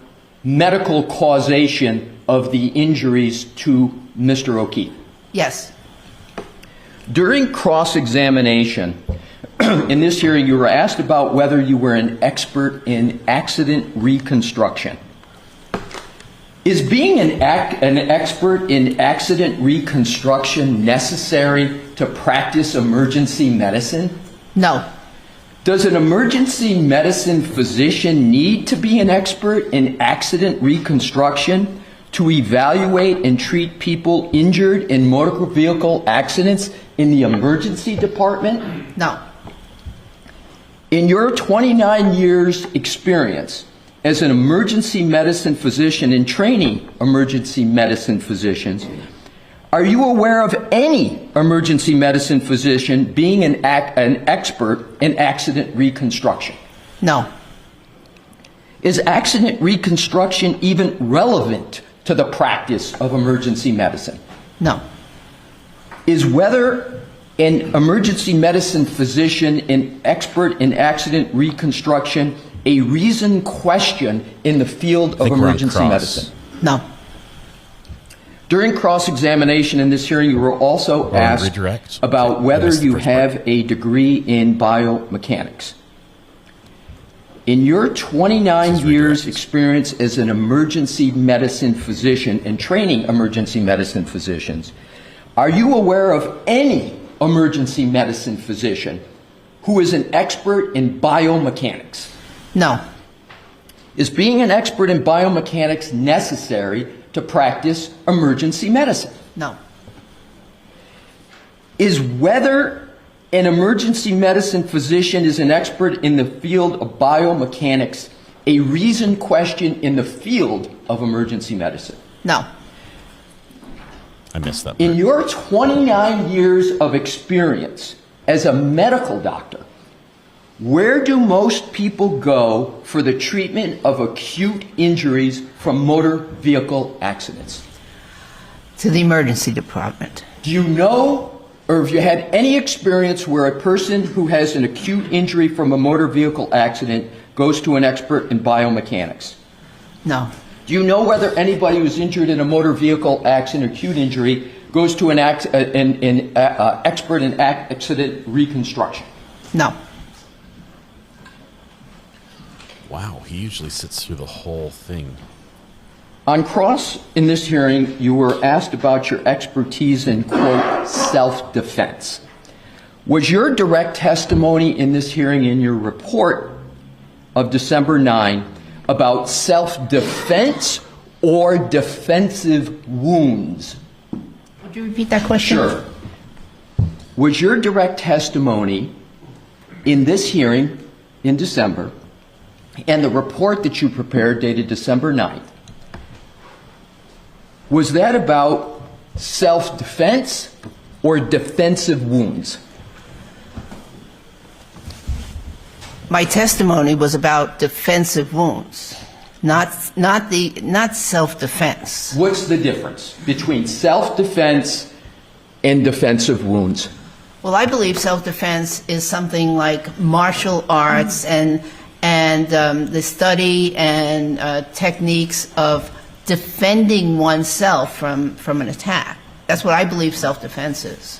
S10: medical causation of the injuries to Mr. O'Keefe?
S7: Yes.
S10: During cross-examination, in this hearing, you were asked about whether you were an expert in accident reconstruction. Is being an expert in accident reconstruction necessary to practice emergency medicine?
S7: No.
S10: Does an emergency medicine physician need to be an expert in accident reconstruction to evaluate and treat people injured in motor vehicle accidents in the emergency department?
S7: No.
S10: In your 29 years experience as an emergency medicine physician and training emergency medicine physicians, are you aware of any emergency medicine physician being an expert in accident reconstruction?
S7: No.
S10: Is accident reconstruction even relevant to the practice of emergency medicine?
S7: No.
S10: Is whether an emergency medicine physician an expert in accident reconstruction a reasoned question in the field of emergency medicine?
S7: No.
S10: During cross-examination in this hearing, you were also asked about whether you have a degree in biomechanics. In your 29 years experience as an emergency medicine physician and training emergency medicine physicians, are you aware of any emergency medicine physician who is an expert in biomechanics?
S7: No.
S10: Is being an expert in biomechanics necessary to practice emergency medicine?
S7: No.
S10: Is whether an emergency medicine physician is an expert in the field of biomechanics a reasoned question in the field of emergency medicine?
S7: No.
S3: I missed that part.
S10: In your 29 years of experience as a medical doctor, where do most people go for the treatment of acute injuries from motor vehicle accidents?
S7: To the emergency department.
S10: Do you know, or have you had any experience where a person who has an acute injury from a motor vehicle accident goes to an expert in biomechanics?
S7: No.
S10: Do you know whether anybody who's injured in a motor vehicle accident, acute injury, goes to an expert in accident reconstruction?
S7: No.
S3: Wow, he usually sits through the whole thing.
S10: On cross in this hearing, you were asked about your expertise in, quote, self-defense. Was your direct testimony in this hearing in your report of December 9 about self-defense or defensive wounds?
S7: Would you repeat that question?
S10: Sure. Was your direct testimony in this hearing in December and the report that you prepared dated December 9th, was that about self-defense or defensive wounds?
S7: My testimony was about defensive wounds, not self-defense.
S10: What's the difference between self-defense and defensive wounds?
S7: Well, I believe self-defense is something like martial arts and the study and techniques of defending oneself from an attack. That's what I believe self-defense is.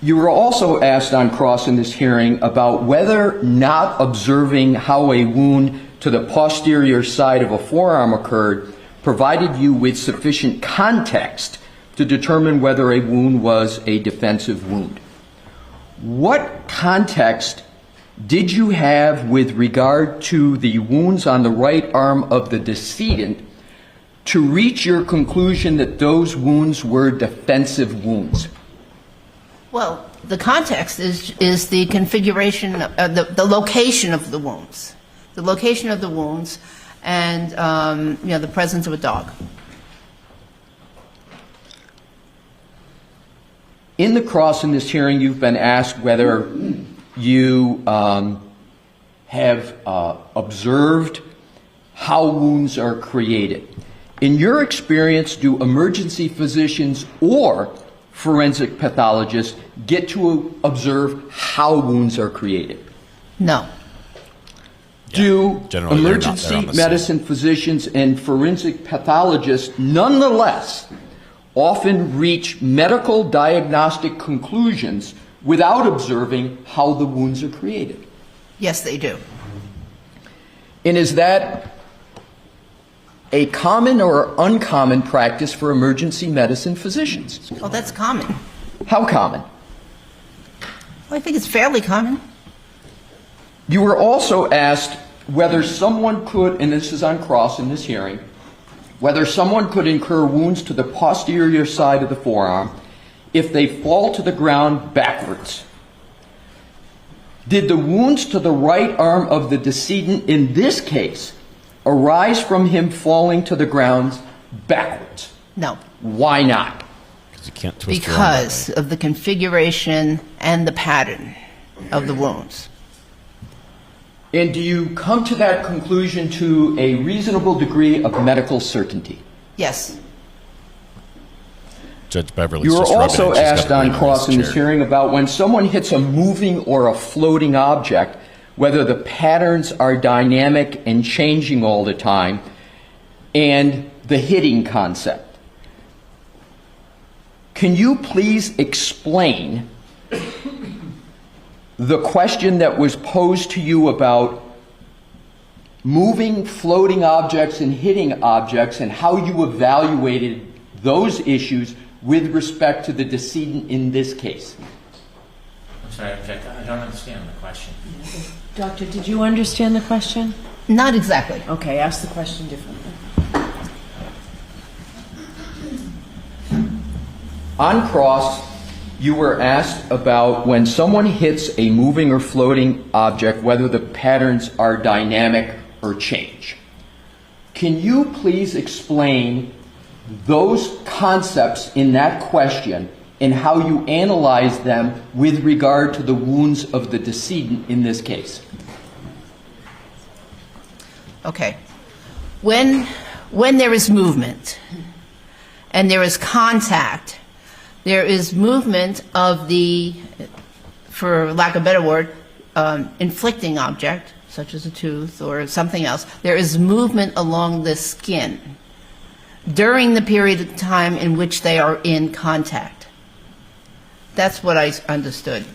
S10: You were also asked on cross in this hearing about whether not observing how a wound to the posterior side of a forearm occurred provided you with sufficient context to determine whether a wound was a defensive wound. What context did you have with regard to the wounds on the right arm of the decedent to reach your conclusion that those wounds were defensive wounds?
S7: Well, the context is the configuration, the location of the wounds. The location of the wounds and the presence of a dog.
S10: In the cross in this hearing, you've been asked whether you have observed how wounds are created. In your experience, do emergency physicians or forensic pathologists get to observe how wounds are created?
S7: No.
S10: Do emergency medicine physicians and forensic pathologists nonetheless often reach medical diagnostic conclusions without observing how the wounds are created?
S7: Yes, they do.
S10: And is that a common or uncommon practice for emergency medicine physicians?
S7: Oh, that's common.
S10: How common?
S7: Well, I think it's fairly common.
S10: You were also asked whether someone could, and this is on cross in this hearing, whether someone could incur wounds to the posterior side of the forearm if they fall to the ground backwards. Did the wounds to the right arm of the decedent in this case arise from him falling to the ground backwards?
S7: No.
S10: Why not?
S3: Because you can't twist
S7: because of the configuration and the pattern of the wounds.
S10: And do you come to that conclusion to a reasonable degree of medical certainty?
S7: Yes.
S3: Judge Beverly's
S10: You were
S3: just
S10: also
S3: rubbing it. She's
S10: asked
S3: got it
S10: on
S3: right
S10: cross
S3: his
S10: in this
S3: chair.
S10: hearing about when someone hits a moving or a floating object, whether the patterns are dynamic and changing all the time, and the hitting concept. Can you please explain the question that was posed to you about moving, floating objects and hitting objects and how you evaluated those issues with respect to the decedent in this case?
S8: I'm sorry, Jack, I don't understand the question.
S11: Doctor, did you understand the question?
S7: Not exactly.
S11: Okay, ask the question differently.
S10: On cross, you were asked about when someone hits a moving or floating object, whether the patterns are dynamic or change. Can you please explain those concepts in that question and how you analyze them with regard to the wounds of the decedent in this case?
S7: Okay. When there is movement and there is contact, there is movement of the, for lack of a better word, inflicting object, such as a tooth or something else. There is movement along the skin during the period of time in which they are in contact. That's what I understood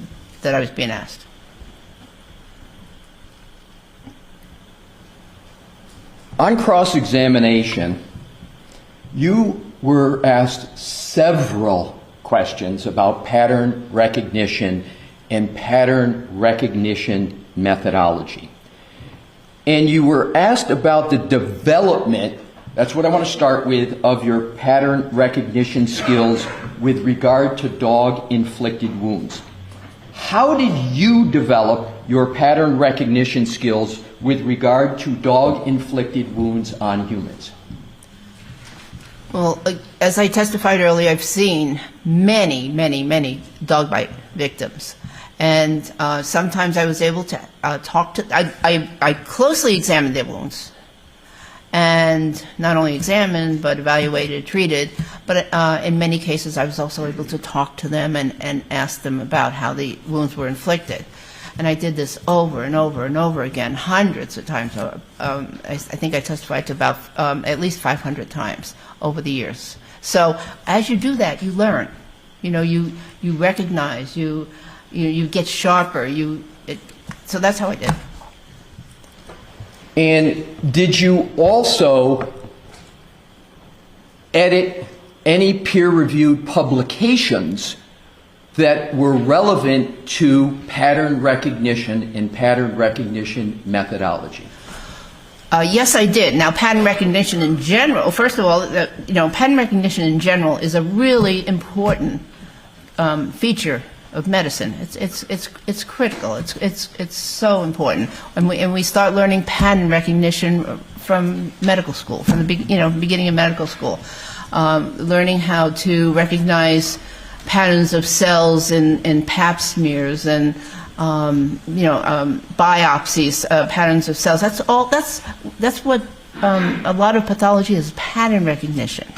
S7: that I was being asked.
S10: On cross-examination, you were asked several questions about pattern recognition and pattern recognition methodology. And you were asked about the development, that's what I want to start with, of your pattern recognition skills with regard to dog-inflicted wounds. How did you develop your pattern recognition skills with regard to dog-inflicted wounds on humans?
S7: Well, as I testified earlier, I've seen many dog bite victims. And sometimes I was able to talk to, I closely examined their wounds. And not only examined, but evaluated, treated. But in many cases, I was also able to talk to them and ask them about how the wounds were inflicted. And I did this over and over and over again, hundreds of times. I think I testified to about at least 500 times over the years. So as you do that, you learn. You know, you recognize, you get sharper. So that's how I did.
S10: And did you also edit any peer-reviewed publications that were relevant to pattern recognition and pattern recognition methodology?
S7: Yes, I did. Now, pattern recognition in general, first of all, pattern recognition in general is a really important feature of medicine. It's critical. It's so important. And we start learning pattern recognition from medical school, from the beginning of medical school, learning how to recognize patterns of cells in pap smears and biopsies, patterns of cells. That's what a lot of pathology is, pattern recognition.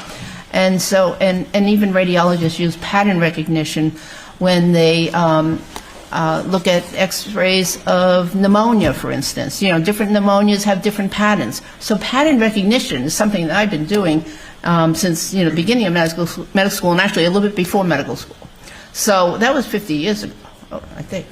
S7: And so and even radiologists use pattern recognition when they look at x-rays of pneumonia, for instance. Different pneumonias have different patterns. So pattern recognition is something that I've been doing since the beginning of medical school, and actually a little bit before medical school. So that was 50 years ago, I think.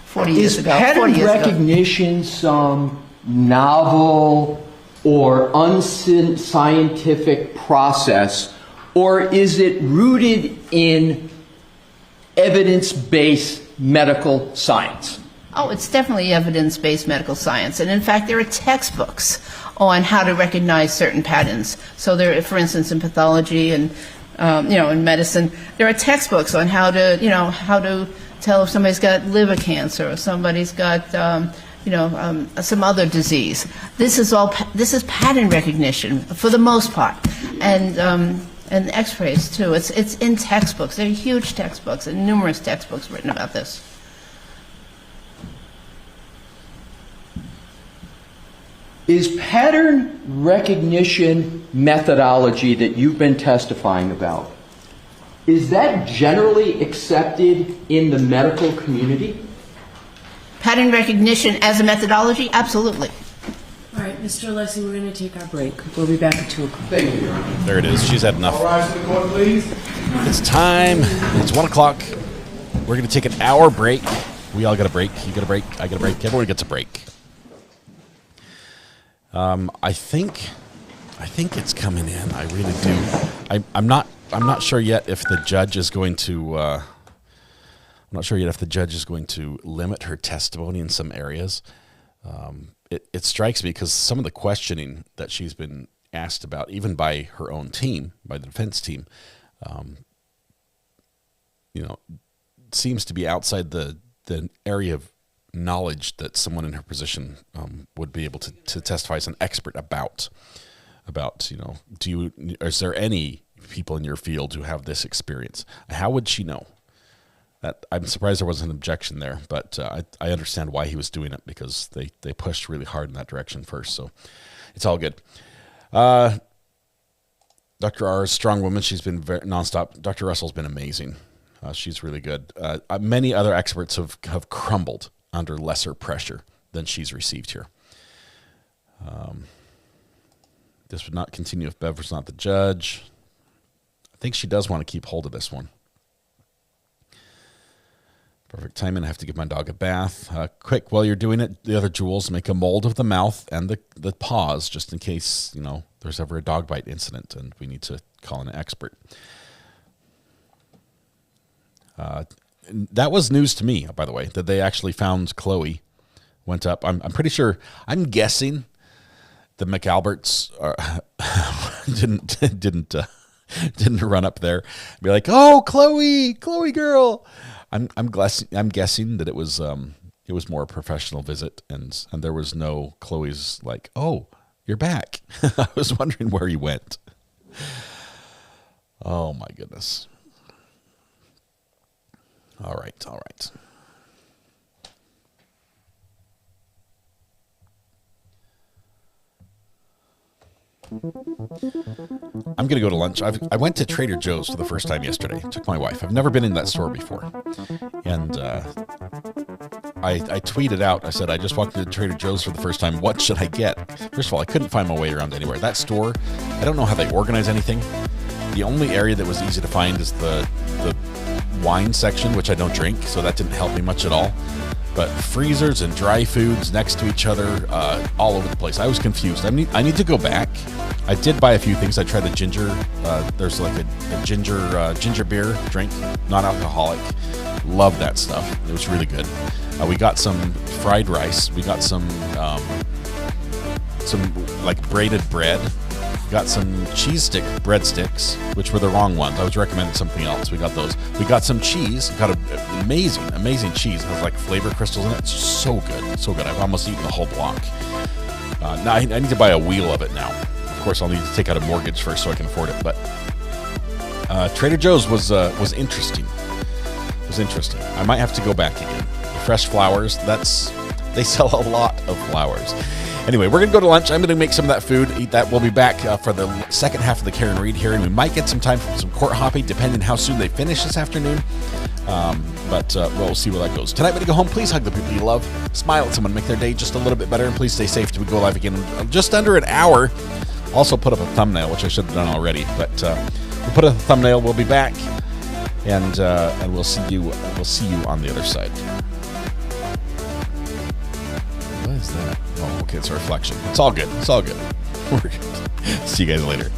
S7: 40 years ago.
S10: Is pattern recognition some novel or unscientific process, or is it rooted in evidence-based medical science?
S7: Oh, it's definitely evidence-based medical science. And in fact, there are textbooks on how to recognize certain patterns. So there, for instance, in pathology and, in medicine, there are textbooks on how to tell if somebody's got liver cancer or somebody's got, some other disease. This is pattern recognition for the most part. And x-rays too. It's in textbooks. There are huge textbooks and numerous textbooks written about this.
S10: Is pattern recognition methodology that you've been testifying about, is that generally accepted in the medical community?
S7: Pattern recognition as a methodology? Absolutely.
S11: All right, Mr. Alessi, we're going to take our break. We'll be back at 2 o'clock.
S9: Thank you, Your Honor.
S3: There it is. She's had enough.
S9: All rise to the court, please.
S3: It's time. It's 1 o'clock. We're going to take an hour break. We all get a break. You get a break. I get a break. Everyone gets a break. I think it's coming in. I really do. I'm not sure yet if the judge is going to not sure yet if the judge is going to limit her testimony in some areas. It strikes me because some of the questioning that she's been asked about, even by her own team, by the defense team, seems to be outside the area of knowledge that someone in her position would be able to testify as an expert about, is there any people in your field who have this experience? How would she know? I'm surprised there wasn't an objection there, but I understand why he was doing it, because they pushed really hard in that direction first, so it's all good. Dr. R is a strong woman. She's been very nonstop. Dr. Russell's been amazing. She's really good. Many other experts have crumbled under lesser pressure than she's received here. This would not continue if Bev was not the judge. I think she does want to keep hold of this one. Perfect timing. I have to give my dog a bath. Quick, while you're doing it, the other jewels, make a mold of the mouth and the paws, just in case, there's ever a dog bite incident and we need to call in an expert. That was news to me, by the way, that they actually found Chloe went up. I'm pretty sure, I'm guessing the McAlberts didn't run up there and be like, "Oh, Chloe girl." I'm guessing that it was more a professional visit, and there was no Chloe's like, "Oh, you're back." I was wondering where he went. Oh my goodness. All right. I'm going to go to lunch. I went to Trader Joe's for the first time yesterday. Took my wife. I've never been in that store before. And I tweeted out, I said, I just walked into Trader Joe's for the first time. What should I get? First of all, I couldn't find my way around anywhere. That store, I don't know how they organize anything. The only area that was easy to find is the wine section, which I don't drink, so that didn't help me much at all. But freezers and dry foods next to each other, all over the place. I was confused. I need to go back. I did buy a few things. I tried the ginger. There's like a ginger beer drink, non-alcoholic. Love that stuff. It was really good. We got some fried rice. We got some like braided bread. Got some cheese stick breadsticks, which were the wrong ones. I was recommending something else. We got those. We got some cheese. Got an amazing cheese. It has like flavor crystals in it. It's so good. So good. I've almost eaten the whole block. Now I need to buy a wheel of it now. Of course, I'll need to take out a mortgage first so I can afford it. But Trader Joe's was interesting. It was interesting. I might have to go back again. The fresh flowers. They sell a lot of flowers. Anyway, we're going to go to lunch. I'm going to make some of that food, eat that. We'll be back for the second half of the Karen Reed hearing. We might get some time for some court hopping, depending how soon they finish this afternoon. But we'll see where that goes. Tonight, when you go home, please hug the people you love. Smile at someone, make their day just a little bit better, and please stay safe till we go live again in just under an hour. Also put up a thumbnail, which I should have done already. But we'll put up a thumbnail. We'll be back, and we'll see you. We'll see you on the other side. What is that? Oh, okay, it's a reflection. It's all good. We're good. See you guys later.